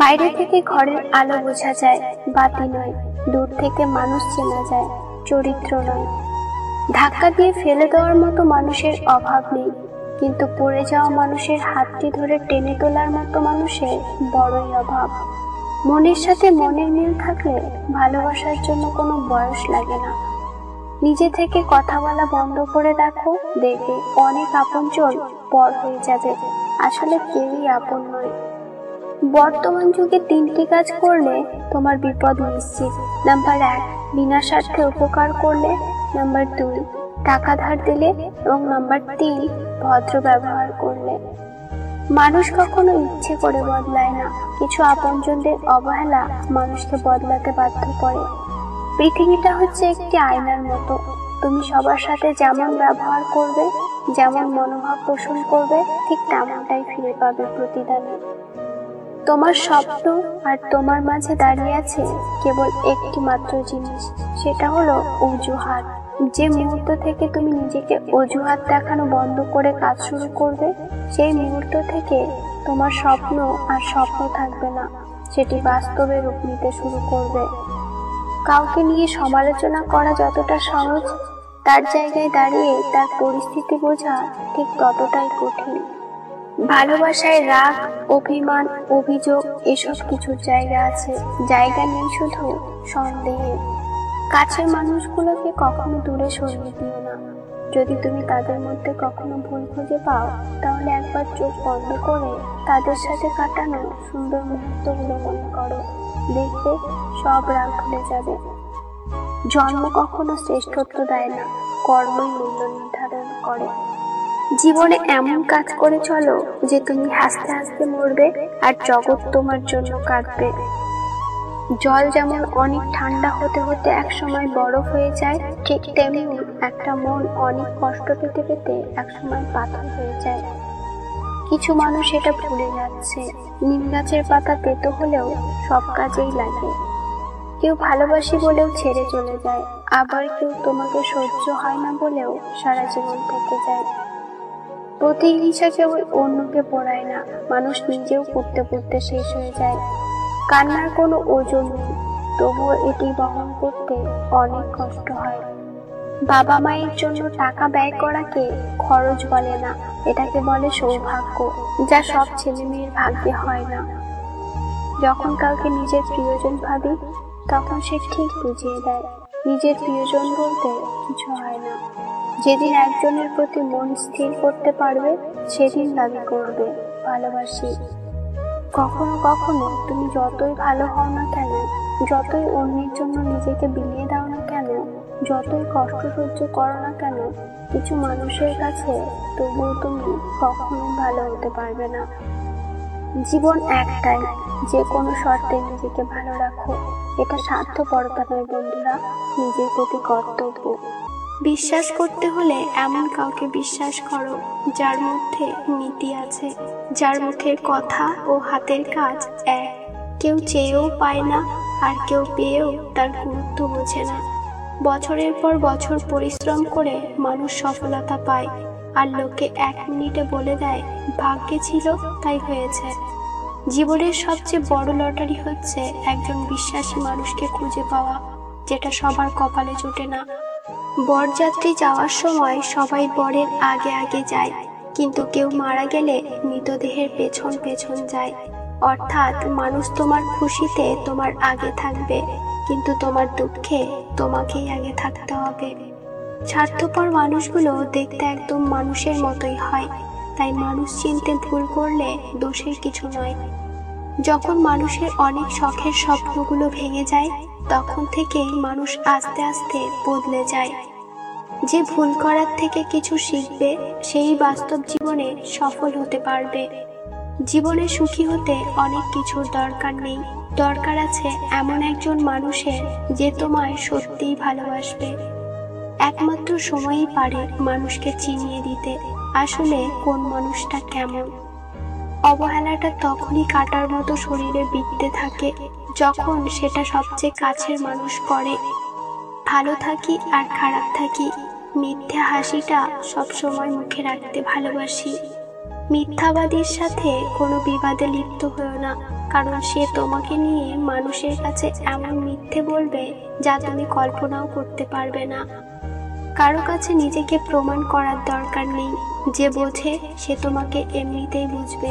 বাইরে থেকে ঘরের আলো বোঝা যায়, বাতি নয়। দূর থেকে মানুষ চেনা যায়, চরিত্র নয়। ধাক্কা দিয়ে ফেলে দেওয়ার মতো মানুষের অভাব নেই, কিন্তু পড়ে যাওয়া মানুষের হাতটি ধরে টেনে তোলার মতো মানুষের বড়ই অভাব। মনের সাথে মনের মিল থাকলে ভালোবাসার জন্য কোনো বয়স লাগে না। নিজে থেকে কথা বলা বন্ধ করে দেখো, দেখবে অনেক আপনজন পর হয়ে যাবে। আসলে কেউই আপন নয়। বর্তমান যুগে 3টি কাজ করলে তোমার বিপদ নিশ্চিত। নাম্বার 1, বিনা স্বার্থে উপকার করলে। নাম্বার 2, টাকা ধার দিলে। এবং নাম্বার 3, ভদ্র ব্যবহার করলে। মানুষ কখনো ইচ্ছে করে বদলায় না, কিছু আপনজনদের অবহেলা মানুষকে বদলাতে বাধ্য করে। পৃথিবীটা হচ্ছে একটি আয়নার মতো, তুমি সবার সাথে যেমন ব্যবহার করবে, যেমন মনোভাব পোষণ করবে, ঠিক তেমনটাই ফিরে পাবে প্রতিদানে। তোমার স্বপ্ন আর তোমার মাঝে দাঁড়িয়ে আছে কেবল একটি মাত্র জিনিস, সেটা হলো অজুহাত। যে মুহূর্ত থেকে তুমি নিজেকে অজুহাত দেখানো বন্ধ করে কাজ শুরু করবে, সেই মুহূর্ত থেকে তোমার স্বপ্ন আর স্বপ্ন থাকবে না, সেটি বাস্তবে রূপ নিতে শুরু করবে। কাউকে নিয়ে সমালোচনা করা যতটা সহজ, তার জায়গায় দাঁড়িয়ে তার পরিস্থিতি বোঝা ঠিক ততটাই কঠিন। ভালোবাসায় রাগ, অভিমান, অভিযোগ এসব কিছুর জায়গা আছে, জায়গা নেই শুধু সন্দেহের। কাছের মানুষগুলোকে কখনো দূরে সরিয়ে দিও না। যদি তুমি তাদের মধ্যে কখনো ভুল খুঁজে পাও, তাহলে একবার চোখ বন্ধ করে তাদের সাথে কাটানো সুন্দর মুহূর্তগুলো মনে করো, দেখবে সব রাগ ভুলে যাবে। জন্ম কখনো শ্রেষ্ঠত্ব দেয় না, কর্মই মূল্য নির্ধারণ করে। জীবনে এমন কাজ করে চলো যে তুমি হাসতে হাসতে মরবে আর জগৎ তোমার জন্য কাঁদবে। জল যেমন অনেক ঠান্ডা হতে হতে একসময় বরফ হয়ে যায়, ঠিক তেমনি একটা মন অনেক কষ্ট পেতে পেতে একসময় পাথর হয়ে যায়। কিছু মানুষ এটা ভুলে যাচ্ছে, নিম গাছের পাতা তেতো হলেও সব কাজেই লাগে। কেউ ভালোবাসি বলেও ছেড়ে চলে যায়, আবার কেউ তোমাকে সহ্য হয় না বলেও সারা জীবন থেকে যায়। প্রতিহিংসা কেবল অন্যকে পড়ায় না, মানুষ নিজেও পড়তে পড়তে শেষ হয়ে যায়। কান্নার কোনো ওজন নেই, তবুও এটি বহন করতে অনেক কষ্ট হয়। বাবা মায়ের জন্য টাকা ব্যয় করাকে খরচ বলে না, এটাকে বলে সৌভাগ্য, যা সব ছেলে মেয়ের ভাগ্যে হয় না। যখন কাউকে নিজের প্রিয়জন ভাবি, তখন সে ঠিক বুঝিয়ে দেয় নিজের প্রিয়জন বলতে কিছু হয় না। যেদিন একজনের প্রতি মন স্থির করতে পারবে, সেদিন দাবি করবে ভালোবাসি। কখনো কখনো তুমি যতই ভালো হও না কেন, যতই অন্যের জন্য নিজেকে বিলিয়ে দাও না কেন, যতই কষ্ট সহ্য করো না কেন, কিছু মানুষের কাছে তবুও তুমি কখনোই ভালো হতে পারবে না। জীবন একটাই, যে কোনো শর্তে নিজেকে ভালো রাখো। এটা স্বার্থপরতা নয় বন্ধুরা, নিজের প্রতি কর্তব্য। বিশ্বাস করতে হলে এমন কাউকে বিশ্বাস করো যার মধ্যে নীতি আছে, যার মুখের কথা ও হাতের কাজ এক। কেউ চেয়েও পায় না, আর কেউ পেয়েও তার গুরুত্ব বোঝে না। বছরের পর বছর পরিশ্রম করে মানুষ সফলতা পায়, আর লোকে 1 মিনিটে বলে দেয় ভাগ্যে ছিল তাই হয়েছে। জীবনের সবচেয়ে বড় লটারি হচ্ছে একজন বিশ্বাসী মানুষকে খুঁজে পাওয়া, যেটা সবার কপালে জোটে না। বরযাত্রী যাওয়ার সময় সবাই বরের আগে আগে যায়, কিন্তু কেউ মারা গেলে মৃতদেহের পেছন পেছন যায়। অর্থাৎ মানুষ তোমার খুশিতে তোমার আগে থাকবে, কিন্তু তোমার দুঃখে তোমাকেই আগে থাকতে হবে। স্বার্থপর মানুষগুলো দেখতে একদম মানুষের মতোই হয়, তাই মানুষ চিনতে ভুল করলে দোষের কিছু নয়। যখন মানুষের অনেক শখের স্বপ্নগুলো ভেঙে যায়, তখন থেকেই মানুষ আস্তে আস্তে বদলে যায়। যে ভুল করার থেকে কিছু শিখবে, সেই বাস্তব জীবনে সফল হতে পারবে। জীবনে সুখী হতে অনেক কিছুর দরকার নেই, দরকার আছে এমন একজন মানুষের যে তোমায় সত্যিই ভালোবাসবে। একমাত্র সময়ই পারে মানুষকে চিনিয়ে দিতে আসলে কোন মানুষটা কেমন। অবহেলাটা তখনই কাটার মতো শরীরে বিঁধতে থাকে যখন সেটা সবচেয়ে কাছের মানুষ করে। ভালো থাকি আর খারাপ থাকি, মিথ্যা হাসিটা সবসময় মুখে রাখতে ভালোবাসি। মিথ্যাবাদীর সাথে কোনো বিবাদে লিপ্ত হও না, কারণ সে তোমাকে নিয়ে মানুষের কাছে এমন মিথ্যে বলবে যা তুমি কল্পনাও করতে পারবে না। কারো কাছে নিজেকে প্রমাণ করার দরকার নেই, যে বোঝে সে তোমাকে এমনিতেই বুঝবে।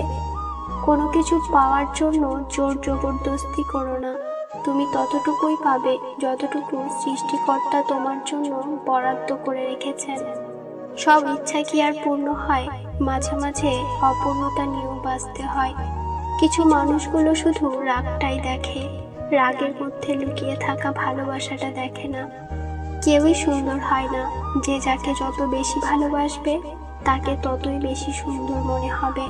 কোনো কিছু পাওয়ার জন্য জোর জবরদস্তি করো না, তুমি ততটুকুই পাবে যতটুকু সৃষ্টিকর্তা তোমার জন্য বরাদ্দ করে রেখেছেন। সব ইচ্ছা কি আর পূর্ণ হয়? মাঝে মাঝে অপূর্ণতা নিয়েও বাঁচতে হয়। কিছু মানুষগুলো শুধু রাগটাই দেখে, রাগের মধ্যে লুকিয়ে থাকা ভালোবাসাটা দেখে না। কেউই সুন্দর হয় না, যে যাকে যত বেশি ভালোবাসবে তাকে ততই বেশি সুন্দর মনে হবে।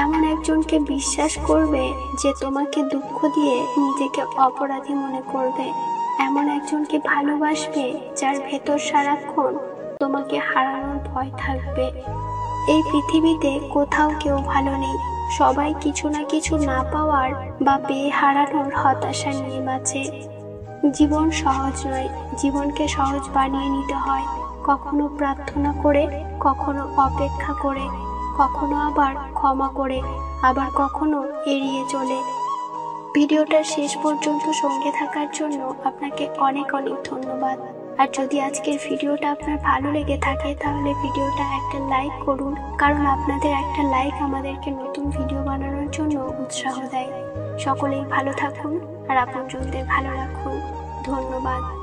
এমন একজনকে বিশ্বাস করবে যে তোমাকে দুঃখ দিয়ে নিজেকে অপরাধী মনে করবে। এমন একজনকে ভালোবাসবে যার ভেতর সারাক্ষণ তোমাকে হারানোর ভয় থাকবে। এই পৃথিবীতে কোথাও কেউ ভালো নেই, সবাই কিছু না কিছু না পাওয়ার বা পেয়ে হারানোর হতাশা নিয়ে বাঁচে। জীবন সহজ নয়, জীবনকে সহজ বানিয়ে নিতে হয়, কখনো প্রার্থনা করে, কখনো অপেক্ষা করে, কখনো আবার ক্ষমা করে, আবার কখনো এড়িয়ে চলে। ভিডিওটার শেষ পর্যন্ত সঙ্গে থাকার জন্য আপনাকে অনেক অনেক ধন্যবাদ। আর যদি আজকের ভিডিওটা আপনার ভালো লেগে থাকে তাহলে ভিডিওটা একটা লাইক করুন, কারণ আপনাদের একটা লাইক আমাদেরকে নতুন ভিডিও বানানোর জন্য উৎসাহ দেয়। সকলেই ভালো থাকুন আর আপনজনদের ভালো রাখুন। ধন্যবাদ।